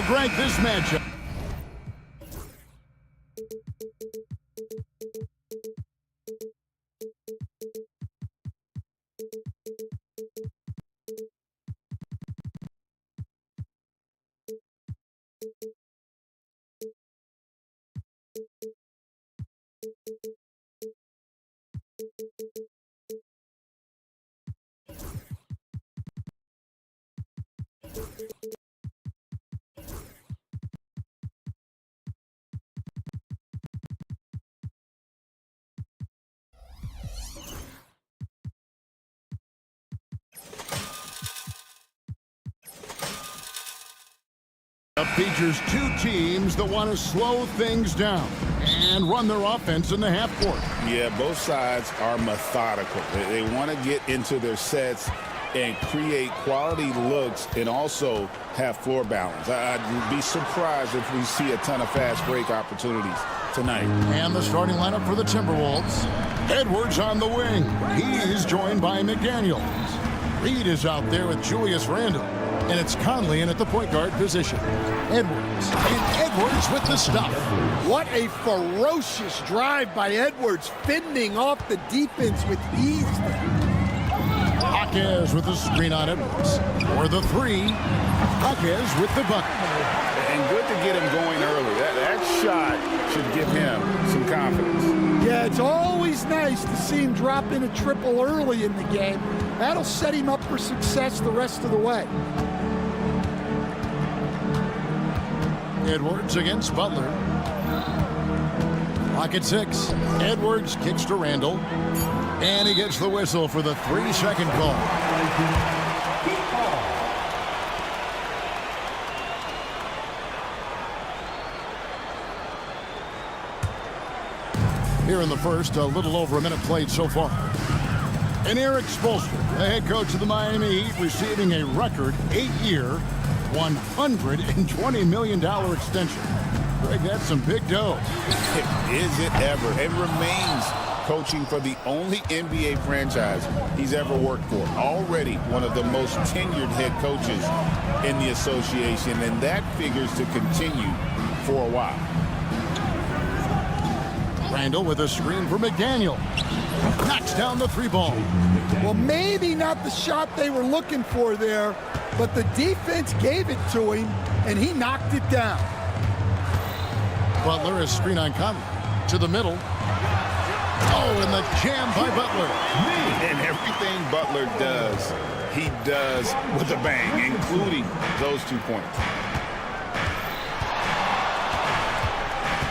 Greg, this matchup. Features two teams that want to slow things down and run their offense in the half court. Yeah, both sides are methodical. They want to get into their sets and create quality looks and also have floor balance. I'd be surprised if we see a ton of fast break opportunities tonight. And the starting lineup for the Timberwolves. Edwards on the wing. He's joined by McDaniels. Reed is out there with Julius Randle. And it's Conley in at the point guard position. Edwards. And Edwards with the stuff. What a ferocious drive by Edwards, fending off the defense with ease. Jaquez with the screen on Edwards. For the three. Jaquez with the bucket. And good to get him going early. That shot should give him some confidence. Yeah, it's always nice to see him drop in a triple early in the game. That'll set him up for success the rest of the way. Edwards against Butler. Clock at 6. Edwards kicks to Randle. And he gets the whistle for the 3-second call. Here in the first, a little over a minute played so far. And Eric Spoelstra, the head coach of the Miami Heat, receiving a record 8-year, $120 million extension. Greg, that's some big dough. Is it ever? It remains coaching for the only NBA franchise he's ever worked for. Already one of the most tenured head coaches in the association, and that figures to continue for a while. Randle with a screen for McDaniel. Knocks down the three ball. Well, maybe not the shot they were looking for there, but the defense gave it to him, and he knocked it down. Butler is screen on Conley. To the middle. Oh, and the jam by Butler. And everything Butler does, he does with a bang, including those 2 points.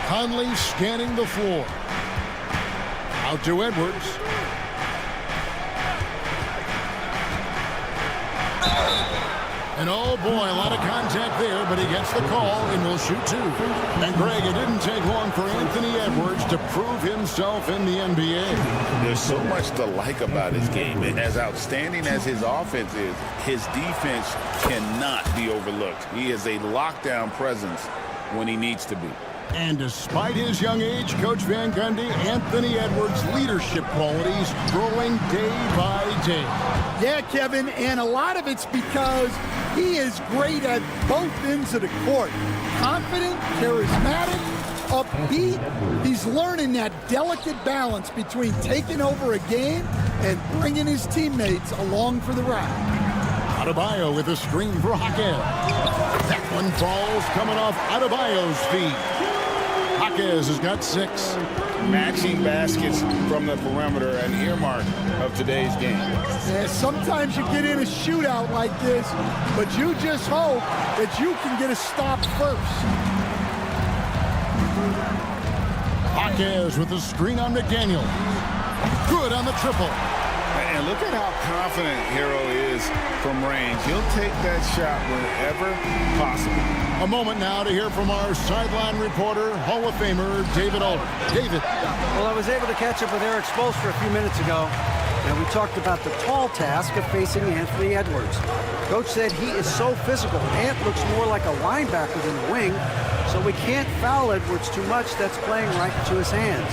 Conley scanning the floor. Out to Edwards. And oh boy, a lot of contact there, but he gets the call and will shoot two. And Greg, it didn't take long for Anthony Edwards to prove himself in the NBA. There's so much to like about his game. As outstanding as his offense is, his defense cannot be overlooked. He is a lockdown presence when he needs to be. And despite his young age, Coach Van Gundy, Anthony Edwards' leadership qualities growing day by day. Yeah, Kevin, and a lot of it's because he is great at both ends of the court. Confident, charismatic, upbeat. He's learning that delicate balance between taking over a game and bringing his teammates along for the ride. Adebayo with a screen for Jaquez. That one falls coming off Adebayo's feet. Jaquez has got 6. Matching baskets from the perimeter, an earmark of today's game. Yeah, sometimes you get in a shootout like this, but you just hope that you can get a stop first. Jaquez with the screen on McDaniel. Good on the triple. And look at how confident Hero is from range. He'll take that shot whenever possible. A moment now to hear from our sideline reporter, Hall of Famer David Aldridge. David. Well, I was able to catch up with Eric Spoelstra a few minutes ago, and we talked about the tall task of facing Anthony Edwards. Coach said he is so physical. Ant looks more like a linebacker than a wing, so we can't foul Edwards too much. That's playing right into his hands.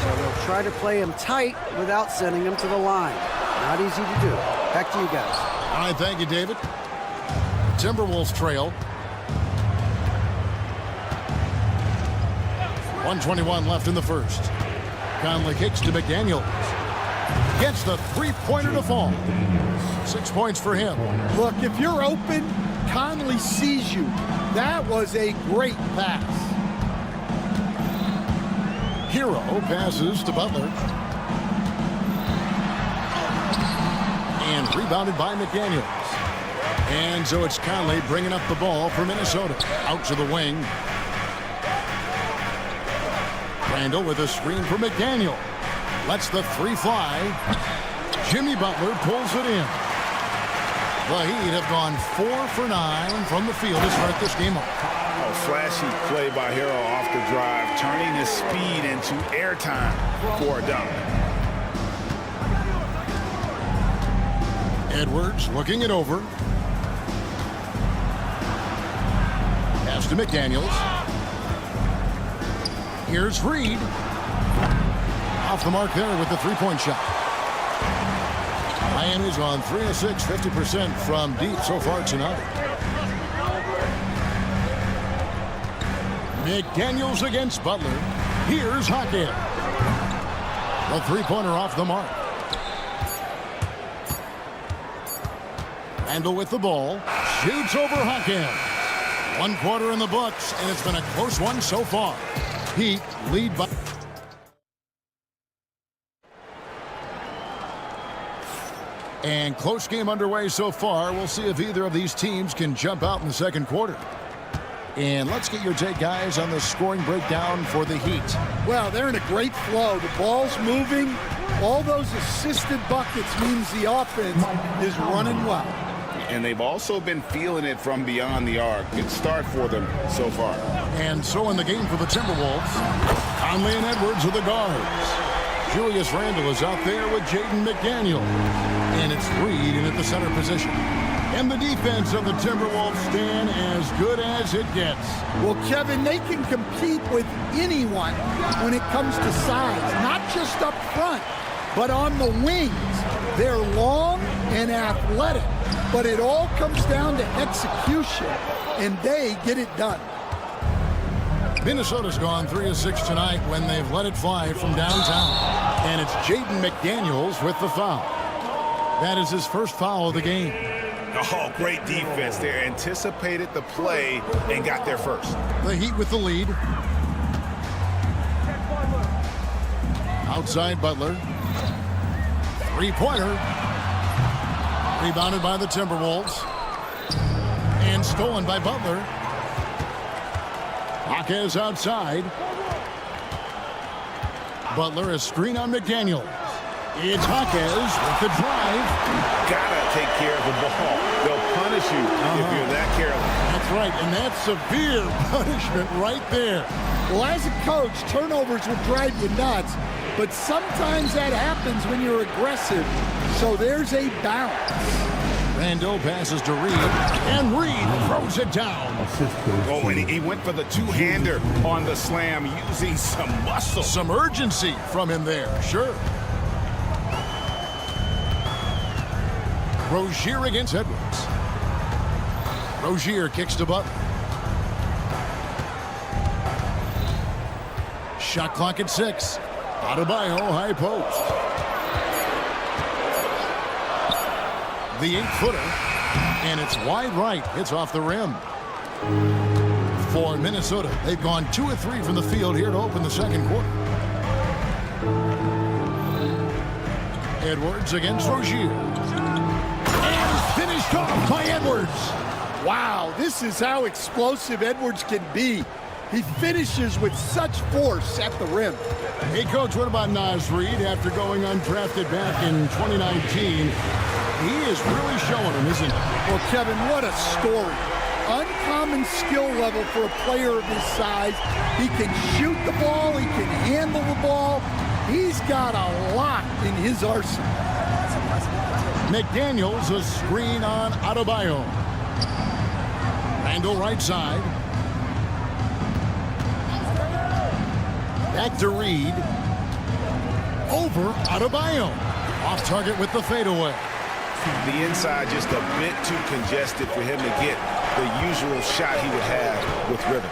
So we'll try to play him tight without sending him to the line. Not easy to do. Back to you guys. All right, thank you, David. Timberwolves trail. 1:21 left in the first. Conley kicks to McDaniels. Gets the three-pointer to fall. 6 points for him. Look, if you're open, Conley sees you. That was a great pass. Hero passes to Butler. And rebounded by McDaniels. And so it's Conley bringing up the ball for Minnesota. Out to the wing. Randall with a screen for McDaniel. Lets the three fly. Jimmy Butler pulls it in. The Heat have gone 4 for 9 from the field to start this game off. Oh, flashy play by Hero off the drive, turning his speed into airtime for a dunk. Edwards looking it over. Pass to McDaniels. Here's Reed. Off the mark there with the three-point shot. Miami's on 3 of 6, 50% from deep so far tonight. McDaniels against Butler. Here's Hawkins. The three-pointer off the mark. Randall with the ball. Shoots over Hawkins. 1 quarter in the books, and it's been a close one so far. Heat lead by... And close game underway so far. We'll see if either of these teams can jump out in the second quarter. And let's get your take, guys, on the scoring breakdown for the Heat. Well, they're in a great flow. The ball's moving. All those assisted buckets means the offense is running well. And they've also been feeling it from beyond the arc. Good start for them so far. And so in the game for the Timberwolves, Conley and Edwards are the guards. Julius Randle is out there with Jaden McDaniel. And it's Reed in at the center position. And the defense of the Timberwolves stand as good as it gets. Well, Kevin, they can compete with anyone when it comes to size, not just up front, but on the wings. They're long and athletic, but it all comes down to execution, and they get it done. Minnesota's gone 3 of 6 tonight when they've let it fly from downtown. And it's Jaden McDaniels with the foul. That is his first foul of the game. Oh, great defense there. Anticipated the play and got there first. The Heat with the lead. Outside Butler. Three-pointer. Rebounded by the Timberwolves. And stolen by Butler. Hawkins outside. Butler a screen on McDaniel. It's Hawkins with the drive. Gotta take care of the ball. They'll punish you if you're that careless. That's right, and that's severe punishment right there. Well, as a coach, turnovers will drive you nuts, but sometimes that happens when you're aggressive, so there's a balance. Randall passes to Reed, and Reed throws it down. Oh, and he went for the two-hander on the slam, using some muscle. Some urgency from him there, sure. Rozier against Edwards. Rozier kicks to Butler. Shot clock at 6. Adebayo high post. The 8-footer, and it's wide right. It's off the rim. For Minnesota, they've gone 2 of 3 from the field here to open the second quarter. Edwards against Rozier. Finished off by Edwards. Wow, this is how explosive Edwards can be. He finishes with such force at the rim. Hey, Coach, what about Naz Reid after going undrafted back in 2019? He is really showing him, isn't he? Well, Kevin, what a story. Uncommon skill level for a player of his size. He can shoot the ball. He can handle the ball. He's got a lot in his arsenal. McDaniels a screen on Adebayo. Randall right side. Back to Reed. Over Adebayo. Off target with the fadeaway. The inside just a bit too congested for him to get the usual shot he would have with rhythm.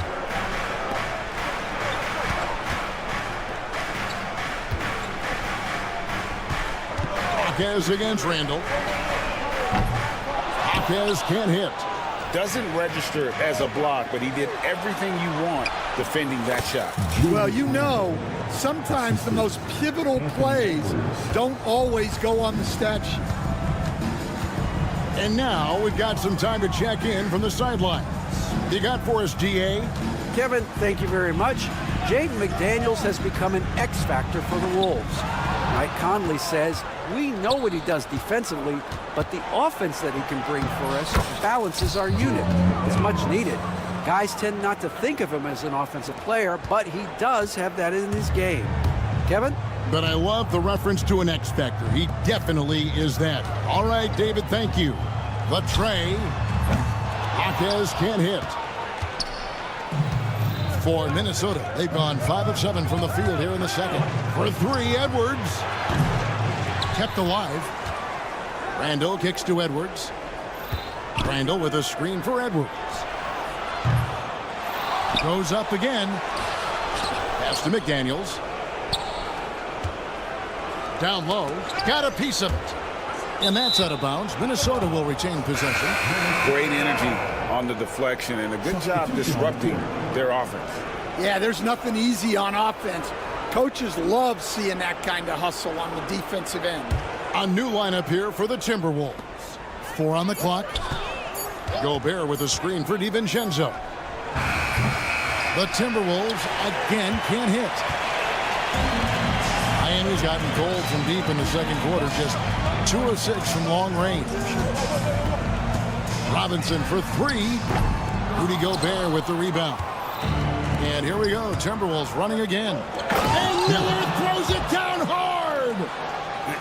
Jaquez against Randall. Jaquez can't hit. Doesn't register as a block, but he did everything you want defending that shot. Well, you know, sometimes the most pivotal plays don't always go on the stat sheet. And now we've got some time to check in from the sidelines. You got for us, GA? Kevin, thank you very much. Jaden McDaniels has become an X factor for the Wolves. Mike Conley says, we know what he does defensively, but the offense that he can bring for us balances our unit. It's much needed. Guys tend not to think of him as an offensive player, but he does have that in his game. Kevin? But I love the reference to an X factor. He definitely is that. All right, David, thank you. The tray. Jaquez can't hit. For Minnesota, they've gone 5 of 7 from the field here in the second. For 3, Edwards. Kept alive. Randall kicks to Edwards. Randall with a screen for Edwards. Goes up again. Pass to McDaniels. Down low. Got a piece of it. And that's out of bounds. Minnesota will retain possession. Great energy on the deflection and a good job disrupting their offense. Yeah, there's nothing easy on offense. Coaches love seeing that kind of hustle on the defensive end. A new lineup here for the Timberwolves. 4 on the clock. Gobert with a screen for DiVincenzo. The Timberwolves again can't hit. Miami's gotten cold from deep in the second quarter, just 2 of 6 from long range. Robinson for 3. Rudy Gobert with the rebound. And here we go, Timberwolves running again. And Miller throws it down hard!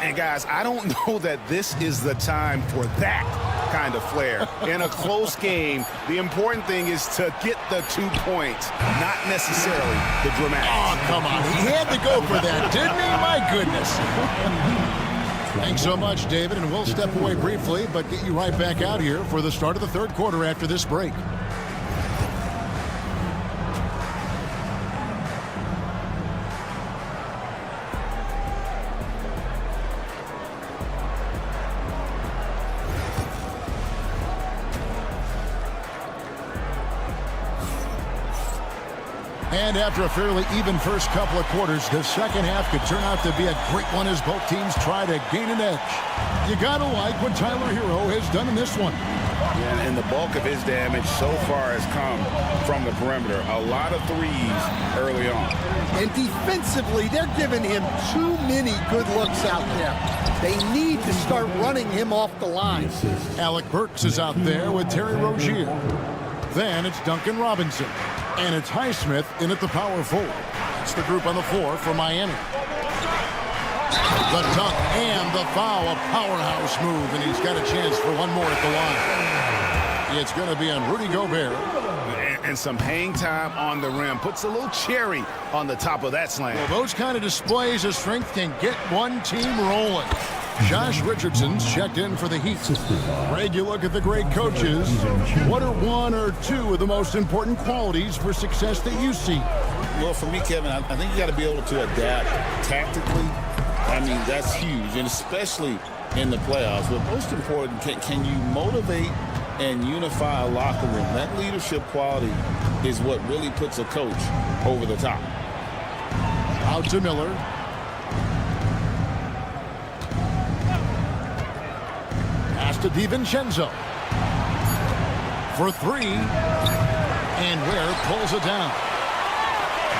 And guys, I don't know that this is the time for that kind of flair. In a close game, the important thing is to get the 2 points, not necessarily the dramatics. Oh, come on. He had to go for that, didn't he? My goodness. Thanks so much, David, and we'll step away briefly, but get you right back out here for the start of the third quarter after this break. And after a fairly even first couple of quarters, the second half could turn out to be a great one as both teams try to gain an edge. You gotta like what Tyler Hero has done in this one. Yeah, and the bulk of his damage so far has come from the perimeter. A lot of threes early on. And defensively, they're giving him too many good looks out there. They need to start running him off the line. Alec Burks is out there with Terry Rozier. Then it's Duncan Robinson. And it's Highsmith in at the power forward. It's the group on the floor for Miami. The dunk and the foul, a powerhouse move, and he's got a chance for one more at the line. It's going to be on Rudy Gobert. And some hang time on the rim. Puts a little cherry on the top of that slam. Well, those kind of displays of strength can get one team rolling. Josh Richardson's checked in for the Heat. Greg, you look at the great coaches. What are 1 or 2 of the most important qualities for success that you see? Well, for me, Kevin, I think you got to be able to adapt tactically. I mean, that's huge, and especially in the playoffs. But most important, can you motivate and unify a locker room? That leadership quality is what really puts a coach over the top. Out to Miller. To DiVincenzo for 3, and Ware pulls it down.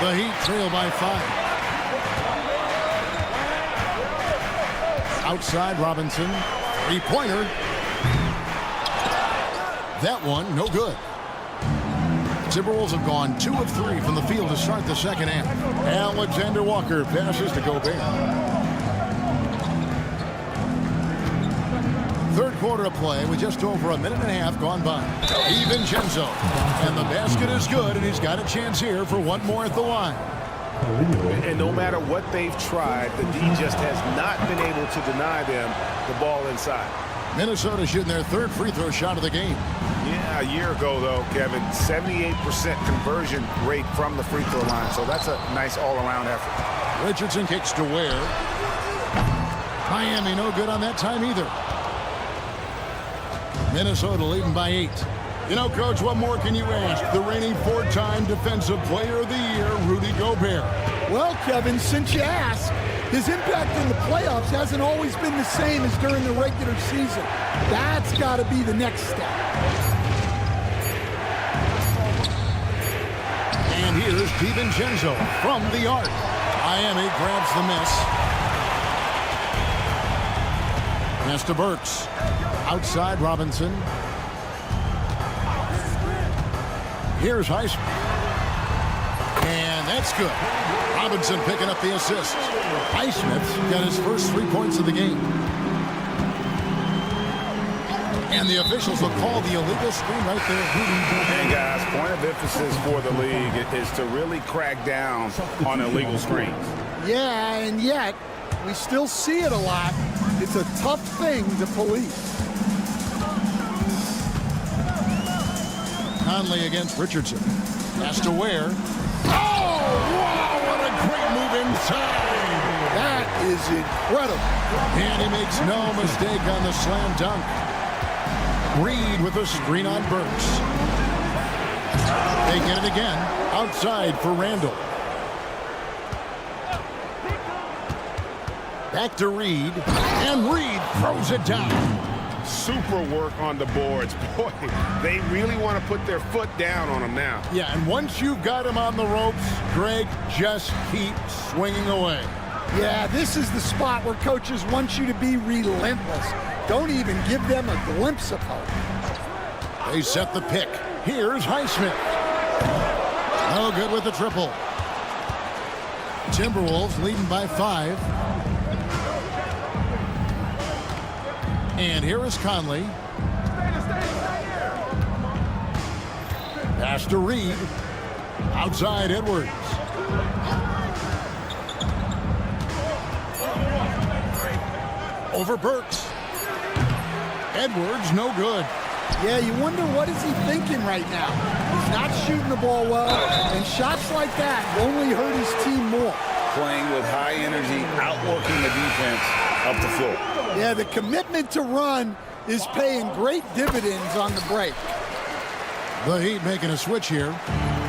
The Heat trail by 5. Outside Robinson, 3-pointer. That one no good. Timberwolves have gone 2 of 3 from the field to start the second half. Alexander Walker passes to Gobert. Third quarter of play with just over a minute and a half gone by. DiVincenzo. And the basket is good, and he's got a chance here for one more at the line. And no matter what they've tried, the D just has not been able to deny them the ball inside. Minnesota shooting their third free throw shot of the game. Yeah, a year ago, though, Kevin, 78% conversion rate from the free throw line. So that's a nice all-around effort. Richardson kicks to Ware. Miami no good on that time either. Minnesota leading by 8. You know, Coach, what more can you ask? The reigning 4-time Defensive Player of the Year, Rudy Gobert. Well, Kevin, since you asked, his impact in the playoffs hasn't always been the same as during the regular season. That's got to be the next step. And here's DiVincenzo from the arc. Miami grabs the miss. Pass to Burks. Outside Robinson. Here's Highsmith. And that's good. Robinson picking up the assist. Highsmith got his first 3 points of the game. And the officials will call the illegal screen right there. And guys, point of emphasis for the league is to really crack down on illegal screens. Yeah, and yet we still see it a lot. It's a tough thing to police. Conley against Richardson. Has to Ware. Oh, wow, what a great move inside. That is incredible. And he makes no mistake on the slam dunk. Reed with a screen on Burks. They get it again. Outside for Randall. Back to Reed. And Reed throws it down. Super work on the boards. Boy, they really want to put their foot down on him now. Yeah, and once you've got him on the ropes, Greg, just keep swinging away. Yeah, this is the spot where coaches want you to be relentless. Don't even give them a glimpse of hope. They set the pick. Here's Highsmith. No good with the triple. Timberwolves leading by 5. And here is Conley. Pass to Reed. Outside Edwards. Over Burks. Edwards, no good. Yeah, you wonder what is he thinking right now. He's not shooting the ball well, and shots like that only hurt his team more. Playing with high energy, outworking the defense up the floor. Yeah, the commitment to run is paying great dividends on the break. The Heat making a switch here.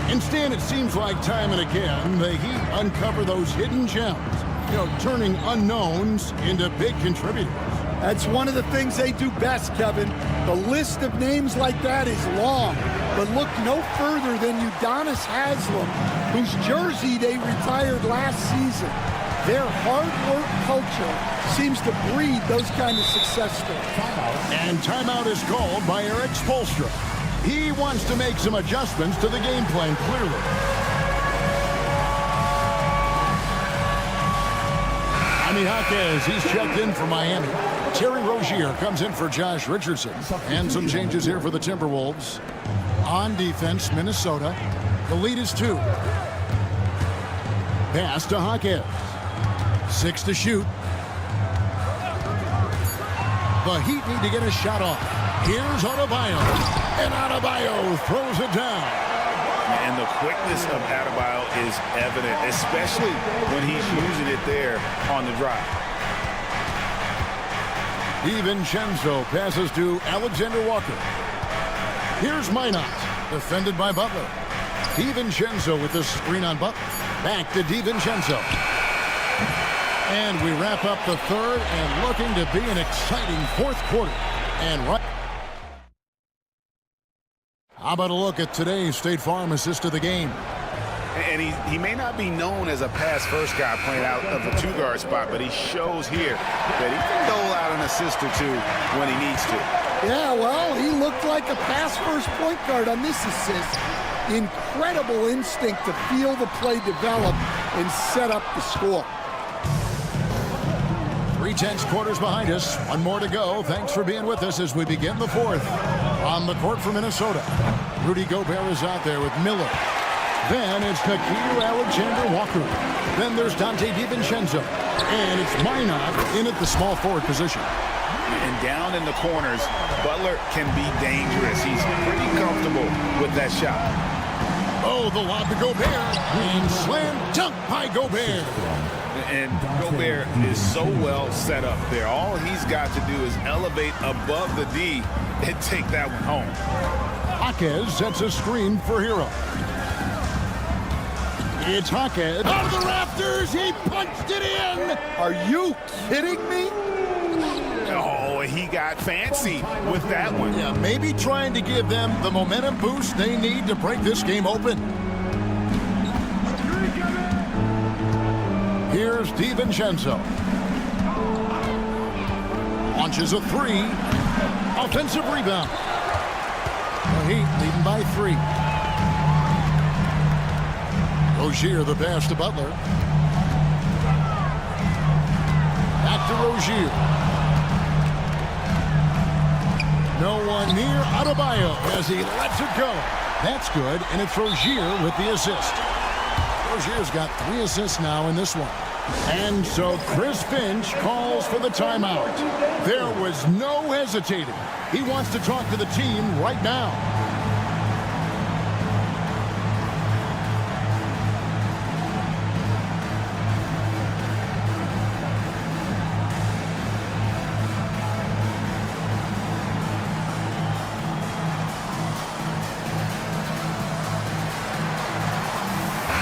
Instead, it seems like time and again, the Heat uncover those hidden gems, turning unknowns into big contributors. That's one of the things they do best, Kevin. The list of names like that is long, but look no further than Udonis Haslem, whose jersey they retired last season. Their hard work culture seems to breed those kind of success stories. And timeout is called by Eric Spoelstra. He wants to make some adjustments to the game plan, clearly. Jaime Jaquez, he's checked in for Miami. Terry Rozier comes in for Josh Richardson. And some changes here for the Timberwolves. On defense, Minnesota. The lead is 2. Pass to Jaquez. 6 to shoot. The Heat need to get a shot off. Here's Adebayo. And Adebayo throws it down. And the quickness of Adebayo is evident, especially when he's using it there on the drive. DiVincenzo passes to Alexander Walker. Here's Minot, defended by Butler. DiVincenzo with the screen on Butler. Back to DiVincenzo. And we wrap up the third and looking to be an exciting fourth quarter. And right. How about a look at today's State Farm assist of the game? And he may not be known as a pass-first guy playing out of the 2-guard spot, but he shows here that he can dole out an assist or 2 when he needs to. Yeah, well, he looked like a pass-first point guard on this assist. Incredible instinct to feel the play develop and set up the score. 3/10 quarters behind us. One more to go. Thanks for being with us as we begin the fourth. On the court for Minnesota, Rudy Gobert is out there with Miller. Then it's Nickeil Alexander-Walker. Then there's Dante DiVincenzo. And it's Minot in at the small forward position. And down in the corners, Butler can be dangerous. He's pretty comfortable with that shot. Oh, the lob to Gobert. And slam dunk by Gobert. And Gobert is so well set up there. All he's got to do is elevate above the D and take that one home. Jaquez sets a screen for Hero. It's Jaquez. Out of the rafters, he punched it in. Are you kidding me? Oh, he got fancy with that one. Yeah, maybe trying to give them the momentum boost they need to break this game open. Here's DiVincenzo. Launches a three. Offensive rebound. The Heat leading by 3. Rozier the pass to Butler. Back to Rozier. No one near Adebayo as he lets it go. That's good, and it's Rozier with the assist. Rozier's got 3 assists now in this one. And so Chris Finch calls for the timeout. There was no hesitating. He wants to talk to the team right now.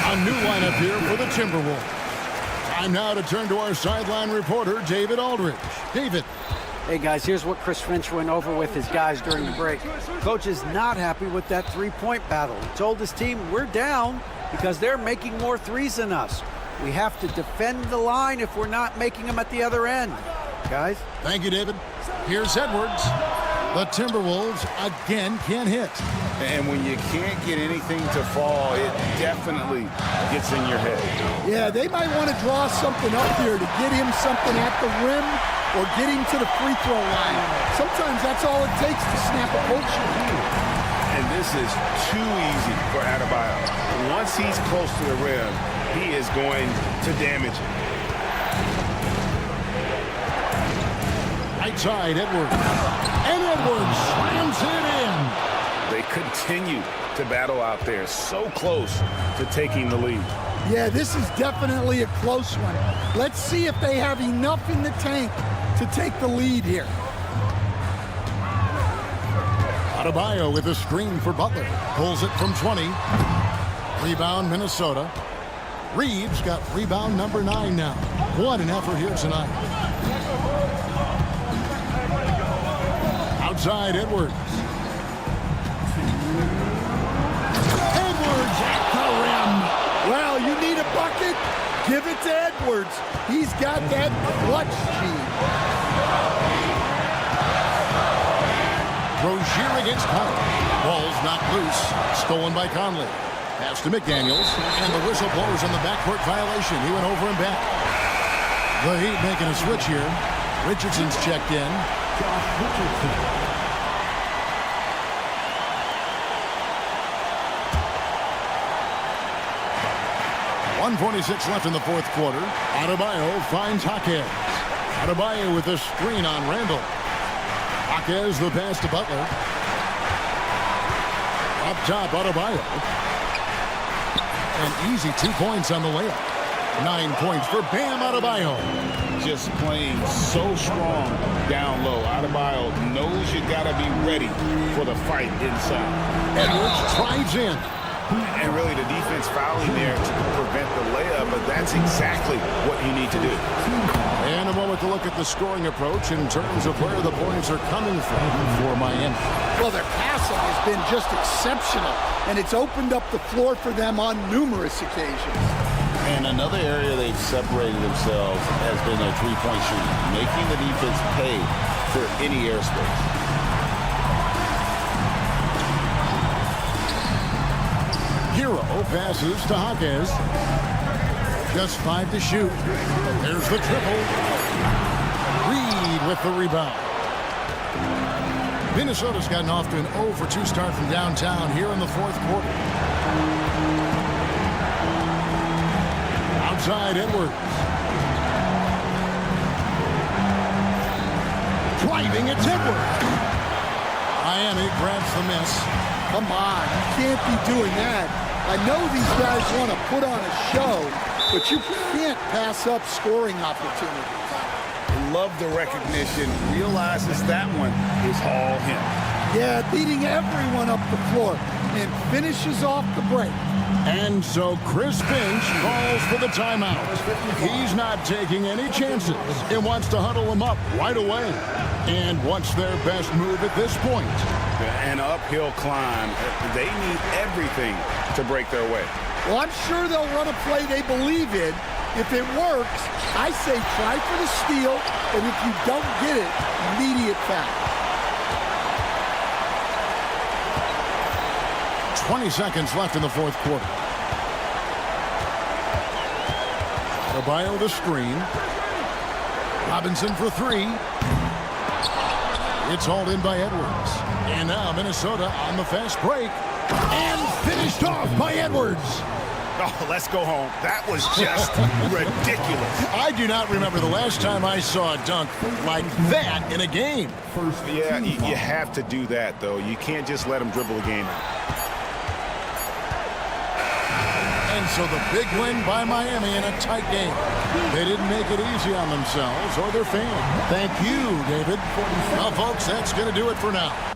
A new lineup here for the Timberwolves. Time now to turn to our sideline reporter, David Aldridge. David. Hey, guys, here's what Chris Finch went over with his guys during the break. Coach is not happy with that three-point battle. He told his team, we're down because they're making more threes than us. We have to defend the line if we're not making them at the other end. Guys? Thank you, David. Here's Edwards. The Timberwolves again can't hit. And when you can't get anything to fall, it definitely gets in your head. Yeah, they might want to draw something up here to get him something at the rim or get him to the free throw line. Sometimes that's all it takes to snap a culture. And this is too easy for Adebayo. Once he's close to the rim, he is going to damage it. Right side, Edwards. And Edwards slams it in. They continue to battle out there, so close to taking the lead. Yeah, this is definitely a close one. Let's see if they have enough in the tank to take the lead here. Adebayo with a screen for Butler. Pulls it from 20. Rebound, Minnesota. Reeves got rebound number 9 now. What an effort here tonight. Outside, Edwards. Edwards at the rim. Well, you need a bucket? Give it to Edwards. He's got that clutch gene. Rozier against Conley. Ball's knocked loose. Stolen by Conley. Pass to McDaniels. And the whistle blows on the backcourt violation. He went over and back. The Heat making a switch here. Richardson's checked in. Josh Richardson. 1:46 left in the fourth quarter. Adebayo finds Jaquez. Adebayo with a screen on Randall. Jaquez the pass to Butler. Up top, Adebayo. An easy 2 points on the layup. 9 points for Bam Adebayo. Just playing so strong down low. Adebayo knows you got to be ready for the fight inside. Edwards drives in. And really the defense fouling there to prevent the layup, but that's exactly what you need to do. And a moment to look at the scoring approach in terms of where the points are coming from for Miami. Well, their passing has been just exceptional, and it's opened up the floor for them on numerous occasions. And another area they've separated themselves has been their three-point shooting, making the defense pay for any airspace. Hero passes to Jaquez. Just 5 to shoot. There's the triple. Reed with the rebound. Minnesota's gotten off to an 0 for 2 start from downtown here in the fourth quarter. Outside, Edwards. Driving, it's Edwards. Miami grabs the miss. Come on, you can't be doing that. I know these guys want to put on a show, but you can't pass up scoring opportunities. Love the recognition. Realizes that one is all him. Yeah, beating everyone up the floor and finishes off the break. And so Chris Finch calls for the timeout. He's not taking any chances and wants to huddle them up right away. And what's their best move at this point? An uphill climb. They need everything to break their way. Well, I'm sure they'll run a play they believe in. If it works, I say try for the steal, and if you don't get it, immediate foul. 20 seconds left in the fourth quarter. Adebayo the screen. Robinson for three. It's hauled in by Edwards. And now Minnesota on the fast break. And finished off by Edwards. Oh, let's go home. That was just ridiculous. I do not remember the last time I saw a dunk like that in a game. Yeah, you have to do that, though. You can't just let them dribble the game out. And so the big win by Miami in a tight game. They didn't make it easy on themselves or their fans. Thank you, David. Well, folks, that's going to do it for now.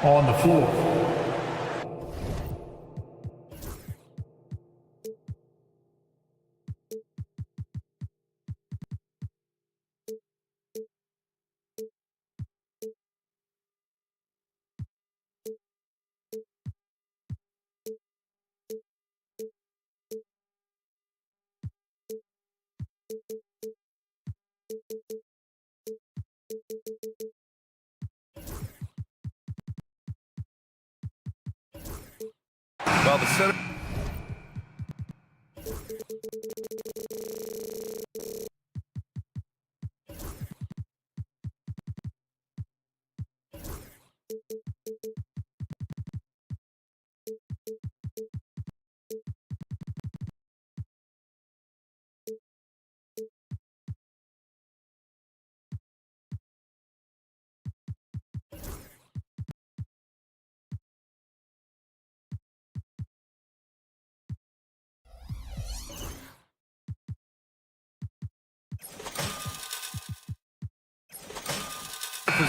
on the floor. Well, the center.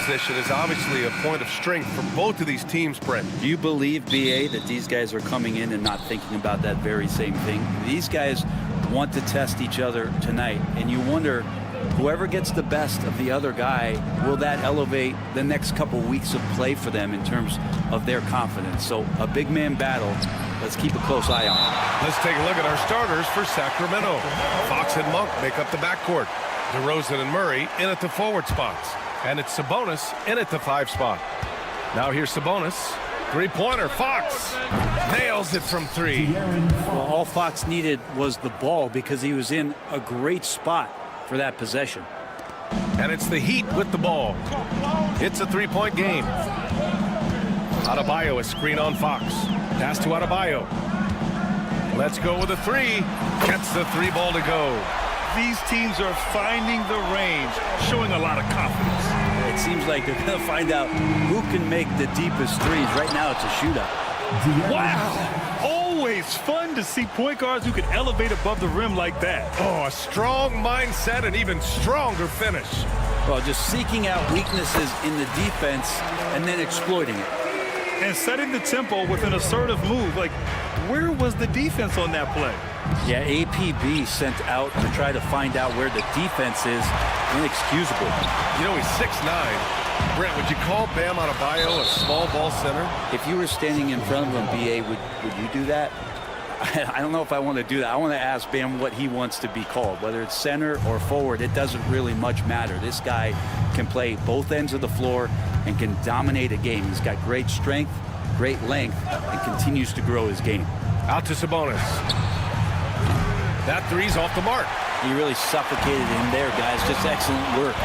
Position is obviously a point of strength for both of these teams, Brent. Do you believe, BA, that these guys are coming in and not thinking about that very same thing? These guys want to test each other tonight, and you wonder, whoever gets the best of the other guy, will that elevate the next couple weeks of play for them in terms of their confidence? So a big man battle. Let's keep a close eye on it. Let's take a look at our starters for Sacramento. Fox and Monk make up the backcourt. DeRozan and Murray in at the forward spots. And it's Sabonis in at the 5 spot. Now here's Sabonis. Three-pointer. Fox nails it from 3. Well, all Fox needed was the ball because he was in a great spot for that possession. And it's the Heat with the ball. It's a 3-point game. Adebayo, a screen on Fox. Pass to Adebayo. Let's go with a 3. Gets the 3 ball to go. These teams are finding the range, showing a lot of confidence. It seems like they're going to find out who can make the deepest threes. Right now, it's a shootout. Wow! Always fun to see point guards who can elevate above the rim like that. Oh, a strong mindset and even stronger finish. Well, just seeking out weaknesses in the defense and then exploiting it. And setting the tempo with an assertive move. Like, where was the defense on that play? Yeah, APB sent out to try to find out where the defense is. Inexcusable. You know, he's 6'9". Brent, would you call Bam Adebayo a small ball center? If you were standing in front of him, BA, would you do that? I don't know if I want to do that. I want to ask Bam what he wants to be called. Whether it's center or forward, it doesn't really much matter. This guy can play both ends of the floor and can dominate a game. He's got great strength, great length, and continues to grow his game. Out to Sabonis. That 3's off the mark. He really suffocated him there, guys. Just excellent work.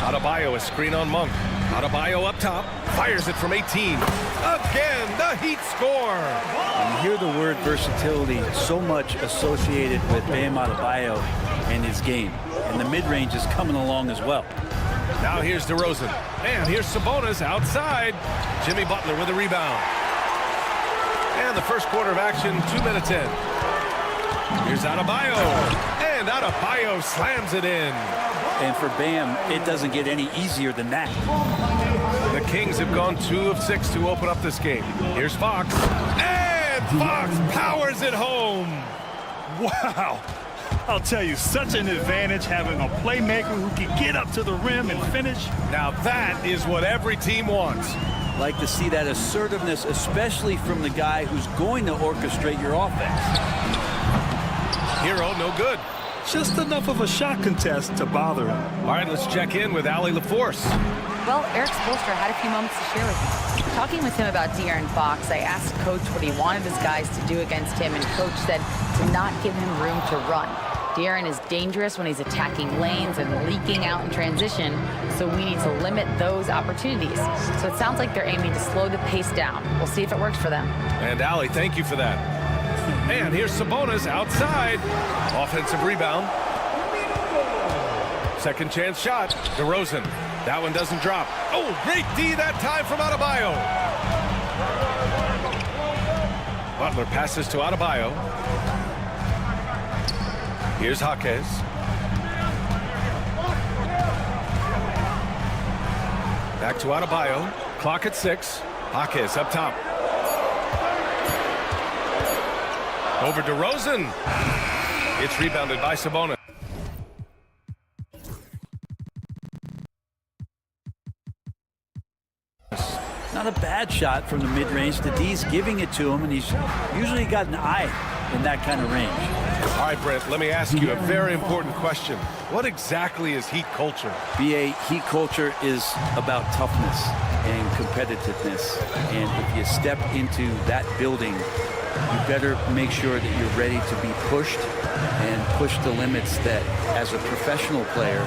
Adebayo, a screen on Monk. Adebayo up top. Fires it from 18. Again, the Heat score. And you hear the word versatility so much associated with Bam Adebayo and his game. And the mid-range is coming along as well. Now here's DeRozan. And here's Sabonis outside. Jimmy Butler with a rebound. And the first quarter of action, 2 minutes in. Here's Adebayo. And Adebayo slams it in. And for Bam, it doesn't get any easier than that. The Kings have gone 2 of 6 to open up this game. Here's Fox. And Fox powers it home. Wow. I'll tell you, such an advantage having a playmaker who can get up to the rim and finish. Now that is what every team wants. Like to see that assertiveness, especially from the guy who's going to orchestrate your offense. Hero, no good. Just enough of a shot contest to bother him. All right, let's check in with Allie LaForce. Well, Eric Spoelstra had a few moments to share with me. Talking with him about De'Aaron Fox, I asked Coach what he wanted his guys to do against him, and Coach said to not give him room to run. De'Aaron is dangerous when he's attacking lanes and leaking out in transition, so we need to limit those opportunities. So it sounds like they're aiming to slow the pace down. We'll see if it works for them. And Allie, thank you for that. And here's Sabonis outside. Offensive rebound. Second chance shot. DeRozan. That one doesn't drop. Oh, great D that time from Adebayo. Butler passes to Adebayo. Here's Jaquez. 1 Back to Adebayo. Clock at 6. Jaquez up top. Over DeRozan. It's rebounded by Sabonis. Not a bad shot from the mid-range. The D's giving it to him, and he's usually got an eye in that kind of range. All right, Brent, let me ask you a very important question. What exactly is Heat culture? BA, Heat culture is about toughness and competitiveness. And if you step into that building, you better make sure that you're ready to be pushed and push the limits that, as a professional player,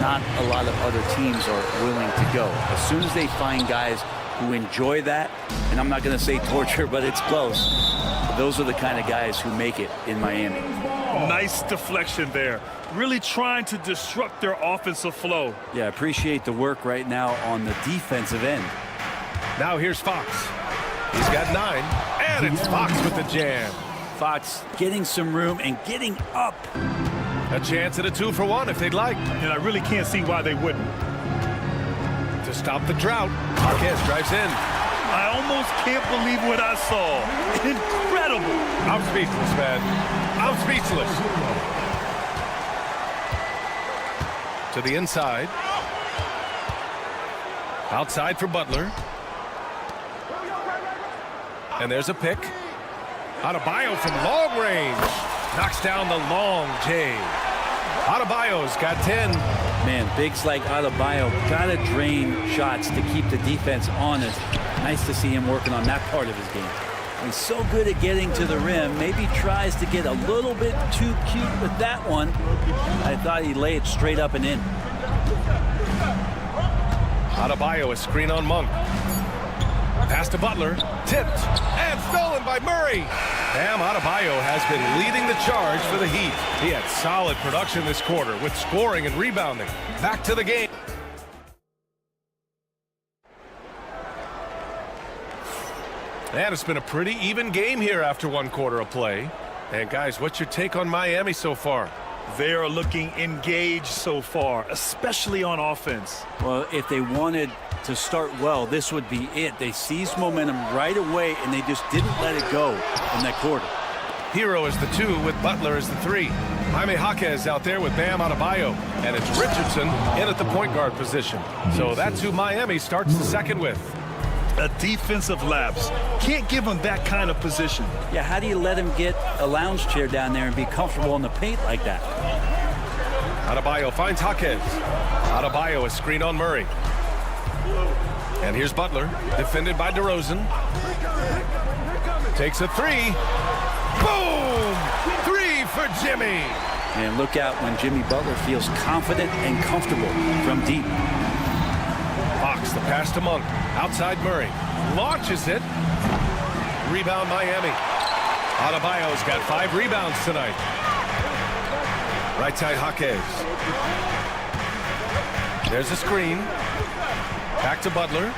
not a lot of other teams are willing to go. As soon as they find guys who enjoy that, and I'm not going to say torture, but it's close, those are the kind of guys who make it in Miami. Nice deflection there. Really trying to disrupt their offensive flow. Yeah, I appreciate the work right now on the defensive end. Now here's Fox. He's got 9, and it's Fox with the jam. Fox getting some room and getting up. A chance at a 2-for-1 if they'd like. And I really can't see why they wouldn't. To stop the drought, Marquez drives in. I almost can't believe what I saw. Incredible. I'm speechless, man. I'm speechless. To the inside. Outside for Butler. And there's a pick. Adebayo from long range. Knocks down the long J. Adebayo's got 10. Man, bigs like Adebayo gotta drain shots to keep the defense honest. Nice to see him working on that part of his game. He's so good at getting to the rim. Maybe tries to get a little bit too cute with that one. I thought he'd lay it straight up and in. Adebayo, a screen on Monk. Pass to Butler. Tipped and stolen by Murray. Bam Adebayo has been leading the charge for the Heat. He had solid production this quarter with scoring and rebounding. Back to the game. And it's been a pretty even game here after 1 quarter of play. And guys, what's your take on Miami so far? They are looking engaged so far, especially on offense. Well, if they wanted to start well, this would be it. They seized momentum right away, and they just didn't let it go in that quarter. Hero is the 2 with Butler as the 3. Jaime Jaquez out there with Bam Adebayo. And it's Richardson in at the point guard position. So that's who Miami starts the second with. A defensive lapse. Can't give him that kind of position. Yeah, how do you let him get a lounge chair down there and be comfortable in the paint like that? Adebayo finds Jaquez. Adebayo, a screen on Murray. And here's Butler, defended by DeRozan. Takes a 3. Boom! 3 for Jimmy. And look out when Jimmy Butler feels confident and comfortable from deep. Fox, the pass to Monk. Outside Murray. Launches it. Rebound Miami. Adebayo's got 5 rebounds tonight. Right side Jaquez. There's a screen. Back to Butler.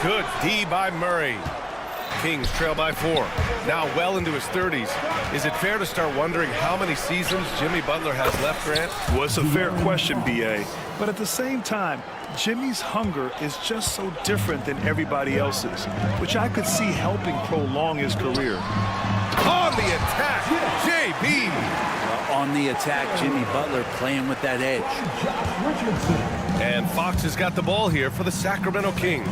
Good D by Murray. Kings trail by 4. Now well into his 30s. Is it fair to start wondering how many seasons Jimmy Butler has left, Grant? Well, it's a fair question, B.A. But at the same time, Jimmy's hunger is just so different than everybody else's, which I could see helping prolong his career. On the attack, JB. On the attack, Jimmy Butler playing with that edge. And Fox has got the ball here for the Sacramento Kings.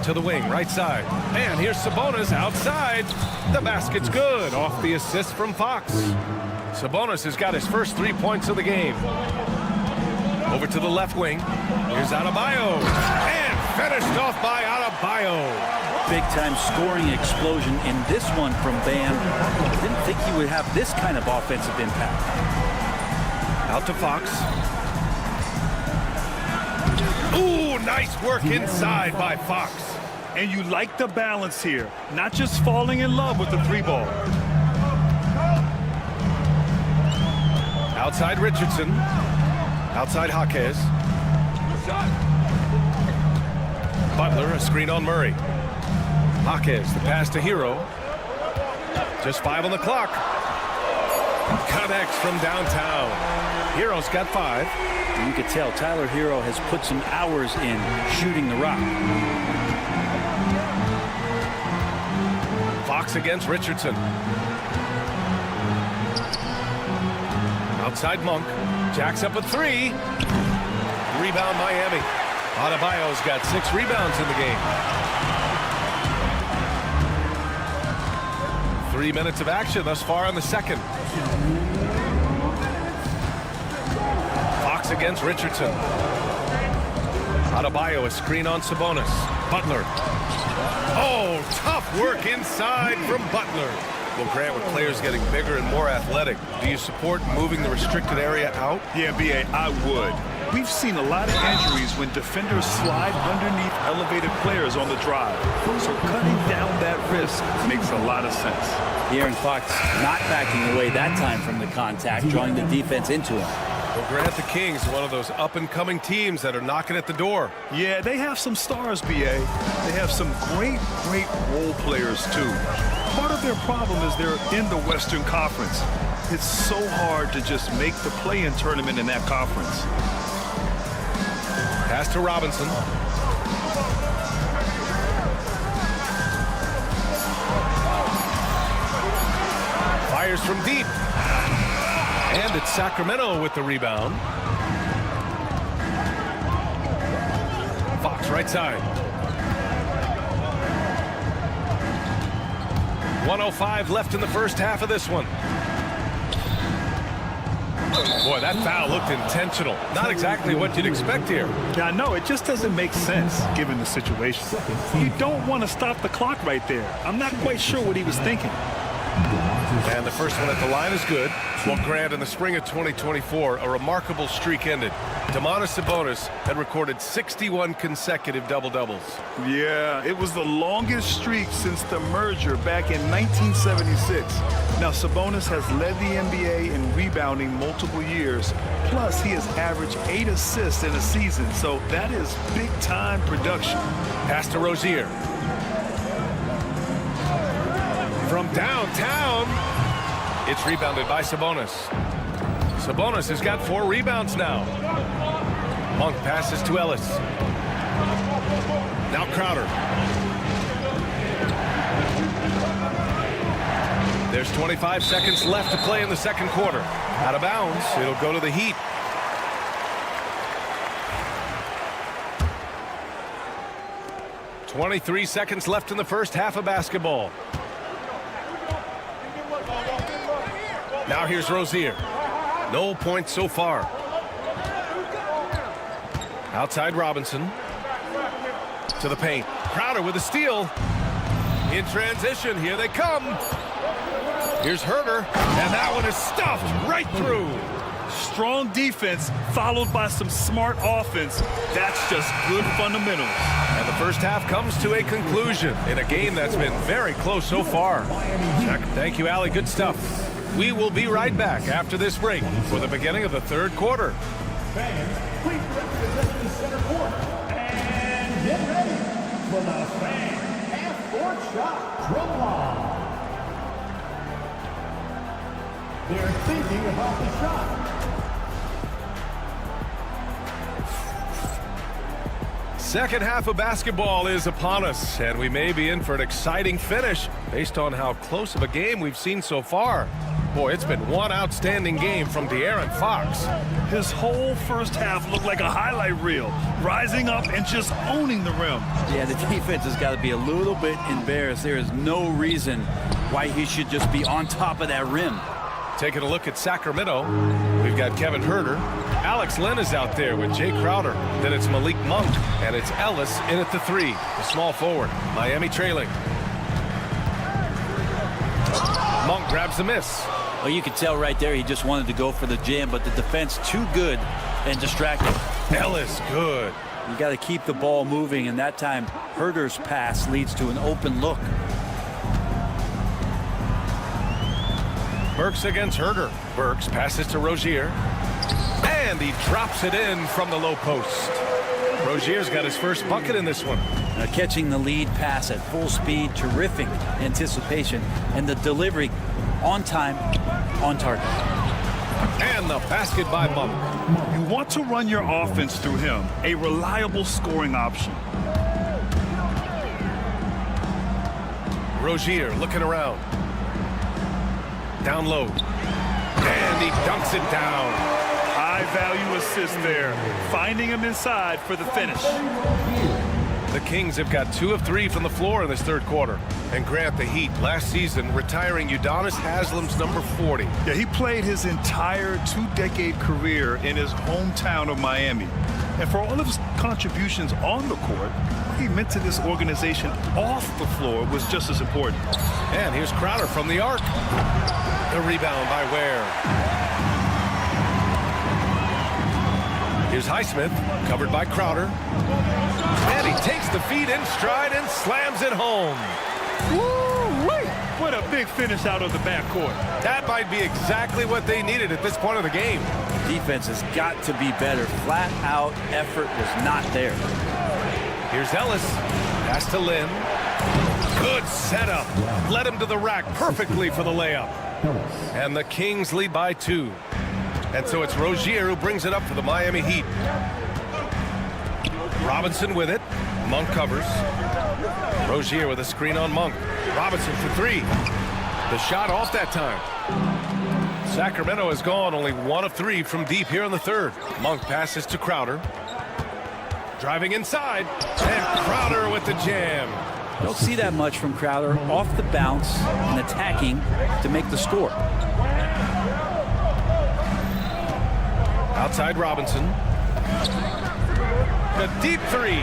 To the wing, right side. And here's Sabonis outside. The basket's good off the assist from Fox. Sabonis has got his first 3 points of the game. Over to the left wing. Here's Adebayo. And finished off by Adebayo. Big-time scoring explosion in this one from Bam. Didn't think he would have this kind of offensive impact. Out to Fox. Ooh, nice work inside by Fox. And you like the balance here, not just falling in love with the 3-ball. Outside Richardson. Outside Jaquez. Butler, a screen on Murray. Jaquez, the pass to Hero. Just 5 on the clock. Connects from downtown. Hero's got 5. You could tell Tyler Hero has put some hours in shooting the rock. Fox against Richardson. Outside Monk. Jacks up a 3. Rebound Miami. Adebayo's got 6 rebounds in the game. 3 minutes of action thus far in the second. Fox against Richardson. Adebayo, a screen on Sabonis. Butler. Oh, tough work inside from Butler. Well, Grant, with players getting bigger and more athletic, do you support moving the restricted area out? Yeah, B.A., I would. We've seen a lot of injuries when defenders slide underneath elevated players on the drive. So cutting down that risk makes a lot of sense. De'Aaron Fox not backing away that time from the contact, drawing the defense into him. Well, Grant, the Kings, one of those up-and-coming teams that are knocking at the door. Yeah, they have some stars, B.A. They have some great role players, too. Part of their problem is they're in the Western Conference. It's so hard to just make the play-in tournament in that conference. Pass to Robinson. Fires from deep. And it's Sacramento with the rebound. Fox right side. 1:05 left in the first half of this one. Boy, that foul looked intentional. Not exactly what you'd expect here. Yeah, I know. It just doesn't make sense given the situation. You don't want to stop the clock right there. I'm not quite sure what he was thinking. And the first one at the line is good. Well, Grant, in the spring of 2024, a remarkable streak ended. Domantas Sabonis had recorded 61 consecutive double-doubles. Yeah, it was the longest streak since the merger back in 1976. Now, Sabonis has led the NBA in rebounding multiple years. Plus, he has averaged 8 assists in a season, so that is big-time production. Pass to Rozier. From downtown, it's rebounded by Sabonis. Sabonis has got 4 rebounds now. Monk passes to Ellis. Now Crowder. There's 25 seconds left to play in the second quarter. Out of bounds, it'll go to the Heat. .23 seconds left in the first half of basketball. Now here's Rozier. No points so far. Outside Robinson. To the paint. Crowder with a steal. In transition, here they come. Here's Herter, and that one is stuffed right through. Strong defense followed by some smart offense. That's just good fundamentals. And the first half comes to a conclusion in a game that's been very close so far. Thank you, Allie. Good stuff. We will be right back after this break for the beginning of the third quarter. Fans, please represent the center court and get ready for the fan half-court shot from long. They're thinking about the shot. Second half of basketball is upon us, and we may be in for an exciting finish based on how close of a game we've seen so far. Boy, it's been one outstanding game from De'Aaron Fox. His whole first half looked like a highlight reel, rising up and just owning the rim. Yeah, the defense has got to be a little bit embarrassed. There is no reason why he should just be on top of that rim. Taking a look at Sacramento, we've got Kevin Herter. Alex Len is out there with Jay Crowder. Then it's Malik Monk, and it's Ellis in at the 3, the small forward. Miami trailing. Monk grabs the miss. Well, you could tell right there he just wanted to go for the jam, but the defense too good and distracted. Ellis, good. You got to keep the ball moving, and that time Herter's pass leads to an open look. Burks against Herter. Burks passes to Rozier. And he drops it in from the low post. Rozier's got his first bucket in this one. Catching the lead pass at full speed, terrific anticipation, and the delivery on time, on target. And the basket by Monk. You want to run your offense through him, a reliable scoring option. Rozier looking around. Down low. And he dunks it down. High value assist there, finding him inside for the finish. The Kings have got 2 of 3 from the floor in this third quarter. And Grant, the Heat, last season retiring Udonis Haslam's number 40. Yeah, he played his entire 2-decade career in his hometown of Miami. And for all of his contributions on the court, what he meant to this organization off the floor was just as important. And here's Crowder from the arc. The rebound by Ware. Here's Highsmith, covered by Crowder. And he takes the feed in stride and slams it home. Woo-wee! What a big finish out of the backcourt. That might be exactly what they needed at this point of the game. Defense has got to be better. Flat out effort was not there. Here's Ellis. Pass to Lynn. Good setup. Led him to the rack perfectly for the layup. And the Kings lead by 2. And so it's Rozier who brings it up for the Miami Heat. Robinson with it. Monk covers. Rozier with a screen on Monk. Robinson for 3. The shot off that time. Sacramento has gone only 1 of 3 from deep here in the third. Monk passes to Crowder. Driving inside. And Crowder with the jam. Don't see that much from Crowder off the bounce and attacking to make the score. Outside Robinson. The deep 3.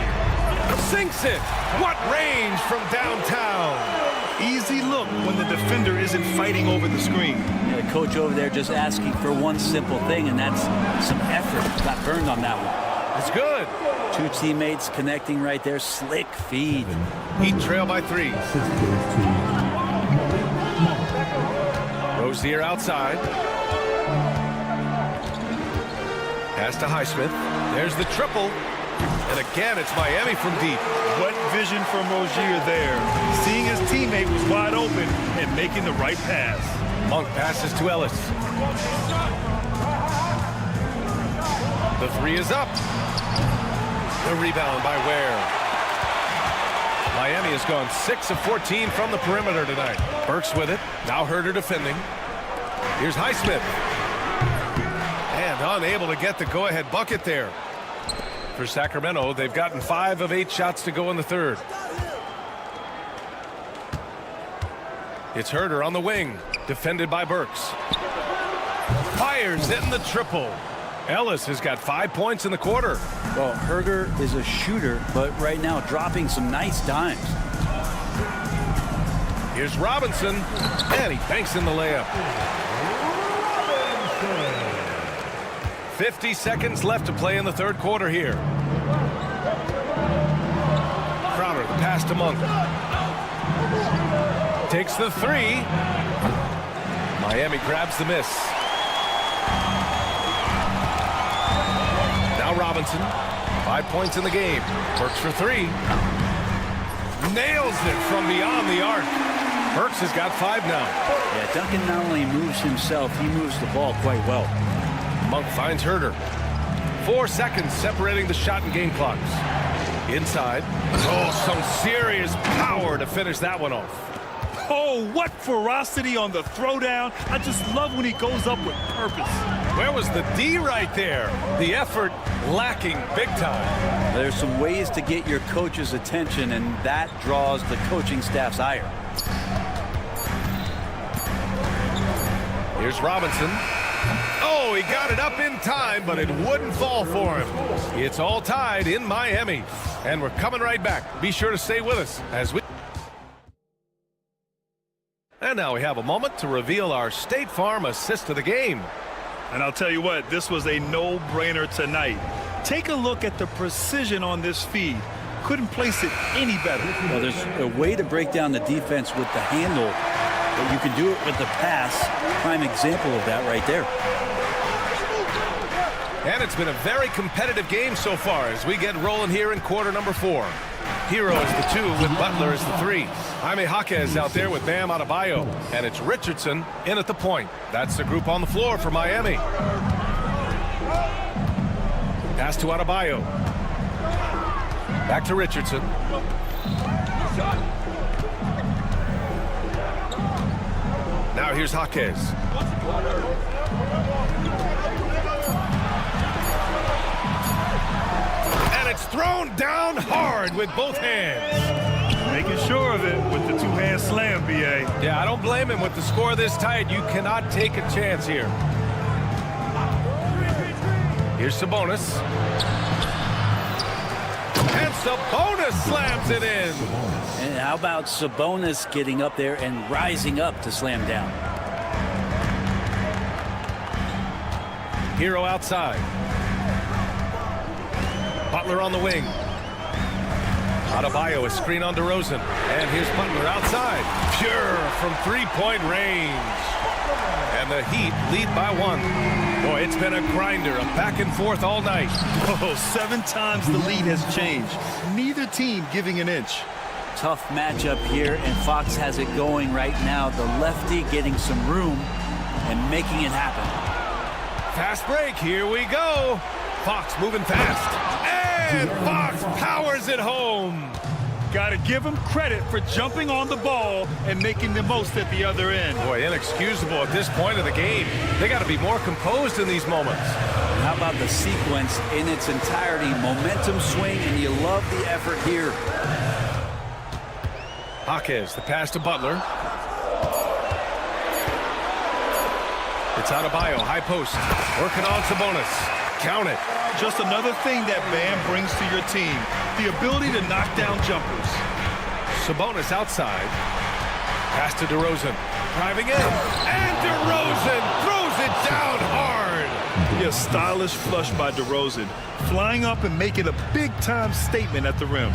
Sinks it. What range from downtown. Easy look when the defender isn't fighting over the screen. Yeah, the coach over there just asking for one simple thing, and that's some effort. Got burned on that one. It's good. 2 teammates connecting right there. Slick feed. Heat trail by 3. Rozier outside. Pass to Highsmith. There's the triple. And again, it's Miami from deep. What vision from Rozier there. Seeing his teammate was wide open and making the right pass. Monk passes to Ellis. The 3 is up. The rebound by Ware. Miami has gone 6 of 14 from the perimeter tonight. Burks with it. Now Herter defending. Here's Highsmith. And unable to get the go-ahead bucket there. For Sacramento, they've gotten 5 of 8 shots to go in the third. It's Herter on the wing, defended by Burks. Fires in the triple. Ellis has got 5 points in the quarter. Well, Herter is a shooter, but right now dropping some nice dimes. Here's Robinson, and he banks in the layup. 50 seconds left to play in the third quarter here. Crowder, the pass to Monk. Takes the 3. Miami grabs the miss. Now Robinson, 5 points in the game. Burks for 3. Nails it from beyond the arc. Burks has got 5 now. Yeah, Duncan not only moves himself, he moves the ball quite well. Monk finds Herter. 4 seconds separating the shot and game clocks. Inside. Oh, some serious power to finish that one off. Oh, what ferocity on the throwdown. I just love when he goes up with purpose. Where was the D right there? The effort lacking big time. There's some ways to get your coach's attention, and that draws the coaching staff's ire. Here's Robinson. Oh, he got it up in time, but it wouldn't fall for him. It's all tied in Miami, and we're coming right back. Be sure to stay with us as we... And now we have a moment to reveal our State Farm assist of the game. And I'll tell you what, this was a no-brainer tonight. Take a look at the precision on this feed. Couldn't place it any better. Well, there's a way to break down the defense with the handle, but you can do it with the pass. Prime example of that right there. And it's been a very competitive game so far as we get rolling here in quarter number 4. Hero is the 2 with Butler as the 3. Jaime Jaquez out there with Bam Adebayo. And it's Richardson in at the point. That's the group on the floor for Miami. Pass to Adebayo. Back to Richardson. Now here's Jaquez. And it's thrown down hard with both hands. Making sure of it with the two-hand slam, B.A. Yeah, I don't blame him. With the score this tight, you cannot take a chance here. Here's Sabonis. And Sabonis slams it in. And how about Sabonis getting up there and rising up to slam down? Hero outside. Butler on the wing. Adebayo, a screen on DeRozan. And here's Butler outside. Pure from three-point range. And the Heat lead by 1. Boy, it's been a grinder, a back and forth all night. Oh, 7 times the lead has changed. Neither team giving an inch. Tough matchup here, and Fox has it going right now. The lefty getting some room and making it happen. Fast break, here we go. Fox moving fast. And Fox powers it home. Got to give him credit for jumping on the ball and making the most at the other end. Boy, inexcusable at this point of the game. They got to be more composed in these moments. And how about the sequence in its entirety? Momentum swing, and you love the effort here. Jaquez, the pass to Butler. It's Adebayo, high post. Working on Sabonis. Count it. Just another thing that Bam brings to your team, the ability to knock down jumpers. Sabonis outside. Pass to DeRozan. Driving in. And DeRozan throws it down hard. Yeah, stylish flush by DeRozan. Flying up and making a big-time statement at the rim.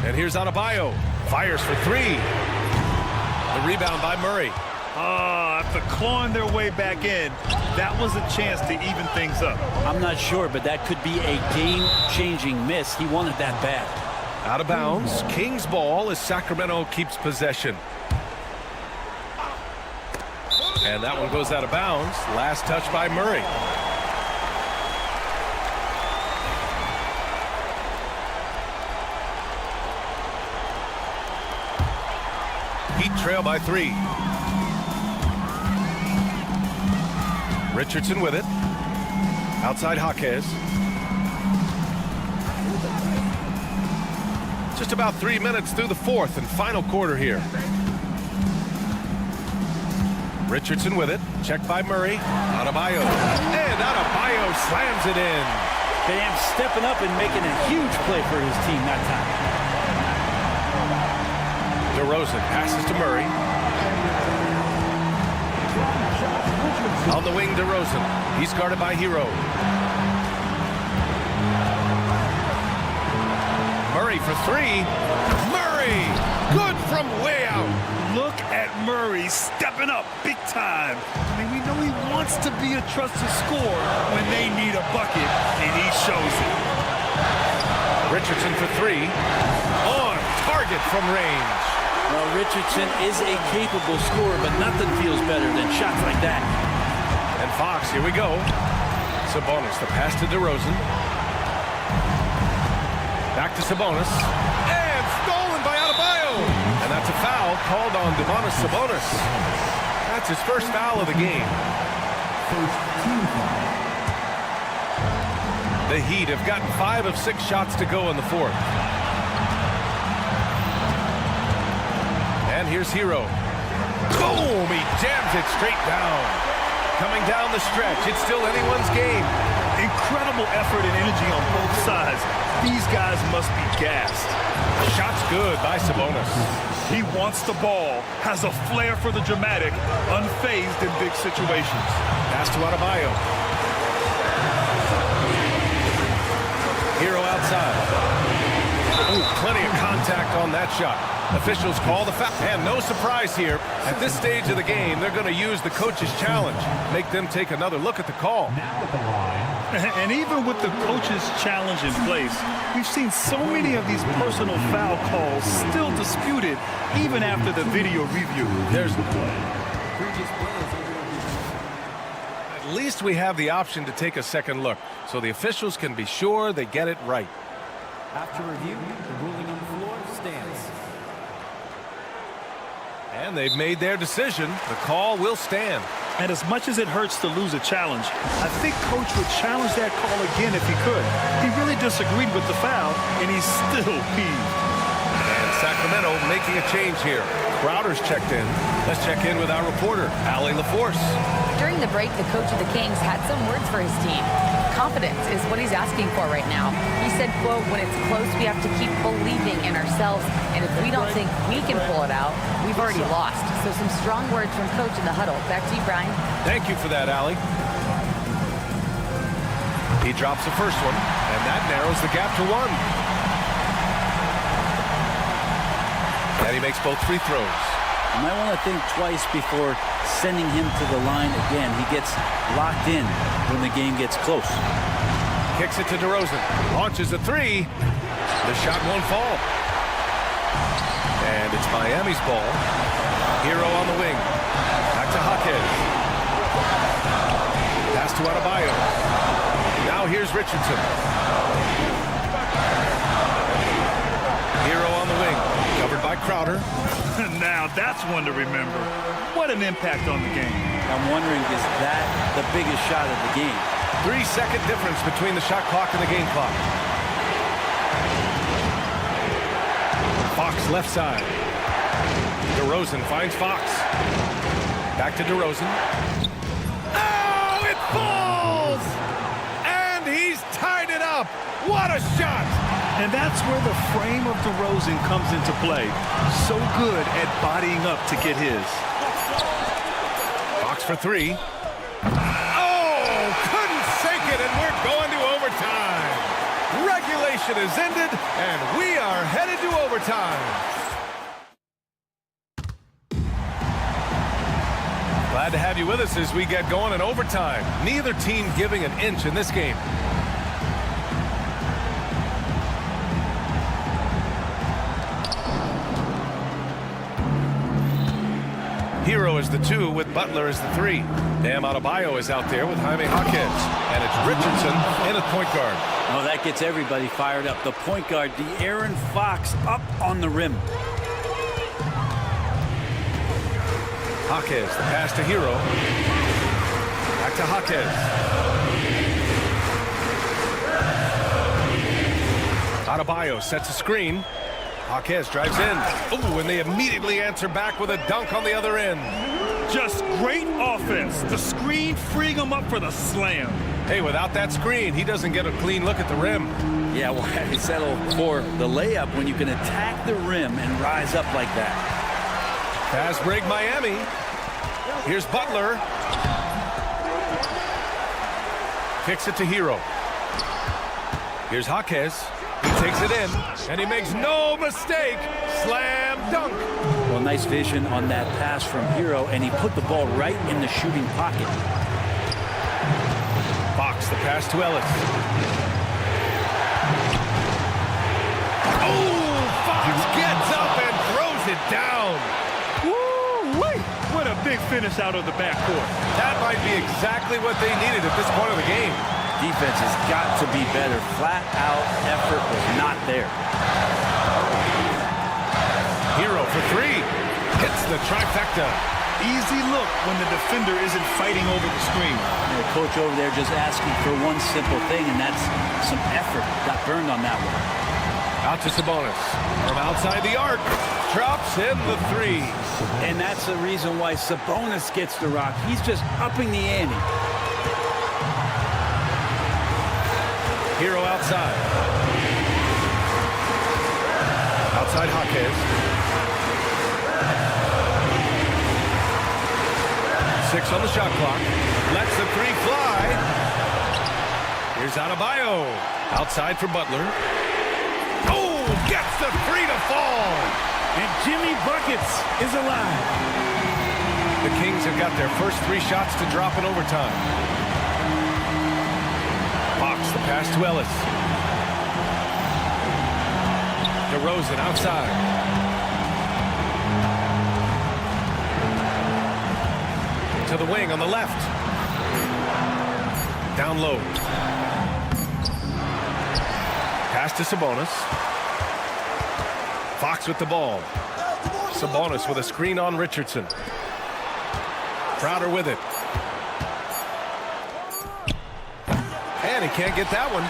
And here's Adebayo. Fires for 3. The rebound by Murray. After clawing their way back in, that was a chance to even things up. I'm not sure, but that could be a game-changing miss. He wanted that bad. Out of bounds. Kings ball as Sacramento keeps possession. And that one goes out of bounds. Last touch by Murray. Heat trail by 3. Richardson with it. Outside Jaquez. Just about 3 minutes through the 4th and final quarter here. Richardson with it. Checked by Murray. Adebayo. And Adebayo slams it in. Bam stepping up and making a huge play for his team that time. DeRozan passes to Murray. On the wing, DeRozan. He's guarded by Hero. Murray for 3. Murray! Good from way out. Look at Murray stepping up big time. I mean, we know he wants to be a trusted scorer when they need a bucket, and he shows it. Richardson for 3. On target from range. Well, Richardson is a capable scorer, but nothing feels better than shots like that. And Fox, here we go. Sabonis, the pass to DeRozan. Back to Sabonis. And stolen by Adebayo. And that's a foul called on Domantas Sabonis. That's his first foul of the game. The Heat have gotten 5 of 6 shots to go in the 4th. And here's Hero. Boom! He jams it straight down. Coming down the stretch. It's still anyone's game. Incredible effort and energy on both sides. These guys must be gassed. Shot's good by Sabonis. He wants the ball, has a flair for the dramatic, unfazed in big situations. Pass to Adebayo. Hero outside. Ooh, plenty of contact on that shot. Officials call the foul. And no surprise here. At this stage of the game, they're going to use the coach's challenge. Make them take another look at the call. And even with the coach's challenge in place, we've seen so many of these personal foul calls still disputed even after the video review. At least we have the option to take a second look, so the officials can be sure they get it right. After review, the ruling on the floor stands. And they've made their decision. The call will stand. And as much as it hurts to lose a challenge, I think Coach would challenge that call again if he could. He really disagreed with the foul, and he's still peeved. And Sacramento making a change here. Crowder's checked in. Let's check in with our reporter, Allie LaForce. During the break, the coach of the Kings had some words for his team. Confidence is what he's asking for right now. He said, quote, when it's close, we have to keep believing in ourselves. And if we don't think we can pull it out, we've already lost. So some strong words from coach in the huddle. Back to you, Brian. Thank you for that, Allie. He drops the first one, and that narrows the gap to 1. And he makes both free throws. You might want to think twice before sending him to the line again. He gets locked in when the game gets close. Kicks it to DeRozan. Launches a 3. The shot won't fall. And it's Miami's ball. Hero on the wing. Back to Jaquez. Pass to Adebayo. Now here's Richardson. Hero on the wing. Covered by Crowder. Now that's one to remember. What an impact on the game. I'm wondering, is that the biggest shot of the game? 3-second difference between the shot clock and the game clock. Fox left side. DeRozan finds Fox. Back to DeRozan. Oh, it falls! And he's tied it up. What a shot! And that's where the frame of DeRozan comes into play. So good at bodying up to get his. Fox for 3. Oh, couldn't sink it, and we're going to overtime. Regulation is ended, and we are headed to overtime. Glad to have you with us as we get going in overtime. Neither team giving an inch in this game. Hero is the 2 with Butler as the 3. Bam Adebayo is out there with Jaime Jaquez. And it's Richardson in at point guard. Oh, that gets everybody fired up. The point guard, De'Aaron Fox, up on the rim. Jaquez, the pass to Hero. Back to Jaquez. Adebayo sets a screen. Jaquez drives in. Ooh, and they immediately answer back with a dunk on the other end. Just great offense. The screen freeing him up for the slam. Hey, without that screen, he doesn't get a clean look at the rim. Yeah, why settle for the layup when you can attack the rim and rise up like that? Fast break Miami. Here's Butler. Kicks it to Hero. Here's Jaquez. He takes it in, and he makes no mistake. Slam dunk. Well, nice vision on that pass from Hero, and he put the ball right in the shooting pocket. Fox, the pass to Ellis. Oh, Fox gets up and throws it down. Woo-wee! What a big finish out of the backcourt. That might be exactly what they needed at this point of the game. Defense has got to be better. Flat out effort was not there. Hero for 3. Hits the trifecta. Easy look when the defender isn't fighting over the screen. And the coach over there just asking for one simple thing, and that's some effort. Got burned on that one. Out to Sabonis. From outside the arc. Drops in the 3. And that's the reason why Sabonis gets the rock. He's just upping the ante. Hero outside. Outside Jaquez. 6 on the shot clock. Lets the 3 fly. Here's Adebayo. Outside for Butler. Oh, gets the 3 to fall. And Jimmy Buckets is alive. The Kings have got their first 3 shots to drop in overtime. Fox, the pass to Ellis. DeRozan outside. To the wing on the left. Down low. Pass to Sabonis. Fox with the ball. Sabonis with a screen on Richardson. Crowder with it. And he can't get that one.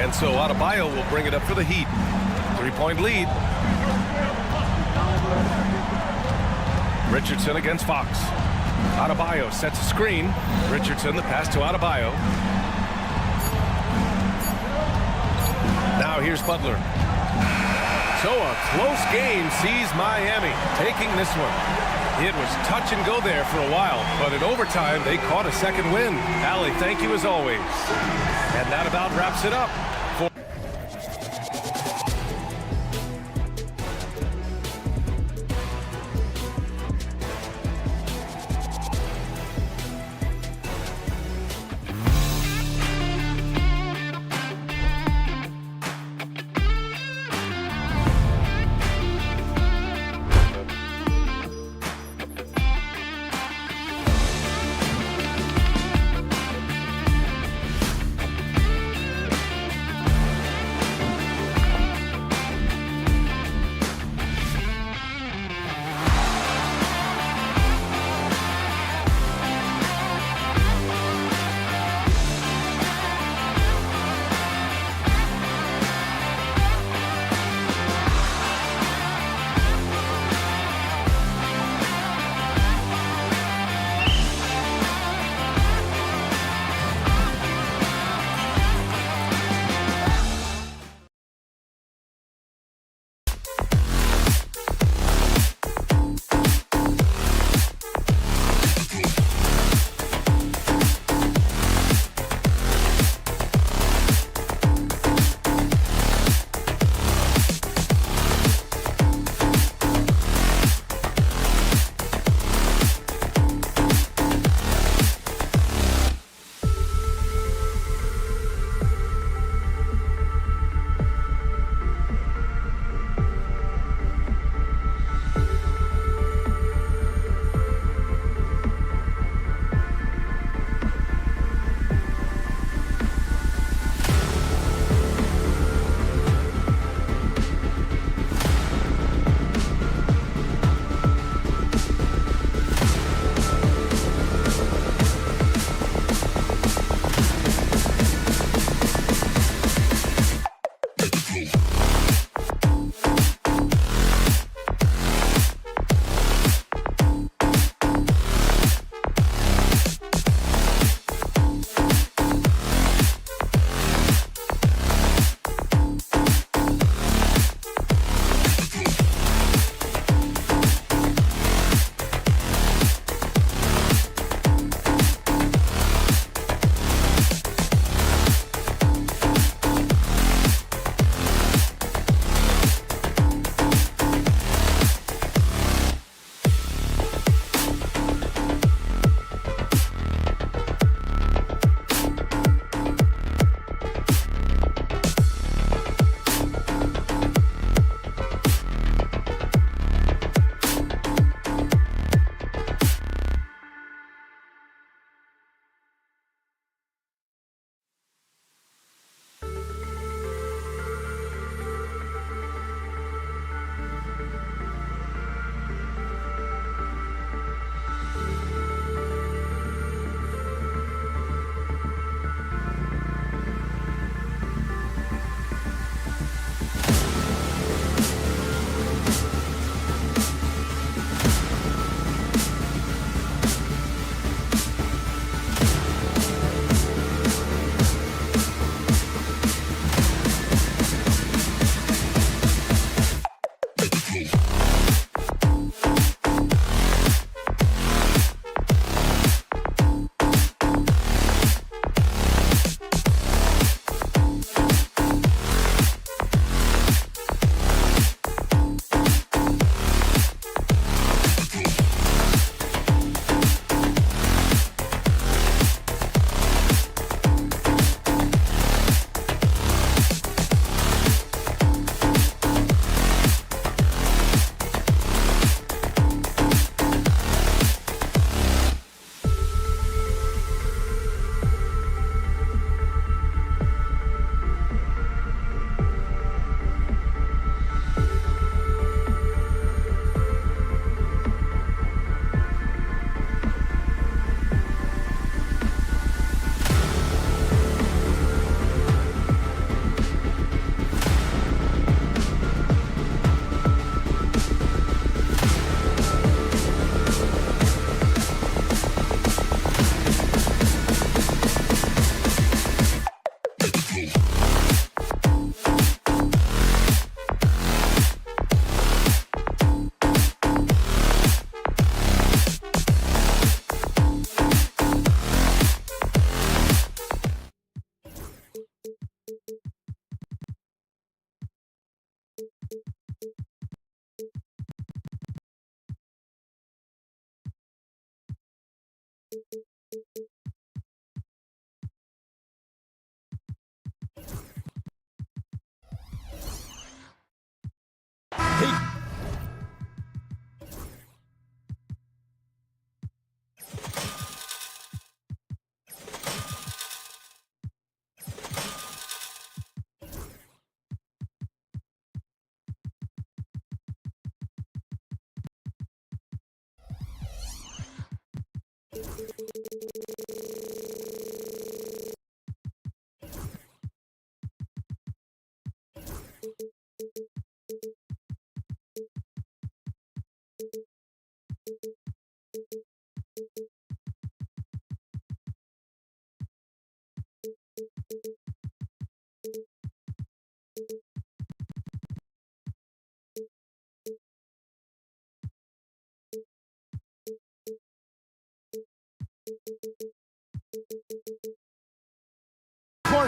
And so Adebayo will bring it up for the Heat. 3-point lead. Richardson against Fox. Adebayo sets a screen. Richardson, the pass to Adebayo. Now here's Butler. So a close game sees Miami taking this one. It was touch and go there for a while, but in overtime, they caught a second win. Allie, thank you as always. And that about wraps it up. Clark,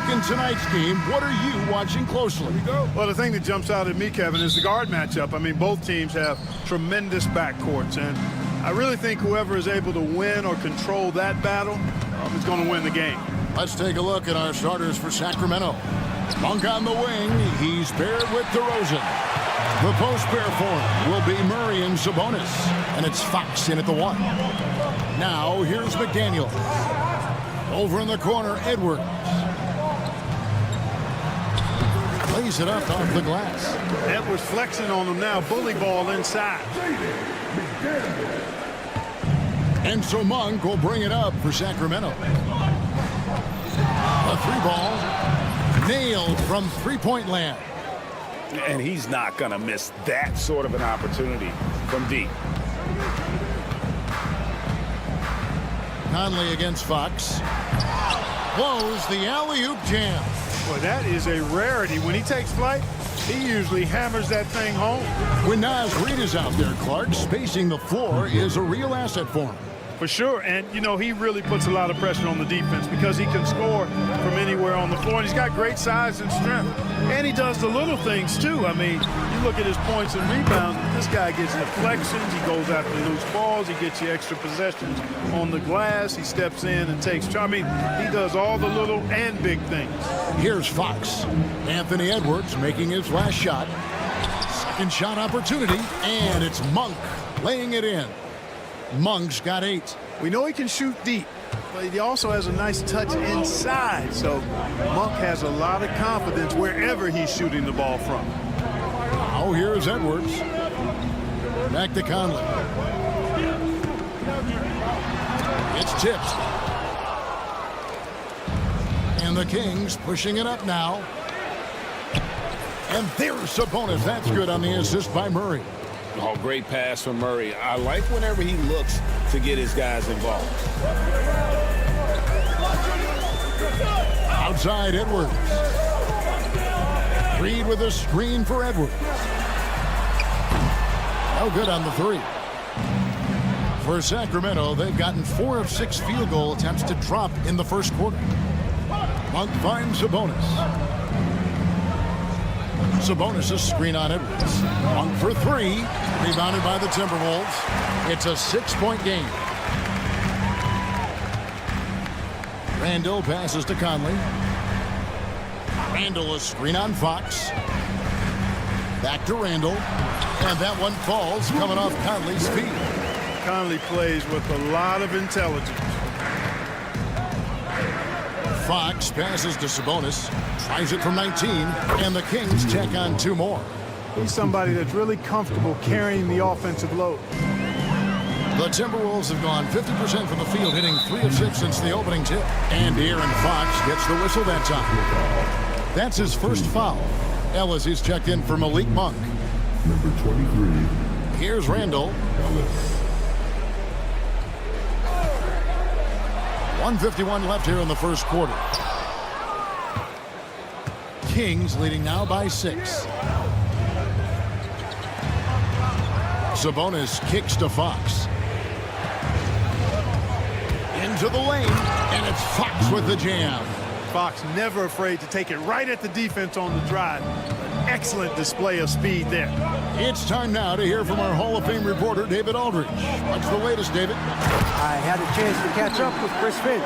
in tonight's game, what are you watching closely? Well, the thing that jumps out at me, Kevin, is the guard matchup. I mean, both teams have tremendous backcourts, and I really think whoever is able to win or control that battle is going to win the game. Let's take a look at our starters for Sacramento. Monk on the wing. He's paired with DeRozan. The post pair for him will be Murray and Sabonis, and it's Fox in at the 1. Now, here's McDaniel. Over in the corner, Edwards. Plays it up off the glass. Edwards flexing on him now. Bully ball inside. And so Monk will bring it up for Sacramento. A 3-ball. Nailed from three-point land. And he's not going to miss that sort of an opportunity from deep. Conley against Fox. Blows the alley-oop jam. Boy, that is a rarity. When he takes flight, he usually hammers that thing home. When Naz Reid is out there, Clark, spacing the floor is a real asset for him. For sure, and you know, he really puts a lot of pressure on the defense because he can score from anywhere on the floor, and he's got great size and strength. And he does the little things too. I mean, you look at his points and rebounds, this guy gets deflections, he goes after loose balls, he gets you extra possessions on the glass, he steps in and takes charge. I mean, he does all the little and big things. Here's Fox. Anthony Edwards making his last shot. Second shot opportunity, and it's Monk laying it in. Monk's got 8. We know he can shoot deep, but he also has a nice touch inside. So Monk has a lot of confidence wherever he's shooting the ball from. Oh, here's Edwards. Back to Conley. It's tipped. And the Kings pushing it up now. And there's Sabonis. That's good on the assist by Murray. Oh, great pass from Murray. I like whenever he looks to get his guys involved. Outside Edwards. Reid with a screen for Edwards. No good on the 3. For Sacramento, they've gotten 4 of 6 field goal attempts to drop in the first quarter. Monk finds Sabonis. Sabonis' screen on Edwards. Monk for 3. Rebounded by the Timberwolves. It's a 6-point game. Randall passes to Conley. Randall a screen on Fox. Back to Randall. And that one falls coming off Conley's feet. Conley plays with a lot of intelligence. Fox passes to Sabonis. Tries it from 19. And the Kings check on 2 more. He's somebody that's really comfortable carrying the offensive load. The Timberwolves have gone 50% from the field, hitting 3 of 6 since the opening tip. And Aaron Fox gets the whistle that time. That's his first foul. Ellis is checked in for Malik Monk. Number 23. Here's Randall. 1:51 left here in the first quarter. Kings leading now by 6. Sabonis kicks to Fox. Into the lane, and it's Fox with the jam. Fox never afraid to take it right at the defense on the drive. An excellent display of speed there. It's time now to hear from our Hall of Fame reporter, David Aldridge. What's the latest, David? I had a chance to catch up with Chris Finch.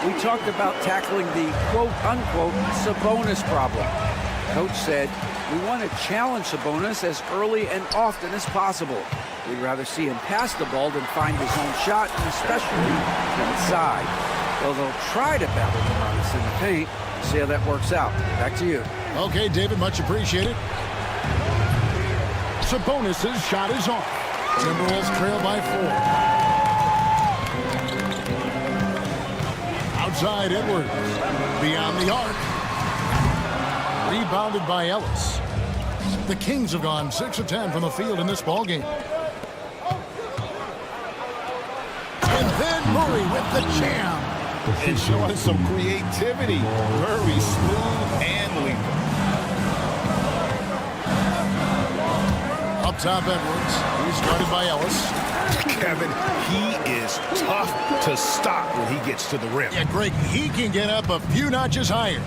We talked about tackling the quote-unquote Sabonis problem. Coach said, we want to challenge Sabonis as early and often as possible. We'd rather see him pass the ball than find his own shot, and especially inside. Well, they'll try to battle Sabonis in the paint. See how that works out. Back to you. Okay, David, much appreciated. Sabonis' shot is off. Timberwolves trail by 4. Outside Edwards. Beyond the arc. Rebounded by Ellis. The Kings have gone 6 of 10 from the field in this ballgame. And then Murray with the jam. and showing some creativity. Very smooth and lethal. Up top, Edwards. He's guarded by Ellis. Kevin, he is tough to stop when he gets to the rim. Yeah, Greg, he can get up a few notches higher.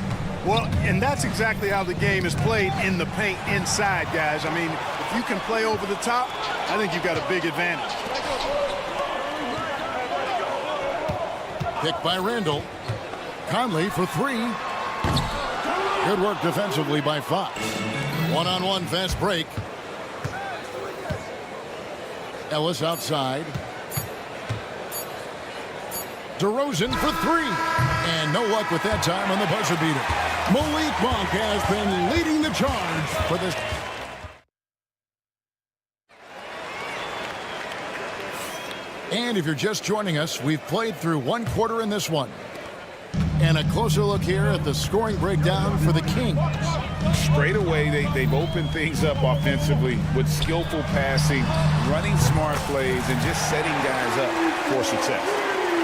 Well, and that's exactly how the game is played in the paint inside, guys. I mean, if you can play over the top, I think you've got a big advantage. Picked by Randall. Conley for three. Good work defensively by Fox. One-on-one fast break. Ellis outside. DeRozan for three. And no luck with that time on the buzzer beater. Malik Monk has been leading the charge for this. And if you're just joining us, we've played through one quarter in this one. And a closer look here at the scoring breakdown for the Kings. Straight away, they've opened things up offensively with skillful passing, running smart plays, and just setting guys up for success.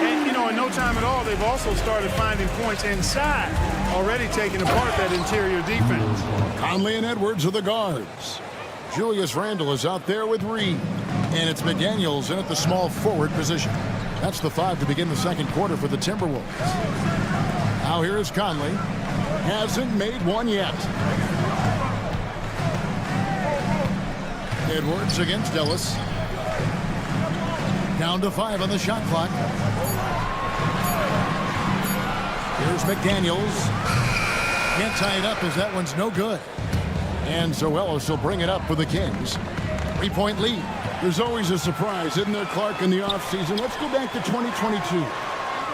And, you know, in no time at all, they've also started finding points inside, already taking apart that interior defense. Conley and Edwards are the guards. Julius Randle is out there with Reed. And it's McDaniels in at the small forward position. That's the 5 to begin the second quarter for the Timberwolves. Now here is Conley. Hasn't made one yet. Edwards against Ellis. Down to 5 on the shot clock. Here's McDaniels. Can't tie it up as that one's no good. And so Ellis will bring it up for the Kings. 3-point lead. There's always a surprise, isn't there, Clark, in the offseason? Let's go back to 2022.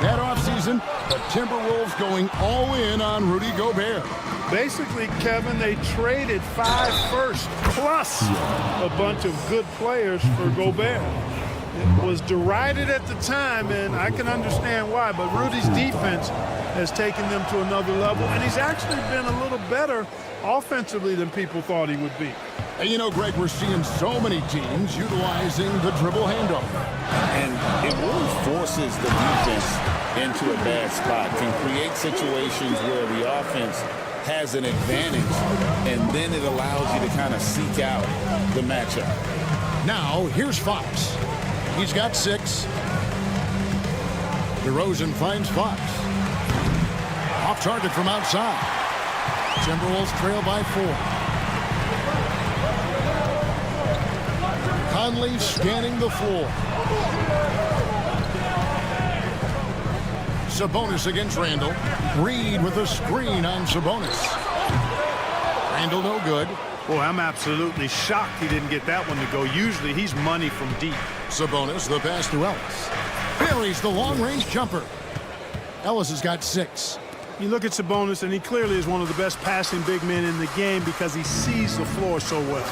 That offseason, the Timberwolves going all in on Rudy Gobert. Basically, Kevin, they traded 5 firsts plus a bunch of good players for Gobert. It was derided at the time, and I can understand why, but Rudy's defense has taken them to another level, and he's actually been a little better offensively than people thought he would be. And you know, Greg, we're seeing so many teams utilizing the dribble handoff. And it really forces the defense into a bad spot, can create situations where the offense has an advantage, and then it allows you to kind of seek out the matchup. Now, here's Fox. He's got 6. DeRozan finds Fox. Off target from outside. Timberwolves trail by 4. Conley scanning the floor. Sabonis against Randall. Reed with a screen on Sabonis. Randall no good. Boy, I'm absolutely shocked he didn't get that one to go. Usually he's money from deep. Sabonis, the pass to Ellis. Buries the long-range jumper. Ellis has got 6. You look at Sabonis, and he clearly is one of the best passing big men in the game because he sees the floor so well.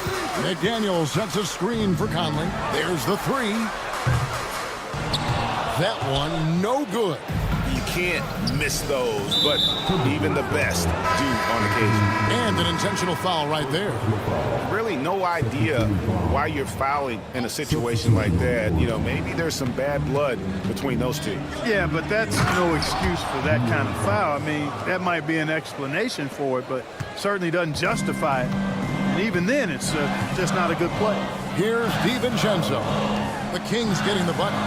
McDaniels sets a screen for Conley. There's the 3. That one no good. You can't miss those, but even the best do on occasion. And an intentional foul right there. Really no idea why you're fouling in a situation like that. You know, maybe there's some bad blood between those two. Yeah, but that's no excuse for that kind of foul. I mean, that might be an explanation for it, but certainly doesn't justify it. And even then, it's just not a good play. Here's DiVincenzo. The Kings getting the button.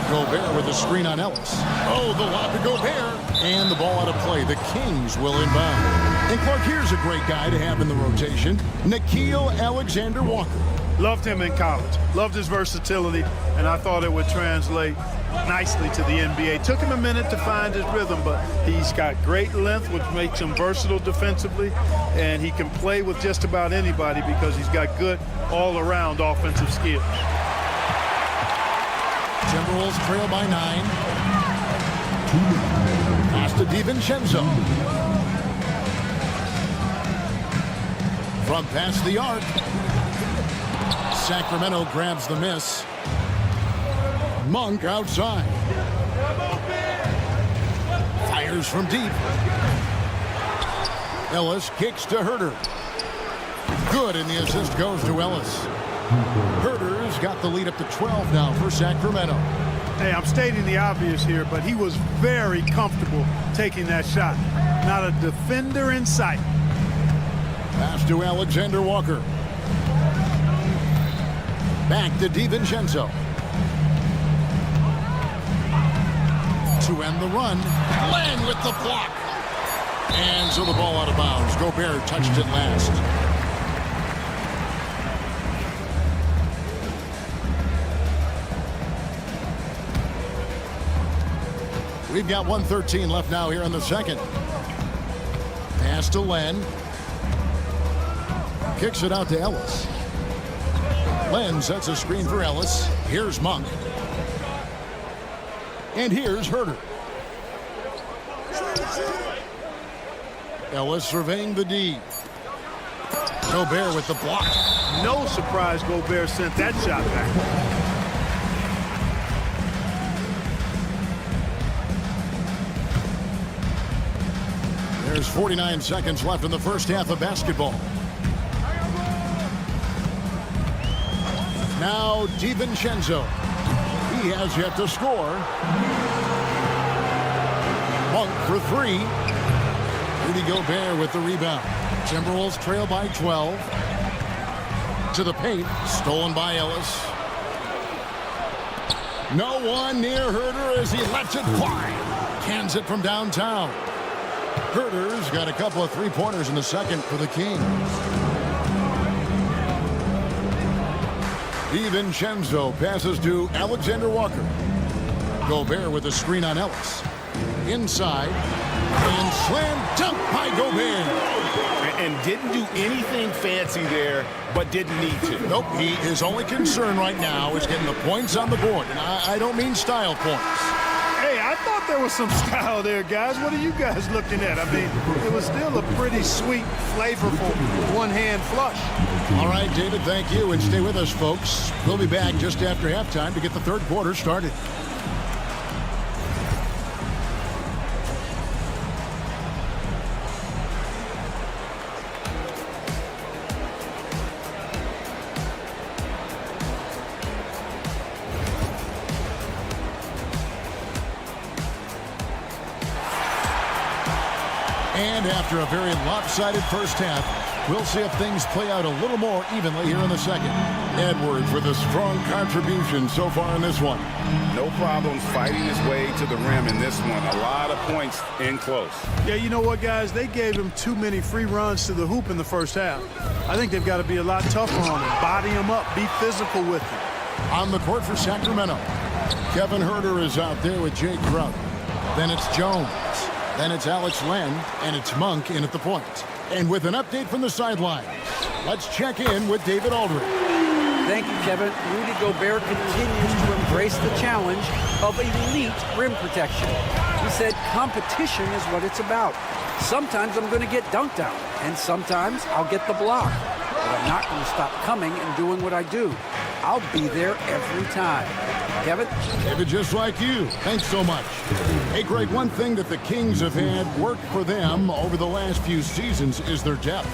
Gobert with a screen on Ellis. Oh, the lob to Gobert. And the ball out of play. The Kings will inbound. And Clark, here's a great guy to have in the rotation. Nickeil Alexander-Walker. Loved him in college. Loved his versatility, and I thought it would translate nicely to the NBA. Took him a minute to find his rhythm, but he's got great length, which makes him versatile defensively, and he can play with just about anybody because he's got good all-around offensive skills. Timberwolves trail by 9. Pass to DiVincenzo. From past the arc. Sacramento grabs the miss. Monk outside. Fires from deep. Ellis kicks to Herter. Good, and the assist goes to Ellis. Herter's got the lead up to 12 now for Sacramento. Hey, I'm stating the obvious here, but he was very comfortable taking that shot. Not a defender in sight. Pass to Alexander Walker. Back to DiVincenzo. To end the run. Len with the block. And so the ball out of bounds. Gobert touched it last. We've got 1:13 left now here in the second. Pass to Len. Kicks it out to Ellis. Len sets a screen for Ellis. Here's Monk. And here's Herter. Ellis surveying the D. Gobert with the block. No surprise Gobert sent that shot back. There's 49 seconds left in the first half of basketball. Now DiVincenzo. He has yet to score. Monk for three. Rudy Gobert with the rebound. Timberwolves trail by 12. To the paint. Stolen by Ellis. No one near Herter as he lets it fly. Cans it from downtown. Herter's got a couple of three-pointers in the second for the Kings. DiVincenzo passes to Alexander Walker. Gobert with a screen on Ellis. Inside. And slam dunk by Gobert. And didn't do anything fancy there, but didn't need to. Nope. His only concern right now is getting the points on the board. And I don't mean style points. Hey, I thought there was some style there, guys. What are you guys looking at? I mean, it was still a pretty sweet, flavorful one-hand flush. All right, David, thank you. And stay with us, folks. We'll be back just after halftime to get the third quarter started. And after a very lopsided first half, we'll see if things play out a little more evenly here in the second. Edwards with a strong contribution so far in this one. No problems fighting his way to the rim in this one. A lot of points in close. Yeah, you know what, guys? They gave him too many free runs to the hoop in the first half. I think they've got to be a lot tougher on him. Body him up. Be physical with him. On the court for Sacramento, Kevin Herter is out there with Jay Crowder. Then it's Jones. Then it's Alex Len, and it's Monk in at the point. And with an update from the sidelines, let's check in with David Aldridge. Thank you, Kevin. Rudy Gobert continues to embrace the challenge of elite rim protection. He said competition is what it's about. Sometimes I'm going to get dunked on, and sometimes I'll get the block. But I'm not going to stop coming and doing what I do. I'll be there every time. Kevin? David, just like you. Thanks so much. Hey, Greg, one thing that the Kings have had work for them over the last few seasons is their depth.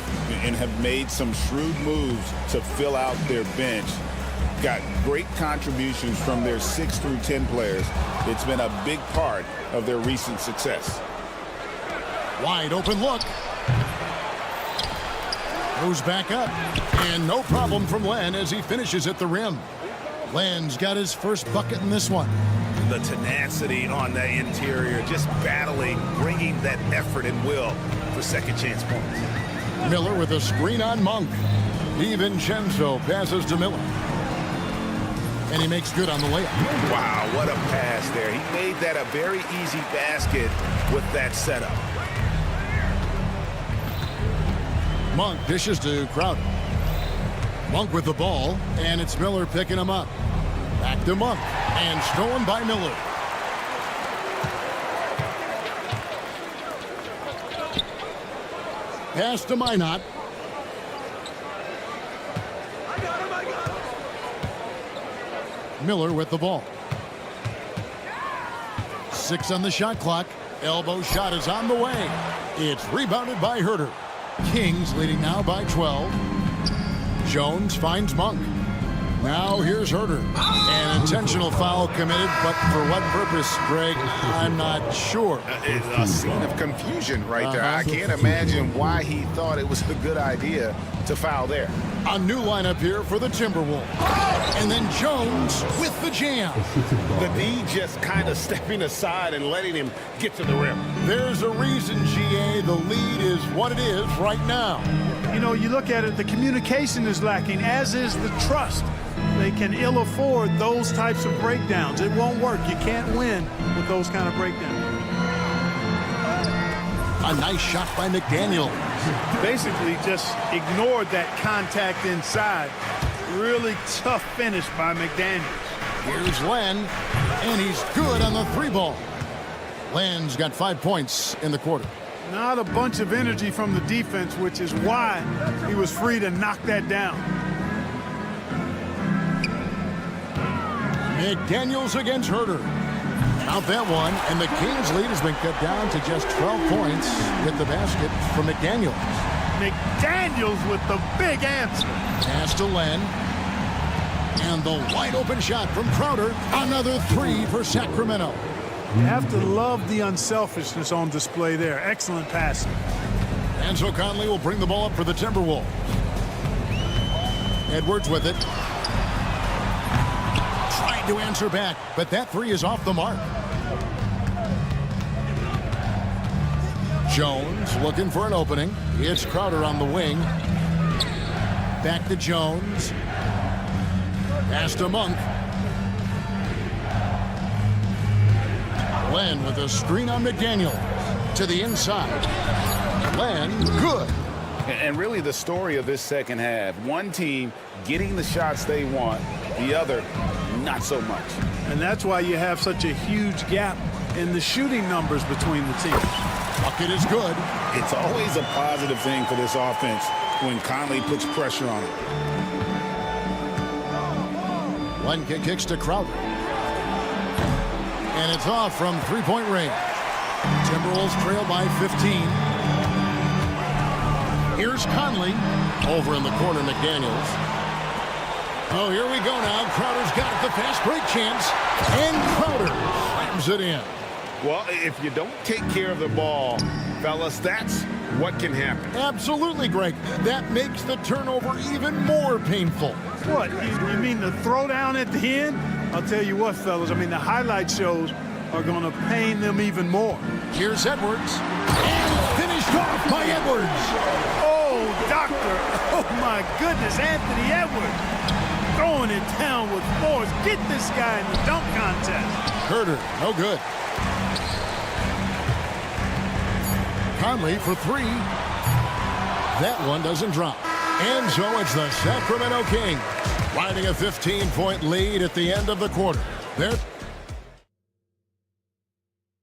And have made some shrewd moves to fill out their bench. Got great contributions from their 6 through 10 players. It's been a big part of their recent success. Wide open look. Goes back up. And no problem from Len as he finishes at the rim. Len's got his first bucket in this one. The tenacity on the interior, just battling, bringing that effort and will for second chance points. Miller with a screen on Monk. DiVincenzo passes to Miller. And he makes good on the layup. Wow, what a pass there. He made that a very easy basket with that setup. Monk dishes to Crowder. Monk with the ball, and it's Miller picking him up. Back to Monk, and stolen by Miller. Pass to Minot. Miller with the ball. 6 on the shot clock. Elbow shot is on the way. It's rebounded by Herter. Kings leading now by 12. Jones finds Monk. Now here's Herter. An intentional foul committed, but for what purpose, Greg? I'm not sure. It's a scene of confusion right there. I can't imagine why he thought it was a good idea to foul there. A new lineup here for the Timberwolves. And then Jones with the jam. The D just kind of stepping aside and letting him get to the rim. There's a reason, GA, the lead is what it is right now. You know, you look at it, the communication is lacking, as is the trust. They can ill afford those types of breakdowns. It won't work. You can't win with those kind of breakdowns. A nice shot by McDaniel. Basically just ignored that contact inside. Really tough finish by McDaniels. Here's Len, and he's good on the 3-ball. Len's got 5 points in the quarter. Not a bunch of energy from the defense, which is why he was free to knock that down. McDaniels against Herter. Count that one, and the Kings' lead has been cut down to just 12 points with the basket from McDaniels. McDaniels with the big answer. Pass to Len. And the wide-open shot from Crowder. Another 3 for Sacramento. You have to love the unselfishness on display there. Excellent passing. And so Conley will bring the ball up for the Timberwolves. Edwards with it. Trying to answer back, but that 3 is off the mark. Jones looking for an opening. It's Crowder on the wing. Back to Jones. Pass to Monk. Len with a screen on McDaniel. To the inside. Len, good. And really the story of this second half. One team getting the shots they want, the other not so much. And that's why you have such a huge gap in the shooting numbers between the teams. Bucket is good. It's always a positive thing for this offense when Conley puts pressure on it. Len kicks to Crowder. And it's off from 3-point range. Timberwolves trail by 15. Here's Conley. Over in the corner, McDaniels. Oh, here we go now. Crowder's got it, the fast break chance. And Crowder slams it in. Well, if you don't take care of the ball, fellas, that's what can happen. Absolutely, Greg. That makes the turnover even more painful. What, you mean the throwdown at the end? I'll tell you what, fellas, I mean, the highlight shows are going to pain them even more. Here's Edwards. And finished off by Edwards. Oh, doctor. Oh, my goodness, Anthony Edwards. Throwing it down with force. Get this guy in the dunk contest. Herter, no good. Conley for 3. That one doesn't drop. And so it's the Sacramento Kings riding a 15-point lead at the end of the quarter.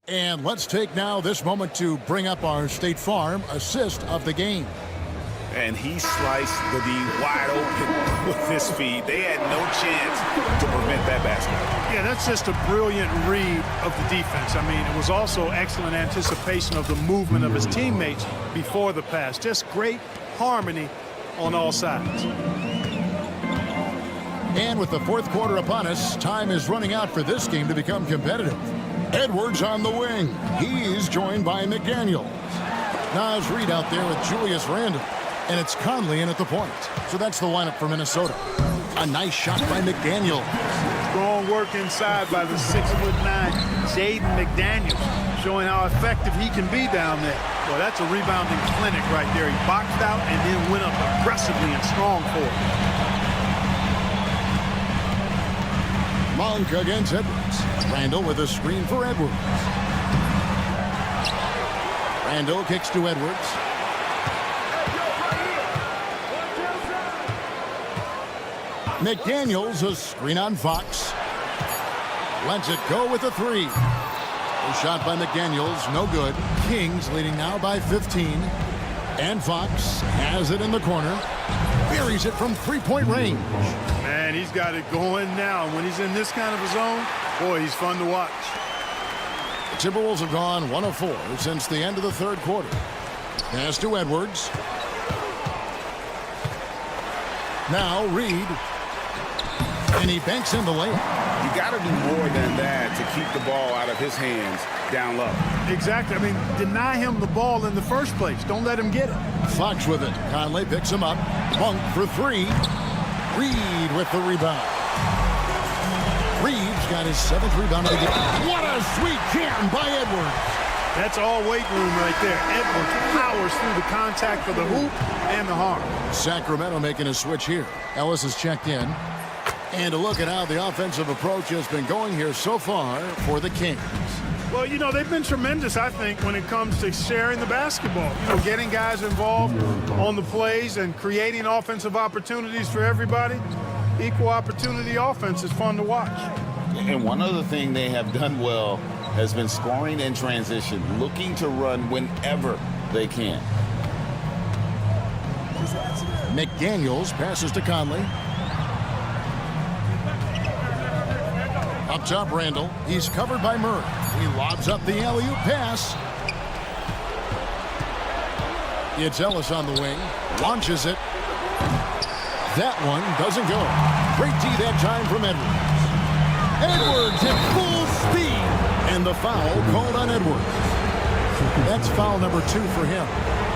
And let's take now this moment to bring up our State Farm assist of the game. And he sliced the D wide open with his feet. They had no chance to prevent that basket. Yeah, that's just a brilliant read of the defense. I mean, it was also excellent anticipation of the movement of his teammates before the pass. Just great harmony on all sides. And with the fourth quarter upon us, time is running out for this game to become competitive. Edwards on the wing. He's joined by McDaniels. Nas Reed out there with Julius Randle. And it's Conley in at the point. So that's the lineup for Minnesota. A nice shot by McDaniels. Strong work inside by the 6'9" Jaden McDaniels, showing how effective he can be down there. Well, that's a rebounding clinic right there. He boxed out and then went up aggressively and strong for it. Monk against Edwards. Randle with a screen for Edwards. Randle kicks to Edwards. McDaniels, a screen on Fox. Lets it go with a 3. A shot by McDaniels, no good. Kings leading now by 15. And Fox has it in the corner. Buries it from 3-point range. Man, he's got it going now. When he's in this kind of a zone, boy, he's fun to watch. The Timberwolves have gone 1 of 4 since the end of the third quarter. Pass to Edwards. Now Reed. And he banks in the layup. You got to do more than that to keep the ball out of his hands down low. Exactly. I mean, deny him the ball in the first place. Don't let him get it. Fox with it. Conley picks him up. Monk for three. Reed with the rebound. Reed's got his 7th rebound of the game. What a sweet jam by Edwards. That's all weight room right there. Edwards powers through the contact for the hoop and the harm. Sacramento making a switch here. Ellis is checked in. And a look at how the offensive approach has been going here so far for the Kings. Well, you know, they've been tremendous, I think, when it comes to sharing the basketball. You know, getting guys involved on the plays and creating offensive opportunities for everybody. Equal opportunity offense is fun to watch. And one other thing they have done well has been scoring in transition, looking to run whenever they can. McDaniels passes to Conley. Up top, Randall. He's covered by Murray. He lobs up the alley-oop pass. It's Ellis on the wing. Launches it. That one doesn't go. Great D that time from Edwards. Edwards at full speed. And the foul called on Edwards. That's foul number 2 for him.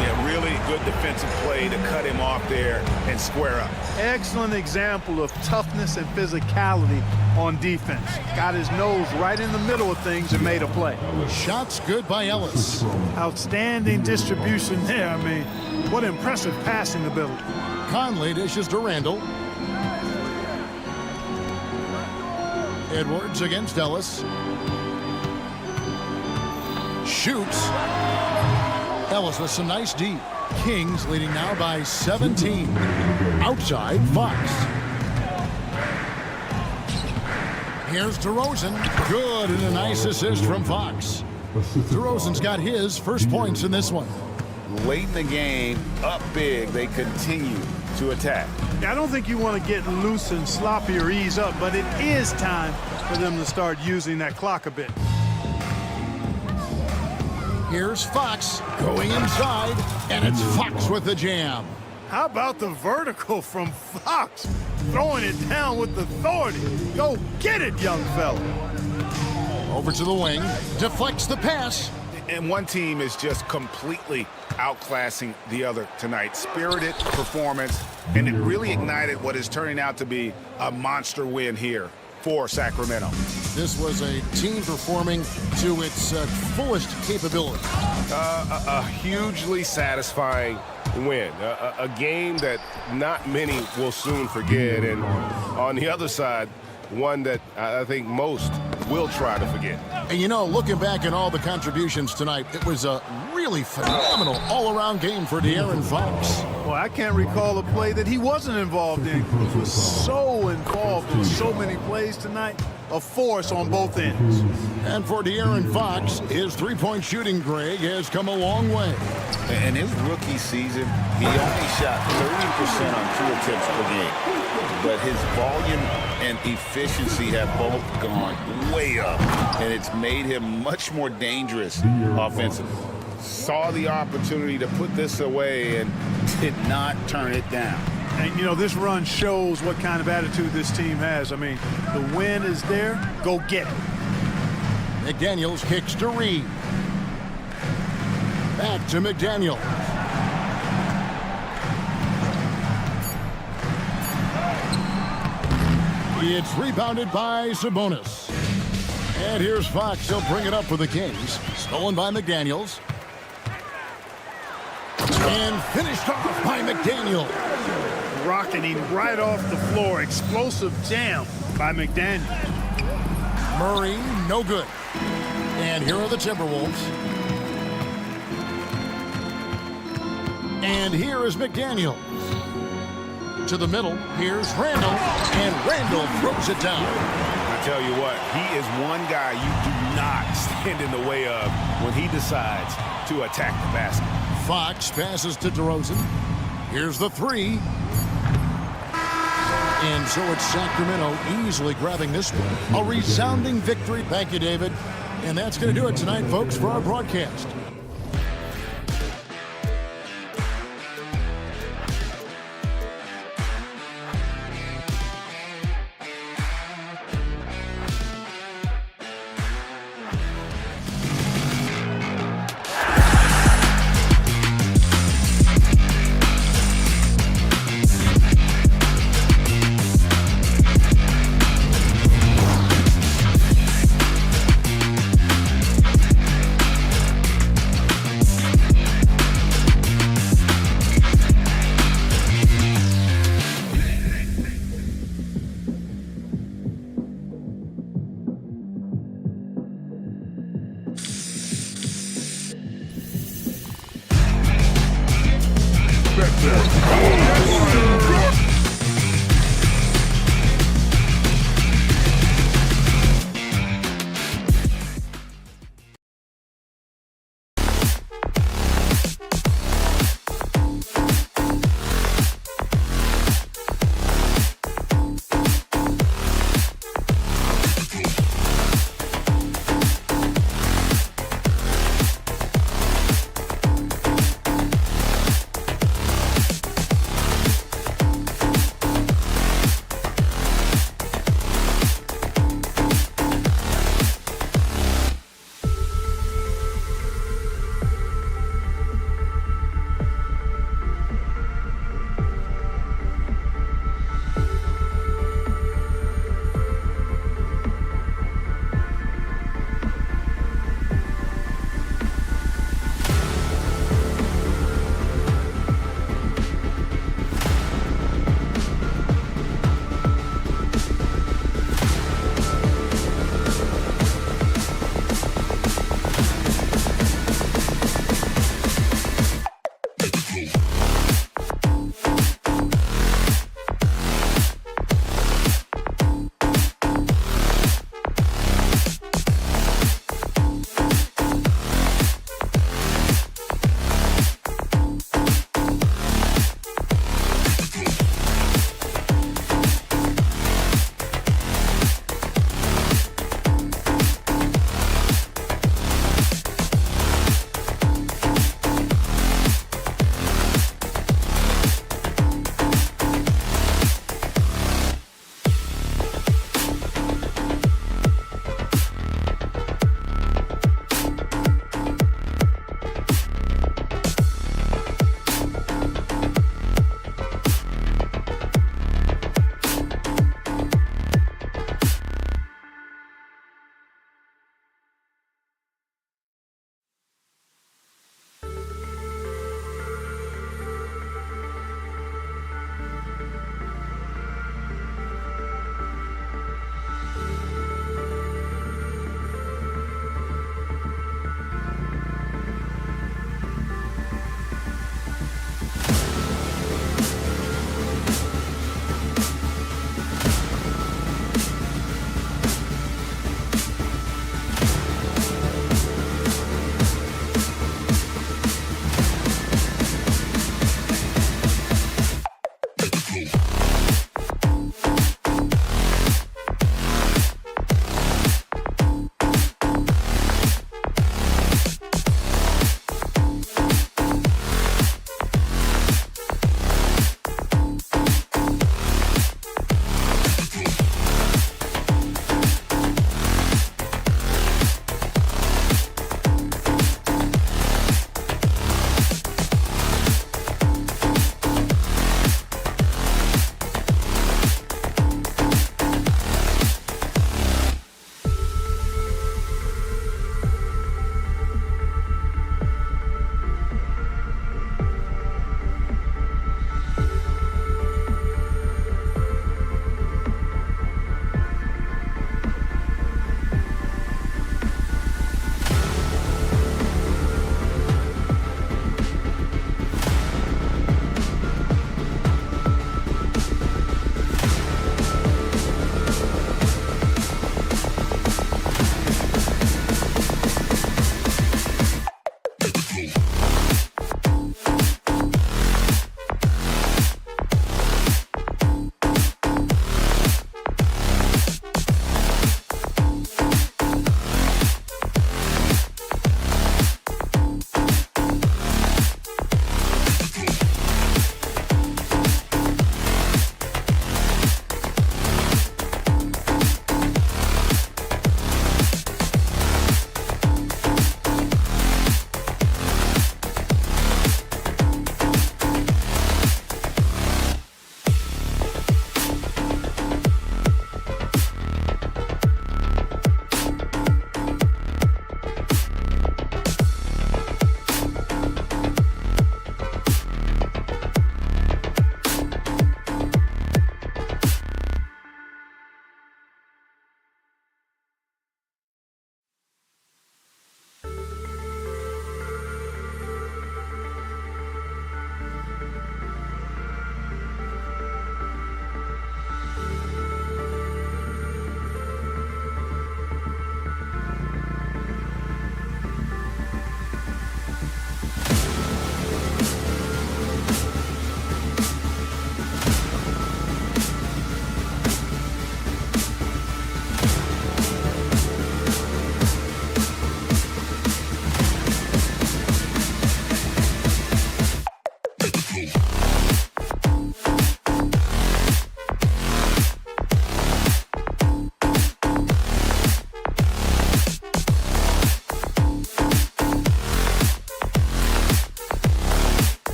Yeah, really good defensive play to cut him off there and square up. Excellent example of toughness and physicality on defense. Got his nose right in the middle of things and made a play. Shots good by Ellis. Outstanding distribution there. I mean, what impressive passing ability. Conley dishes to Randall. Edwards against Ellis. Shoots. Ellis with some nice D. Kings leading now by 17. Outside, Fox. Here's DeRozan. Good, and a nice assist from Fox. DeRozan's got his first points in this one. Late in the game, up big, they continue to attack. I don't think you want to get loose and sloppy or ease up, but it is time for them to start using that clock a bit. Here's Fox going inside, and it's Fox with the jam. How about the vertical from Fox? Throwing it down with authority. Go get it, young fella. Over to the wing, deflects the pass. And one team is just completely outclassing the other tonight. Spirited performance, and it really ignited what is turning out to be a monster win here for Sacramento. This was a team performing to its fullest capability. A hugely satisfying win. A game that not many will soon forget. And on the other side, one that I think most will try to forget. And you know, looking back at all the contributions tonight, it was a really phenomenal all-around game for De'Aaron Fox. Well, I can't recall a play that he wasn't involved in. He was so involved in so many plays tonight. A force on both ends. And for De'Aaron Fox, his three-point shooting, Greg, has come a long way. In his rookie season, he only shot 30% on 2 attempts per game. But his volume and efficiency have both gone way up, and it's made him much more dangerous offensively. Saw the opportunity to put this away and did not turn it down. And, you know, this run shows what kind of attitude this team has. I mean, the win is there. Go get it. McDaniels kicks to Reed. Back to McDaniels. It's rebounded by Sabonis. And here's Fox. He'll bring it up for the Kings. Stolen by McDaniels. And finished off by McDaniels. Rocketing right off the floor. Explosive jam by McDaniels. Murray, no good. And here are the Timberwolves. And here is McDaniels. To the middle, here's Randall, and Randall throws it down. I tell you what, he is one guy you do not stand in the way of when he decides to attack the basket. Fox passes to DeRozan. Here's the three. And so it's Sacramento easily grabbing this one. A resounding victory. Thank you, David. And that's going to do it tonight, folks, for our broadcast.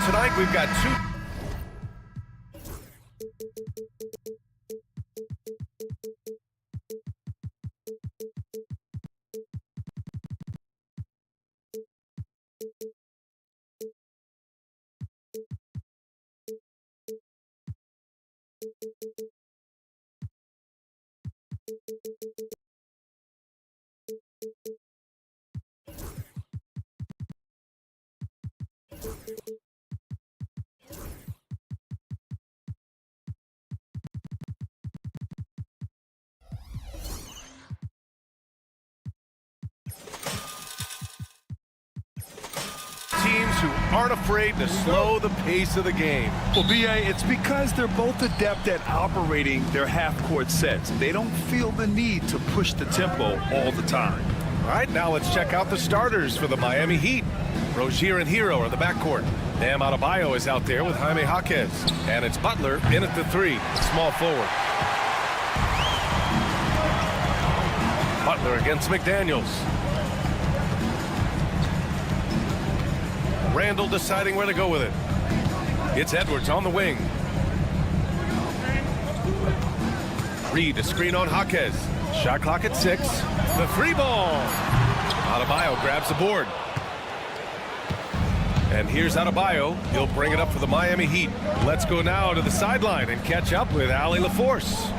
tonight, we've got two. Teams who aren't afraid to slow the pace of the game. Well, B.A., it's because they're both adept at operating their half-court sets. They don't feel the need to push the tempo all the time. All right, now let's check out the starters for the Miami Heat. Rozier and Hero are the backcourt. Bam Adebayo is out there with Jaime Jaquez. And it's Butler in at the 3, small forward. Butler against McDaniels. Randall deciding where to go with it. It's Edwards on the wing. Reed, a screen on Jaquez. Shot clock at 6. The 3 ball. Adebayo grabs the board. And here's Adebayo. He'll bring it up for the Miami Heat. Let's go now to the sideline and catch up with Allie LaForce.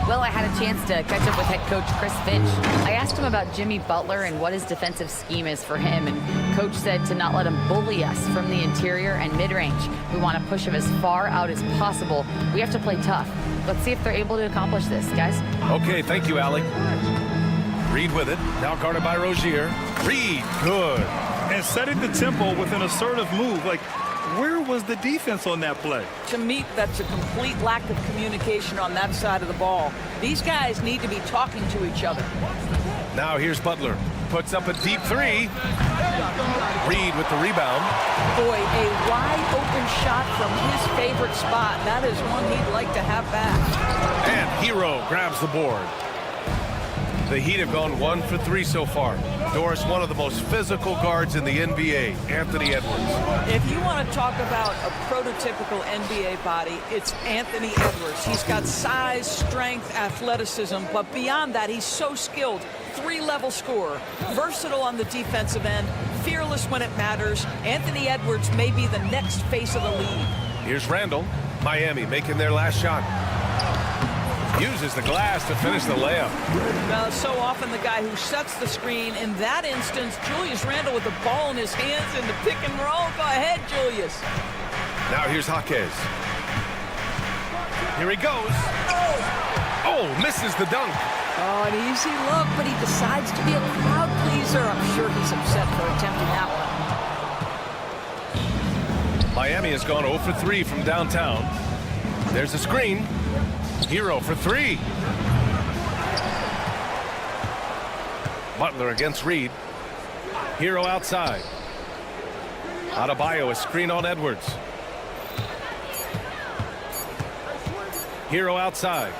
Well, I had a chance to catch up with head coach Chris Finch. I asked him about Jimmy Butler and what his defensive scheme is for him, and coach said to not let him bully us from the interior and mid-range. We want to push him as far out as possible. We have to play tough. Let's see if they're able to accomplish this, guys. Okay, thank you, Allie. Reed with it, now guarded by Rozier. Reed, good. And setting the tempo with an assertive move, like, where was the defense on that play? To me, that's a complete lack of communication on that side of the ball. These guys need to be talking to each other. Now here's Butler. Puts up a deep 3. Reed with the rebound. Boy, a wide open shot from his favorite spot. That is one he'd like to have back. And Hero grabs the board. The Heat have gone 1 for 3 so far. Doris, one of the most physical guards in the NBA, Anthony Edwards. If you want to talk about a prototypical NBA body, it's Anthony Edwards. He's got size, strength, athleticism, but beyond that, he's so skilled. 3-level scorer, versatile on the defensive end, fearless when it matters. Anthony Edwards may be the next face of the league. Here's Randall. Miami making their last shot. Uses the glass to finish the layup. Well, so often the guy who sets the screen. In that instance, Julius Randle with the ball in his hands in the pick and roll. Go ahead, Julius. Now here's Jaquez. Here he goes. Oh, misses the dunk. Oh, an easy look, but he decides to be a crowd pleaser. I'm sure he's upset for attempting that one. Miami has gone 0 for 3 from downtown. There's a screen. Hero for 3. Butler against Reed. Hero outside. Adebayo, a screen on Edwards. Hero outside.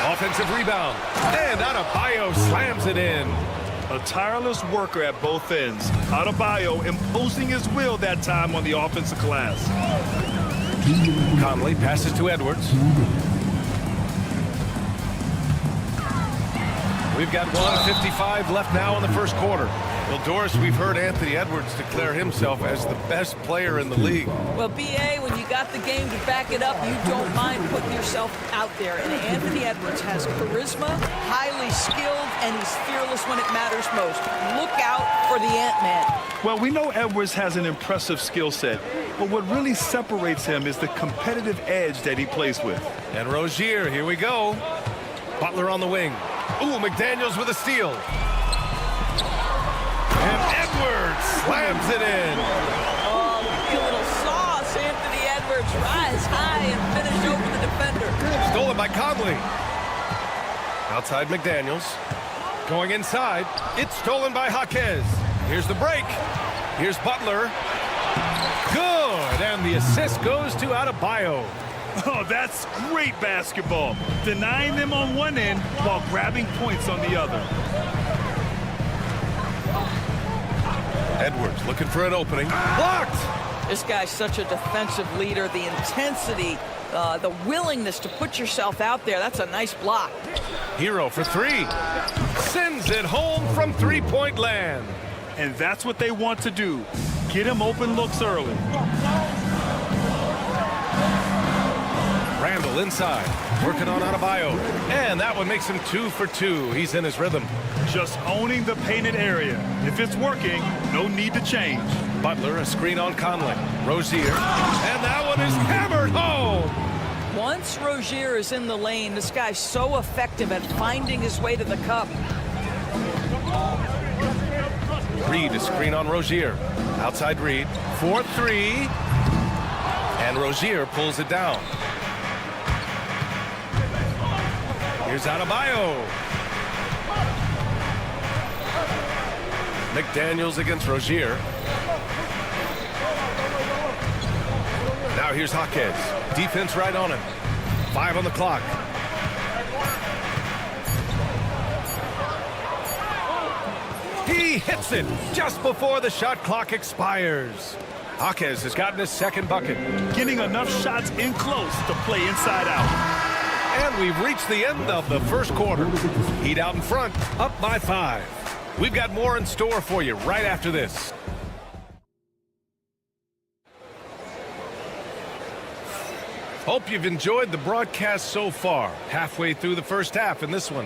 Offensive rebound. And Adebayo slams it in. A tireless worker at both ends. Adebayo imposing his will that time on the offensive glass. Conley passes to Edwards. We've got 1:55 left now in the first quarter. Well, Doris, we've heard Anthony Edwards declare himself as the best player in the league. Well, B.A., when you got the game to back it up, you don't mind putting yourself out there. And Anthony Edwards has charisma, highly skilled, and he's fearless when it matters most. Look out for the Ant-Man. Well, we know Edwards has an impressive skill set, but what really separates him is the competitive edge that he plays with. And Rozier, here we go. Butler on the wing. Ooh, McDaniels with a steal. And Edwards slams it in. Oh, a little sauce. Anthony Edwards rise high and finish over the defender. Stolen by Conley. Outside McDaniels. Going inside. It's stolen by Jaquez. Here's the break. Here's Butler. Good. And the assist goes to Adebayo. Oh, that's great basketball. Denying them on one end while grabbing points on the other. Edwards looking for an opening. Blocked! This guy's such a defensive leader. The intensity, the willingness to put yourself out there. That's a nice block. Hero for three. Sends it home from three-point land. And that's what they want to do. Get him open looks early. Randall inside, working on Adebayo. And that one makes him 2 for 2. He's in his rhythm. Just owning the painted area. If it's working, no need to change. Butler, a screen on Conley. Rozier, and that one is hammered home. Once Rozier is in the lane, this guy's so effective at finding his way to the cup. Reed, a screen on Rozier. Outside Reed, 4-3. And Rozier pulls it down. Here's Adebayo. McDaniels against Rozier. Now here's Jaquez. Defense right on him. 5 on the clock. He hits it just before the shot clock expires. Jaquez has gotten his second bucket. Getting enough shots in close to play inside out. And we've reached the end of the first quarter. Heat out in front, up by 5. We've got more in store for you right after this. Hope you've enjoyed the broadcast so far. Halfway through the first half in this one.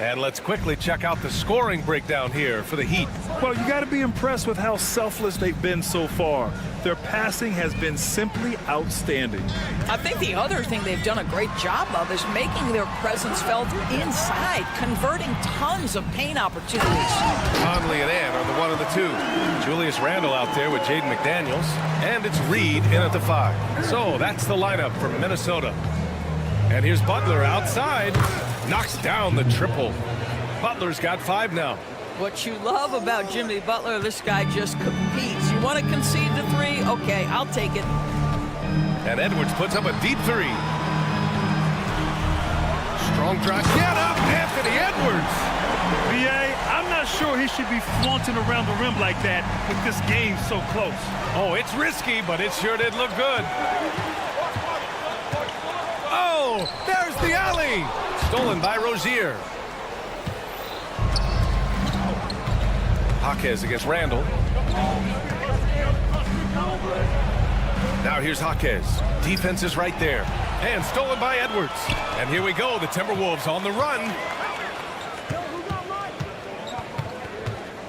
And let's quickly check out the scoring breakdown here for the Heat. Well, you got to be impressed with how selfless they've been so far. Their passing has been simply outstanding. I think the other thing they've done a great job of is making their presence felt inside, converting tons of paint opportunities. Conley and Ann are the 1 and the 2. Julius Randle out there with Jaden McDaniels. And it's Reed in at the 5. So that's the lineup from Minnesota. And here's Butler outside. Knocks down the triple. Butler's got 5 now. What you love about Jimmy Butler, this guy just competes. You want to concede to 3? Okay, I'll take it. And Edwards puts up a deep 3. Strong drive. Get up, Anthony Edwards. B.A., I'm not sure he should be flaunting around the rim like that with this game so close. Oh, it's risky, but it sure did look good. Oh, there's the alley. Stolen by Rozier. Jaquez against Randall. Now here's Jaquez. Defense is right there. And stolen by Edwards. And here we go. The Timberwolves on the run.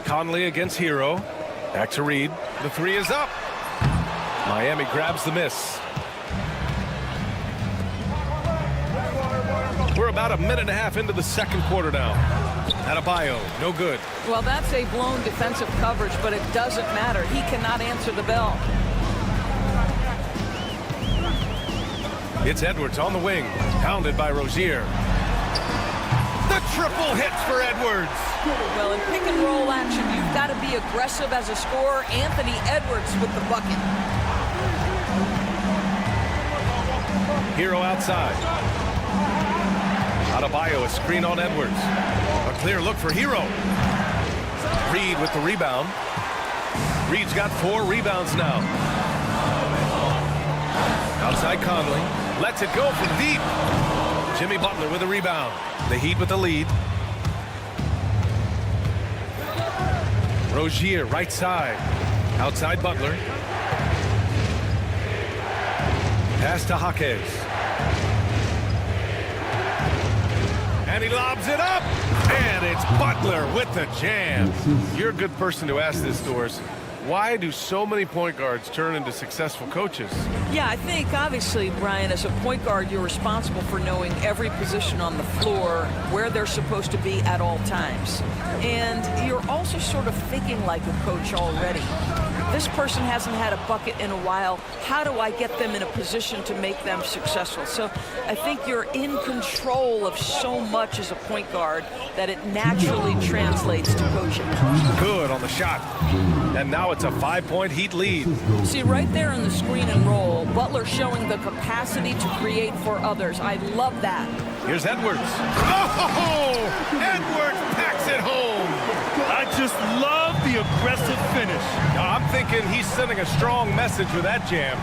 Conley against Hero. Back to Reed. The 3 is up. Miami grabs the miss. We're about a minute and a half into the second quarter now. Adebayo, no good. Well, that's a blown defensive coverage, but it doesn't matter. He cannot answer the bell. It's Edwards on the wing, pounded by Rozier. The triple hits for Edwards. Well, in pick and roll action, you've got to be aggressive as a scorer. Anthony Edwards with the bucket. Hero outside. Adebayo, a screen on Edwards. A clear look for Hero. Reed with the rebound. Reed's got 4 rebounds now. Outside Conley. Lets it go from deep. Jimmy Butler with a rebound. The Heat with the lead. Rozier right side. Outside Butler. Pass to Jaquez. And he lobs it up. And it's Butler with the jam. You're a good person to ask this, Doris. Why do so many point guards turn into successful coaches? Yeah, I think obviously, Brian, as a point guard, you're responsible for knowing every position on the floor, where they're supposed to be at all times. And you're also sort of thinking like a coach already. This person hasn't had a bucket in a while. How do I get them in a position to make them successful? So I think you're in control of so much as a point guard that it naturally translates to coaching. Good on the shot. And now it's a 5-point Heat lead. See, right there in the screen and roll, Butler showing the capacity to create for others. I love that. Here's Edwards. Oh! Edwards packs it home. I just love the aggressive finish. I'm thinking he's sending a strong message with that jam.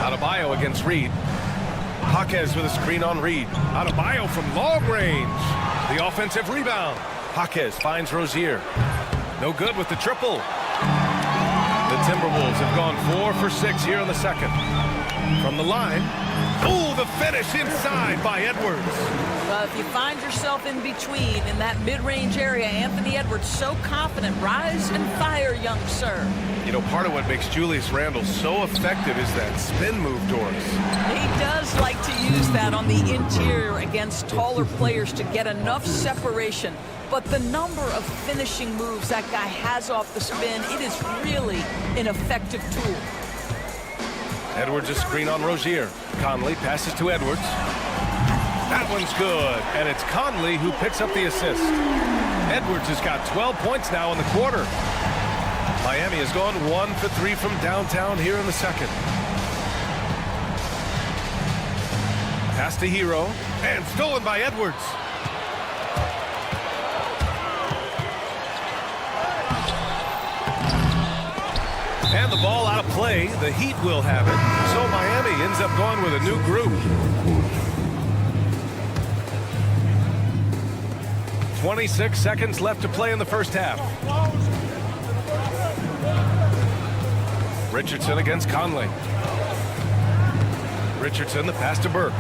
Adebayo against Reed. Jaquez with a screen on Reed. Adebayo from long range. The offensive rebound. Jaquez finds Rozier. No good with the triple. The Timberwolves have gone 4 for 6 here in the second. From the line. Oh, the finish inside by Edwards. Well, if you find yourself in between in that mid-range area, Anthony Edwards so confident. Rise and fire, young sir. You know, part of what makes Julius Randle so effective is that spin move, Doris. He does like to use that on the interior against taller players to get enough separation. But the number of finishing moves that guy has off the spin, it is really an effective tool. Edwards a screen on Rozier. Conley passes to Edwards. That one's good, and it's Conley who picks up the assist. Edwards has got 12 points now in the quarter. Miami has gone 1 for 3 from downtown here in the second. Pass to Hero, and stolen by Edwards. And the ball out of play. The Heat will have it. So Miami ends up going with a new group. 26 seconds left to play in the first half. Richardson against Conley. Richardson, the pass to Burks.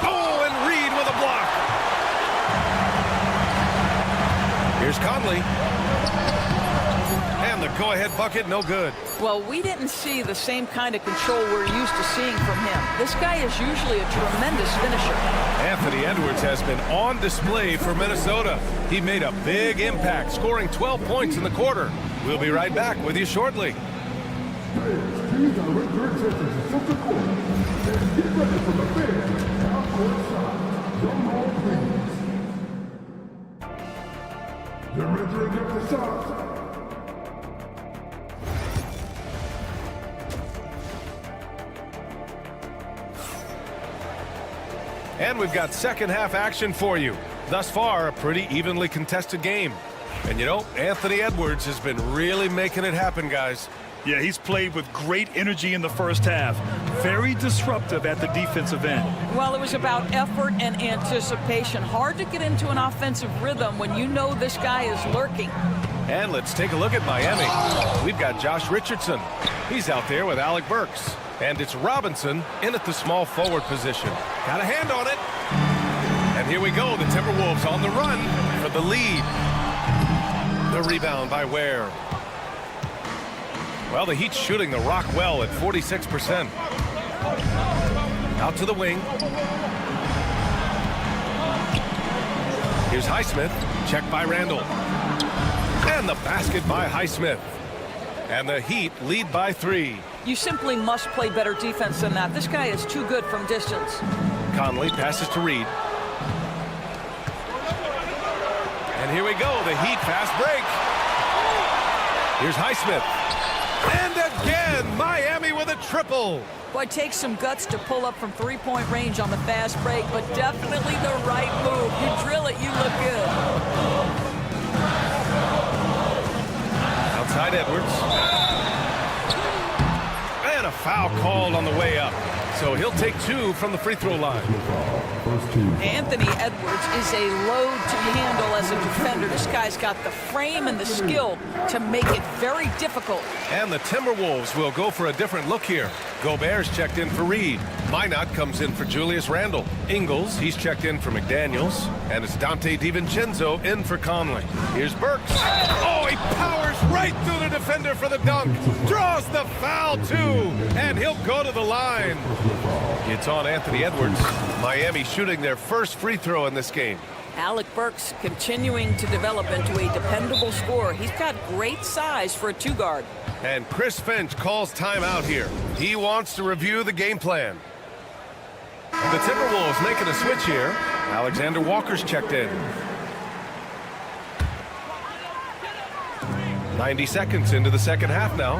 Oh, and Reed with a block. Here's Conley. And the go-ahead bucket, no good. Well, we didn't see the same kind of control we're used to seeing from him. This guy is usually a tremendous finisher. Anthony Edwards has been on display for Minnesota. He made a big impact, scoring 12 points in the quarter. We'll be right back with you shortly. They're measuring up the shots. And we've got second half action for you. Thus far, a pretty evenly contested game. And you know, Anthony Edwards has been really making it happen, guys. Yeah, he's played with great energy in the first half. Very disruptive at the defensive end. Well, it was about effort and anticipation. Hard to get into an offensive rhythm when you know this guy is lurking. And let's take a look at Miami. We've got Josh Richardson. He's out there with Alec Burks. And it's Robinson in at the small forward position. Got a hand on it. And here we go. The Timberwolves on the run for the lead. The rebound by Ware. Well, the Heat's shooting the rock well at 46%. Out to the wing. Here's Highsmith. Check by Randle. And the basket by Highsmith. And the Heat lead by 3. You simply must play better defense than that. This guy is too good from distance. Conley passes to Reed. And here we go. The Heat fast break. Here's Highsmith. And again, Miami with a triple. Boy, it takes some guts to pull up from three-point range on the fast break, but definitely the right move. You drill it, you look good. Outside Edwards. And a foul called on the way up. So he'll take 2 from the free throw line. Anthony Edwards is a load to handle as a defender. This guy's got the frame and the skill to make it very difficult. And the Timberwolves will go for a different look here. Gobert's checked in for Reed. Minot comes in for Julius Randle. Ingles, he's checked in for McDaniels. And it's Dante DiVincenzo in for Conley. Here's Burks. Oh, he powers right through the defender for the dunk. Draws the foul, too. And he'll go to the line. It's on Anthony Edwards. Miami shooting their first free throw in this game. Alec Burks continuing to develop into a dependable scorer. He's got great size for a 2-guard. And Chris Finch calls timeout here. He wants to review the game plan. The Timberwolves making a switch here. Alexander Walker's checked in. 90 seconds into the second half now.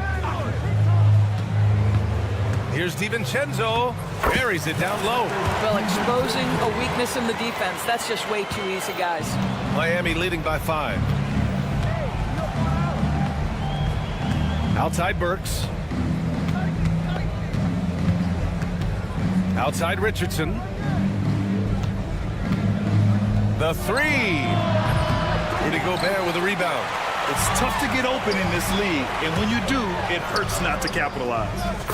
Here's DiVincenzo. Buries it down low. Well, exposing a weakness in the defense, that's just way too easy, guys. Miami leading by 5. Outside Burks. Outside Richardson. The 3. Rudy Gobert with a rebound. It's tough to get open in this league, and when you do, it hurts not to capitalize.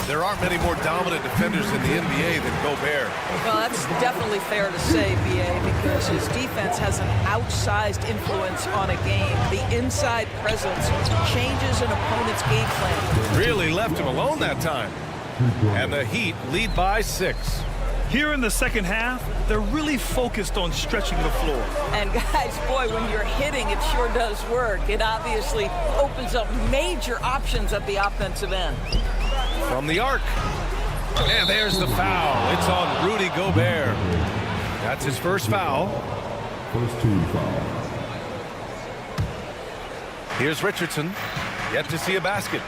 There aren't many more dominant defenders in the NBA than Gobert. Well, that's definitely fair to say, B.A., because his defense has an outsized influence on a game. The inside presence changes an opponent's game plan. Really left him alone that time. And the Heat lead by 6. Here in the second half, they're really focused on stretching the floor. And guys, boy, when you're hitting, it sure does work. It obviously opens up major options at the offensive end. From the arc. And there's the foul. It's on Rudy Gobert. That's his first foul. First team foul. Here's Richardson. Yet to see a basket.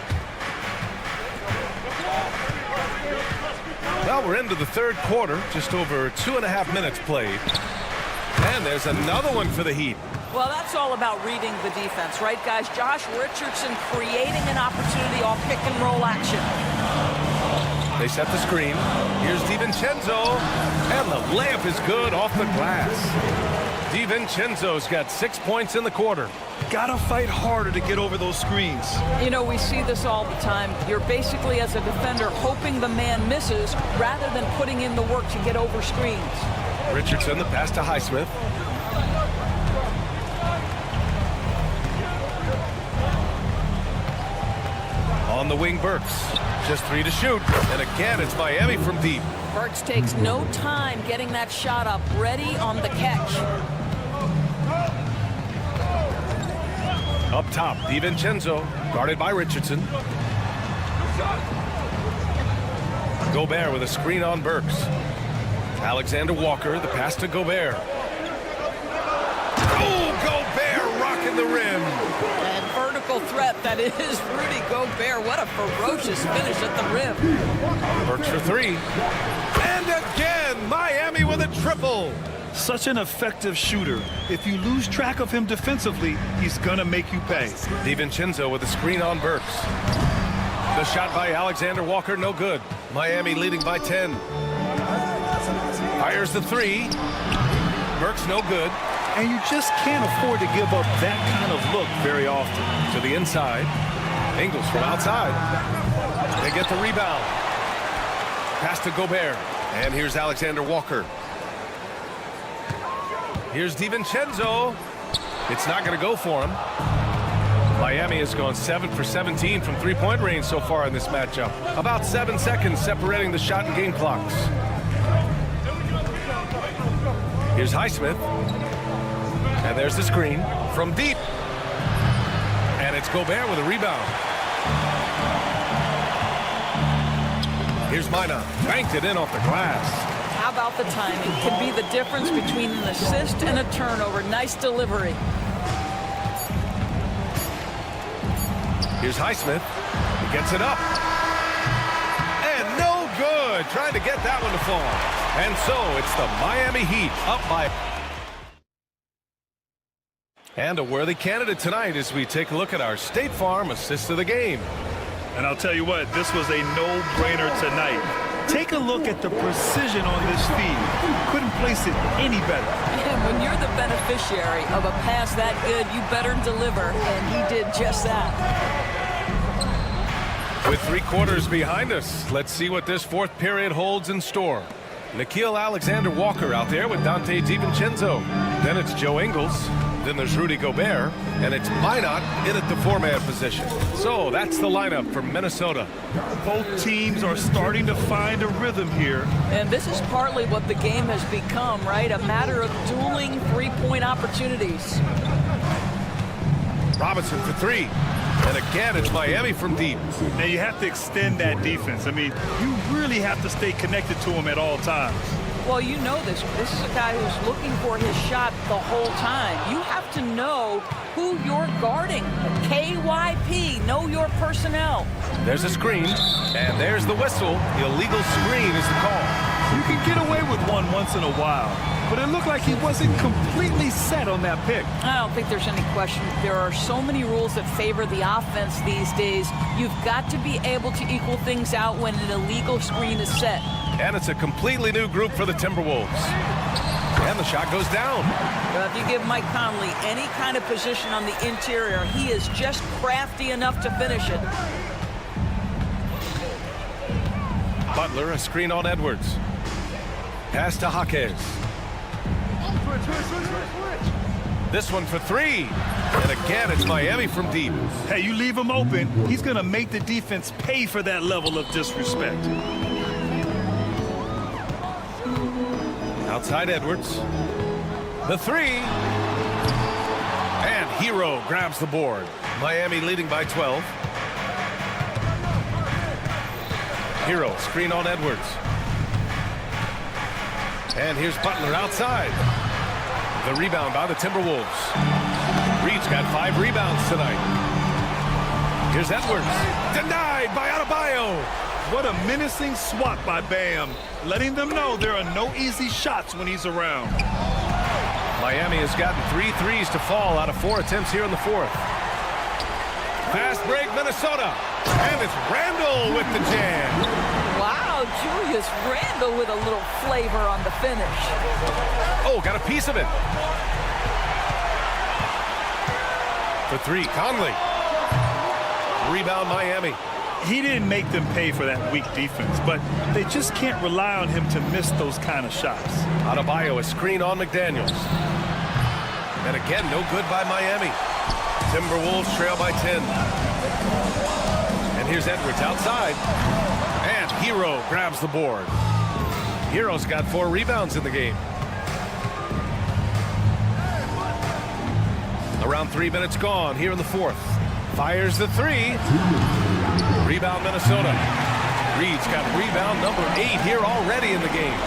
Well, we're into the third quarter, just over 2.5 minutes played. And there's another one for the Heat. Well, that's all about reading the defense, right, guys? Josh Richardson creating an opportunity off pick-and-roll action. They set the screen. Here's DiVincenzo. And the layup is good off the glass. DiVincenzo's got 6 points in the quarter. Gotta fight harder to get over those screens. You know, we see this all the time. You're basically, as a defender, hoping the man misses rather than putting in the work to get over screens. Richardson, the pass to Highsmith. On the wing, Burks. Just 3 to shoot. And again, it's Miami from deep. Burks takes no time getting that shot up, ready on the catch. Up top, DiVincenzo, guarded by Richardson. Gobert with a screen on Burks. Alexander Walker, the pass to Gobert. Oh, Gobert rocking the rim. And vertical threat, that is Rudy Gobert. What a ferocious finish at the rim. Burks for 3. And again, Miami with a triple. Such an effective shooter. If you lose track of him defensively, he's gonna make you pay. DiVincenzo with a screen on Burks. The shot by Alexander Walker, no good. Miami leading by 10. Fires the 3. Burks, no good. And you just can't afford to give up that kind of look very often. To the inside. Ingles from outside. They get the rebound. Pass to Gobert. And here's Alexander Walker. Here's DiVincenzo. It's not going to go for him. Miami has gone 7 for 17 from three-point range so far in this matchup. About 7 seconds separating the shot and game clocks. Here's Highsmith. And there's the screen from deep. And it's Gobert with a rebound. Here's Mina. Banked it in off the glass. How about the timing? Can be the difference between an assist and a turnover. Nice delivery. Here's Highsmith. He gets it up. And no good. Trying to get that one to fall. And so it's the Miami Heat up by. And a worthy candidate tonight as we take a look at our State Farm assist of the game. And I'll tell you what, this was a no-brainer tonight. Take a look at the precision on this feed. Couldn't place it any better. And when you're the beneficiary of a pass that good, you better deliver, and he did just that. With 3 quarters behind us, let's see what this fourth period holds in store. Nickeil Alexander-Walker out there with Donte DiVincenzo. Then it's Joe Ingles. Then there's Rudy Gobert. And it's Minot in at the 4-man position. So that's the lineup for Minnesota. Both teams are starting to find a rhythm here. And this is partly what the game has become, right? A matter of dueling three-point opportunities. Robinson for 3. And again, it's Miami from deep. Now you have to extend that defense. I mean, you really have to stay connected to him at all times. Well, you know this. This is a guy who's looking for his shot the whole time. You have to know who you're guarding. KYP, know your personnel. There's a screen, and there's the whistle. Illegal screen is the call. You can get away with one once in a while, but it looked like he wasn't completely set on that pick. I don't think there's any question. There are so many rules that favor the offense these days. You've got to be able to equal things out when an illegal screen is set. And it's a completely new group for the Timberwolves. And the shot goes down. If you give Mike Conley any kind of position on the interior, he is just crafty enough to finish it. Butler, a screen on Edwards. Pass to Jaquez. This one for three. And again, it's Miami from deep. Hey, you leave him open, he's going to make the defense pay for that level of disrespect. Outside Edwards. The three. And Hero grabs the board. Miami leading by 12. Hero, screen on Edwards. And here's Butler outside. The rebound by the Timberwolves. Reed's got 5 rebounds tonight. Here's Edwards. Denied by Adebayo. What a menacing swat by Bam, letting them know there are no easy shots when he's around. Miami has gotten 3 threes to fall out of 4 attempts here in the fourth. Fast break, Minnesota. And it's Randle with the jam. Wow, Julius Randle with a little flavor on the finish. Oh, got a piece of it. For 3, Conley. Rebound, Miami. He didn't make them pay for that weak defense, but they just can't rely on him to miss those kind of shots. Adebayo, a screen on McDaniels. And again, no good by Miami. Timberwolves trail by 10. And here's Edwards outside. And Hero grabs the board. Hero's got 4 rebounds in the game. Around 3 minutes gone here in the fourth. Fires the 3. Rebound Minnesota. Reed's got rebound number 8 here already in the game.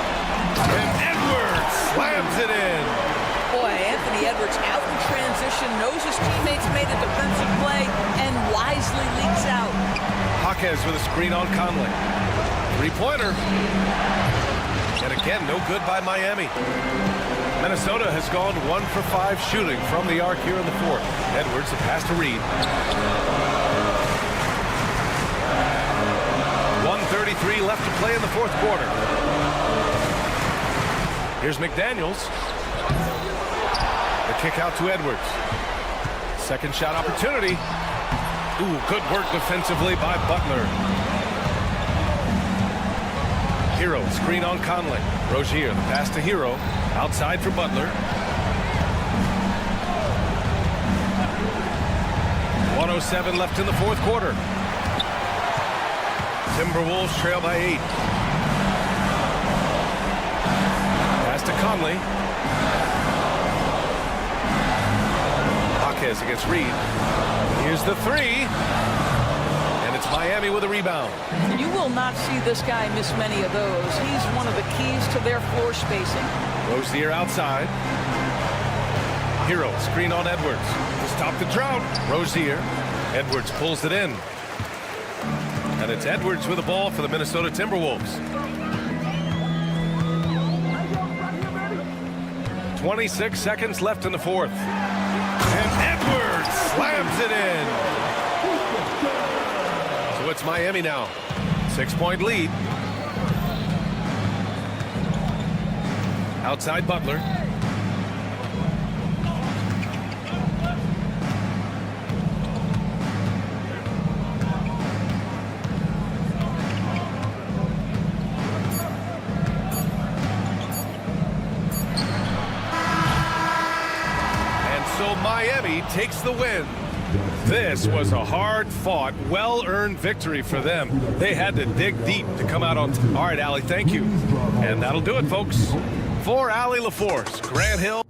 And Edwards slams it in. Boy, Anthony Edwards out in transition, knows his teammates made a defensive play, and wisely leaks out. Jaquez with a screen on Conley. 3-pointer. And again, no good by Miami. Minnesota has gone 1 for 5 shooting from the arc here in the fourth. Edwards, a pass to Reed. 1:33 left to play in the fourth quarter. Here's McDaniels. The kick out to Edwards. Second shot opportunity. Ooh, good work defensively by Butler. Hero, screen on Conley. Rozier, the pass to Hero. Outside for Butler. 1:07 left in the fourth quarter. Timberwolves trail by 8. Pass to Conley. Jaquez against Reed. Here's the 3. And it's Miami with a rebound. You will not see this guy miss many of those. He's one of the keys to their floor spacing. Rozier outside. Hero, screen on Edwards. To stop the drought. Rozier. Edwards pulls it in. And it's Edwards with the ball for the Minnesota Timberwolves. 26 seconds left in the fourth. And Edwards slams it in. So it's Miami now. 6-point lead. Outside Butler. Miami takes the win. This was a hard-fought, well-earned victory for them. They had to dig deep to come out on top. All right, Allie, thank you. And that'll do it, folks. For Allie LaForce, Grant Hill.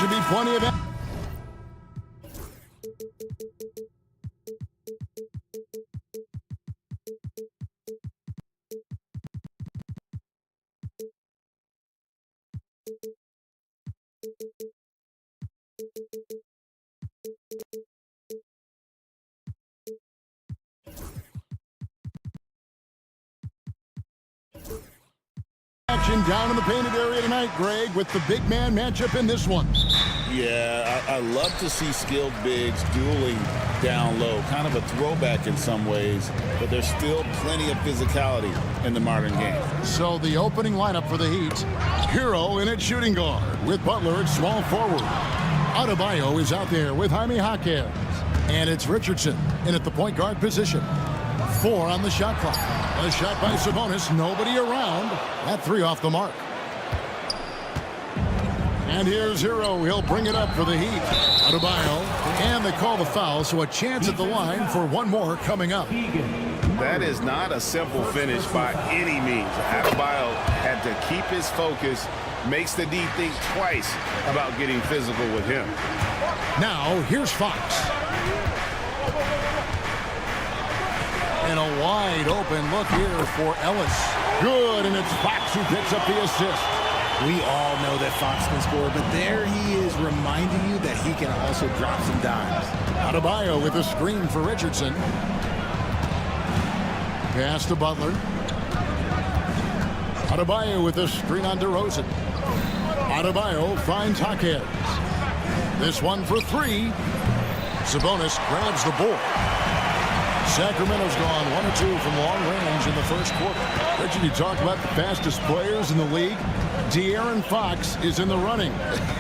should be plenty of... action down in the painted area tonight, Greg, with the big man matchup in this one. Yeah, I love to see skilled bigs dueling down low. Kind of a throwback in some ways, but there's still plenty of physicality in the modern game. So the opening lineup for the Heat, Hero in at shooting guard with Butler at small forward. Adebayo is out there with Jaime Jaquez. And it's Richardson in at the point guard position. 4 on the shot clock. A shot by Sabonis, nobody around. That 3 off the mark. And here's Hero. He'll bring it up for the Heat. Adebayo. And they call the foul, so a chance at the line for one more coming up. That is not a simple finish by any means. Adebayo had to keep his focus, makes the D think twice about getting physical with him. Now, here's Fox. And a wide open look here for Ellis. Good, and it's Fox who picks up the assist. We all know that Fox can score, but there he is reminding you that he can also drop some dimes. Adebayo with a screen for Richardson. Pass to Butler. Adebayo with a screen on DeRozan. Adebayo finds Jaquez. This one for 3. Sabonis grabs the board. Sacramento's gone 1 or 2 from long range in the first quarter. Richard, you talk about the fastest players in the league. De'Aaron Fox is in the running,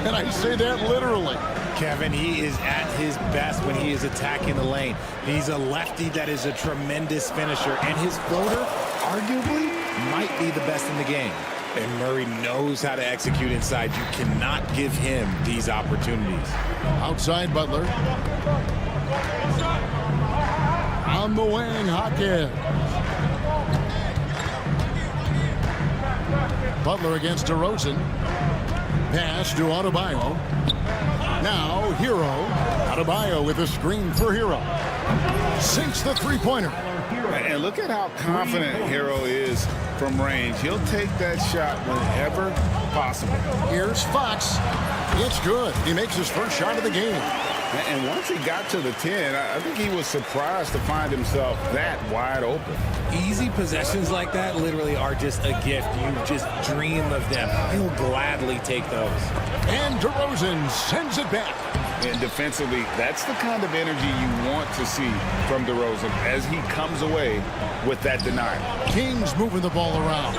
and I say that literally. Kevin, he is at his best when he is attacking the lane. He's a lefty that is a tremendous finisher, and his floater, arguably, might be the best in the game. And Murray knows how to execute inside. You cannot give him these opportunities. Outside Butler. On the wing, Jaquez. Butler against DeRozan. Pass to Adebayo. Now, Hero. Adebayo with a screen for Hero. Sinks the three-pointer. And look at how confident Hero is from range. He'll take that shot whenever possible. Here's Fox. It's good. He makes his first shot of the game. And once he got to the 10, I think he was surprised to find himself that wide open. Easy possessions like that literally are just a gift. You just dream of them. He'll gladly take those. And DeRozan sends it back. And defensively, that's the kind of energy you want to see from DeRozan as he comes away with that denial. Kings moving the ball around.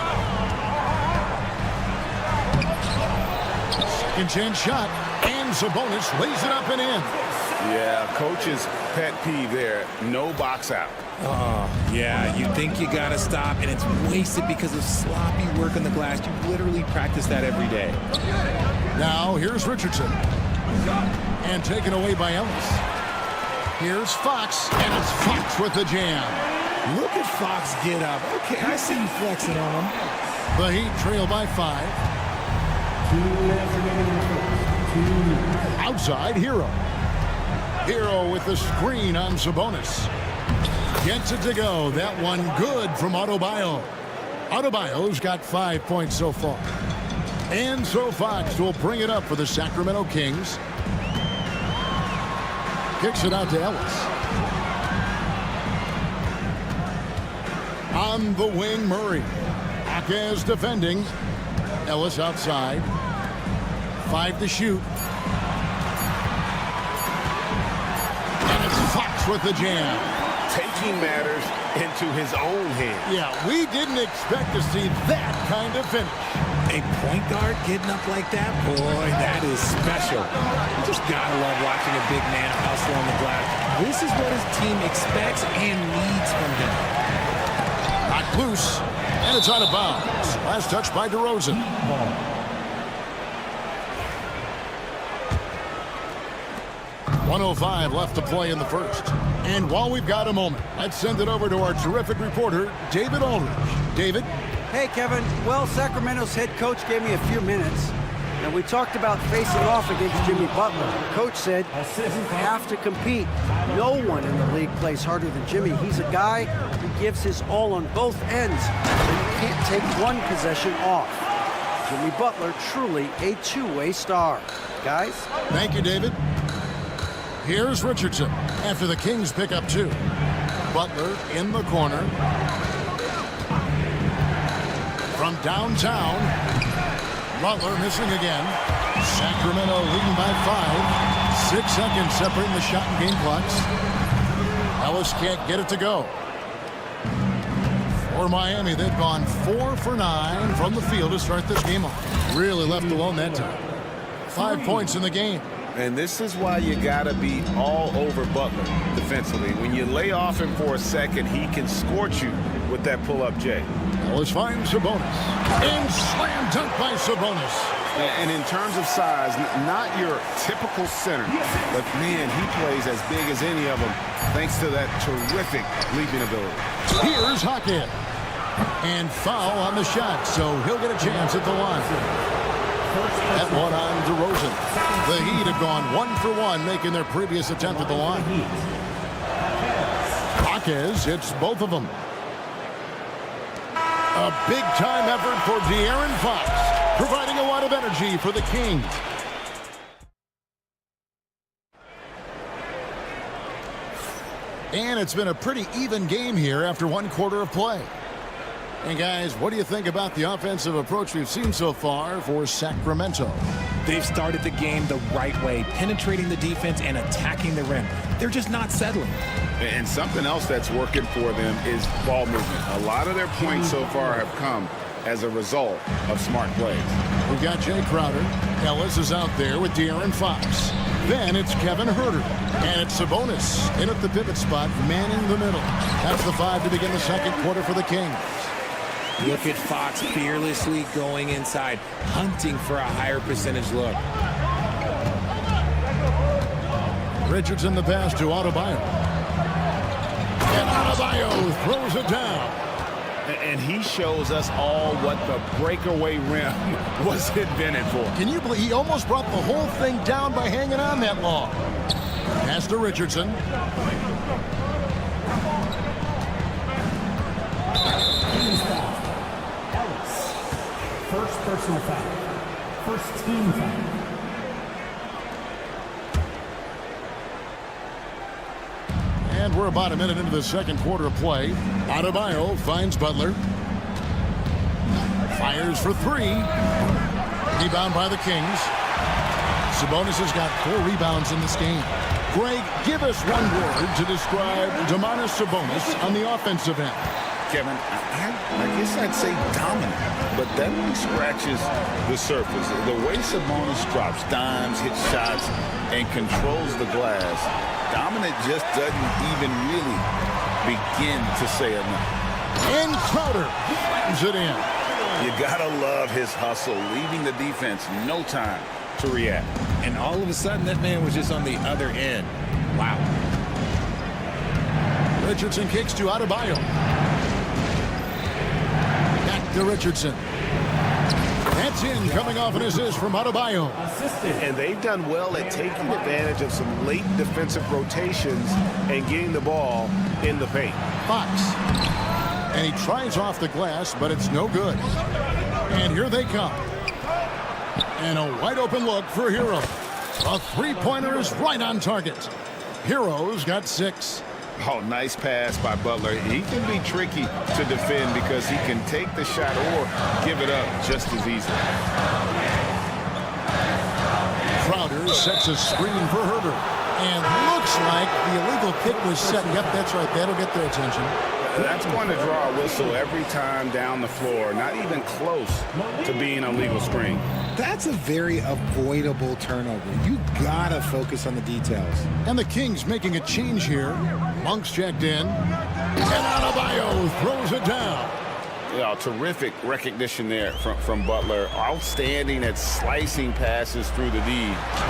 Second chance shot. And Sabonis lays it up and in. Yeah, coach's pet peeve there. No box out. Yeah, you think you got to stop, and it's wasted because of sloppy work on the glass. You literally practice that every day. Now, here's Richardson. And taken away by Ellis. Here's Fox, and it's Fox with the jam. Look at Fox get up. Okay, I see you flexing on him. The Heat trail by 5. Outside, Hero. Hero with the screen on Sabonis. Gets it to go. That one good from Adebayo. Adebayo's got 5 points so far. And so Fox will bring it up for the Sacramento Kings. Kicks it out to Ellis. On the wing, Murray. Jaquez defending. Ellis outside. 5 to shoot. And it's Fox with the jam. Taking matters into his own hands. Yeah, we didn't expect to see that kind of finish. A point guard getting up like that, boy, that is special. You just gotta love watching a big man hustle on the glass. This is what his team expects and needs from him. Knocked loose, and it's out of bounds. Last touch by DeRozan. 1:05 left to play in the first. And while we've got a moment, let's send it over to our terrific reporter, David Aldridge. David? Hey, Kevin. Well, Sacramento's head coach gave me a few minutes. And we talked about facing off against Jimmy Butler. The coach said, you have to compete. No one in the league plays harder than Jimmy. He's a guy who gives his all on both ends, so you can't take one possession off. Jimmy Butler, truly a two-way star. Guys? Thank you, David. Here's Richardson after the Kings pick up 2. Butler in the corner. From downtown, Butler missing again. Sacramento leading by 5. 6 seconds separating the shot and game clocks. Ellis can't get it to go. For Miami, they've gone 4 for 9 from the field to start this game off. Really left alone that time. 5 points in the game. And this is why you got to be all over Butler defensively. When you lay off him for a second, he can scorch you with that pull-up J. Ellis finds Sabonis. And slam dunk by Sabonis. And in terms of size, not your typical center, but man, he plays as big as any of them thanks to that terrific leaping ability. Here's Hackett. And foul on the shot, so he'll get a chance at the line. That one on DeRozan. The Heat have gone 1 for 1, making their previous attempt at the line. Jaquez hits both of them. A big-time effort for De'Aaron Fox, providing a lot of energy for the Kings. And it's been a pretty even game here after 1 quarter of play. And guys, what do you think about the offensive approach we've seen so far for Sacramento? They've started the game the right way, penetrating the defense and attacking the rim. They're just not settling. And something else that's working for them is ball movement. A lot of their points so far have come as a result of smart plays. We've got Jay Crowder. Ellis is out there with De'Aaron Fox. Then it's Kevin Huerter. And it's Sabonis in at the pivot spot, manning the middle. That's the 5 to begin the second quarter for the Kings. Look at Fox fearlessly going inside, hunting for a higher percentage look. Richardson the pass to Adebayo. And Adebayo throws it down. And he shows us all what the breakaway rim was invented for. Can you believe he almost brought the whole thing down by hanging on that long? Pass to Richardson. First personal foul. First team foul. And we're about a minute into the second quarter of play. Adebayo finds Butler. Fires for 3. Rebound by the Kings. Sabonis has got 4 rebounds in this game. Greg, give us one word to describe Domantas Sabonis on the offensive end. Kevin, I guess I'd say dominant, but that one scratches the surface. The way Sabonis drops dimes, hits shots, and controls the glass, dominant just doesn't even really begin to say enough. And Crowder slams it in. You gotta love his hustle, leaving the defense no time to react. And all of a sudden, that man was just on the other end. Wow. Richardson kicks to Adebayo. Back to Richardson. That's in, coming off an assist from Adebayo. And they've done well at taking advantage of some late defensive rotations and getting the ball in the paint. Fox. And he tries off the glass, but it's no good. And here they come. And a wide open look for Hero. A three-pointer is right on target. Hero's got 6. Oh, nice pass by Butler. He can be tricky to defend because he can take the shot or give it up just as easily. Crowder sets a screen for Huerter. And looks like the illegal kick was set. Yep, that's right. That'll get their attention. That's going to draw a whistle every time down the floor. Not even close to being a legal screen. That's a very avoidable turnover. You gotta focus on the details. And the Kings making a change here. Monk's checked in. And Adebayo throws it down. Yeah, terrific recognition there from Butler. Outstanding at slicing passes through the D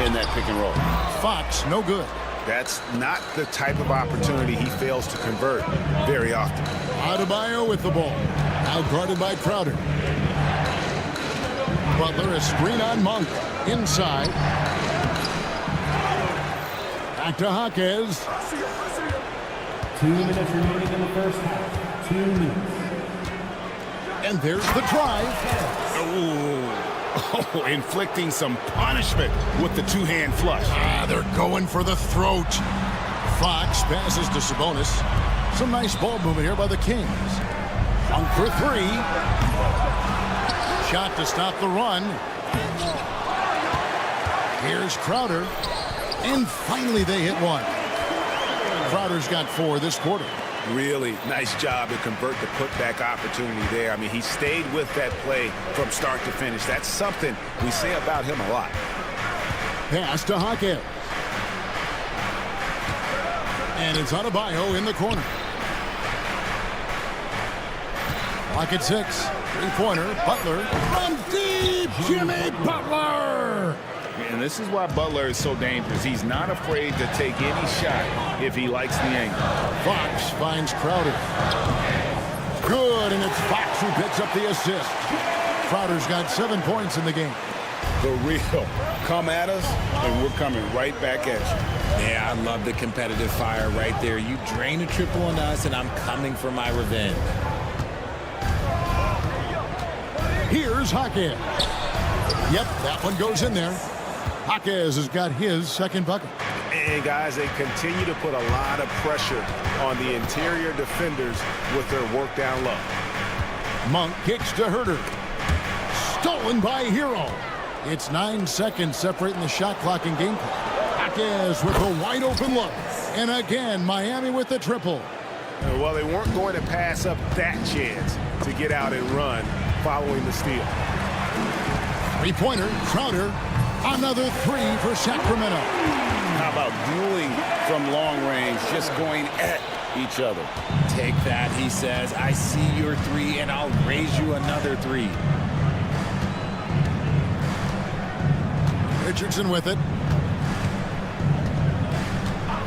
in that pick and roll. Fox, no good. That's not the type of opportunity he fails to convert very often. Adebayo with the ball. Now guarded by Crowder. Butler, a screen on Monk. Inside. Back to Jaquez. 2 minutes remaining in the first half. 2 minutes. And there's the drive. Oh, inflicting some punishment with the two-hand flush. They're going for the throat. Fox passes to Sabonis. Some nice ball movement here by the Kings. Monk for three. Shot to stop the run. Here's Crowder. And finally they hit one. Crowder's got 4 this quarter. Really nice job to convert the putback opportunity there. I mean, he stayed with that play from start to finish. That's something we say about him a lot. Pass to Jaquez. And it's Adebayo in the corner. Clock at 6. Three-pointer. Butler. From deep. Jimmy Butler. And this is why Butler is so dangerous. He's not afraid to take any shot if he likes the angle. Fox finds Crowder. Good, and it's Fox who picks up the assist. Crowder's got 7 points in the game. The real come at us, and we're coming right back at you. Yeah, I love the competitive fire right there. You drain a triple on us, and I'm coming for my revenge. Here's Jaquez. Yep, that one goes in there. Jaquez has got his second bucket. And guys, they continue to put a lot of pressure on the interior defenders with their work down low. Monk kicks to Herter. Stolen by Hero. It's 9 seconds separating the shot clock and game clock. Jaquez with a wide open look. And again, Miami with the triple. Well, they weren't going to pass up that chance to get out and run following the steal. Three-pointer, Crowder. Another 3 for Sacramento. How about dueling from long range, just going at each other? Take that, he says. I see your 3, and I'll raise you another 3. Richardson with it.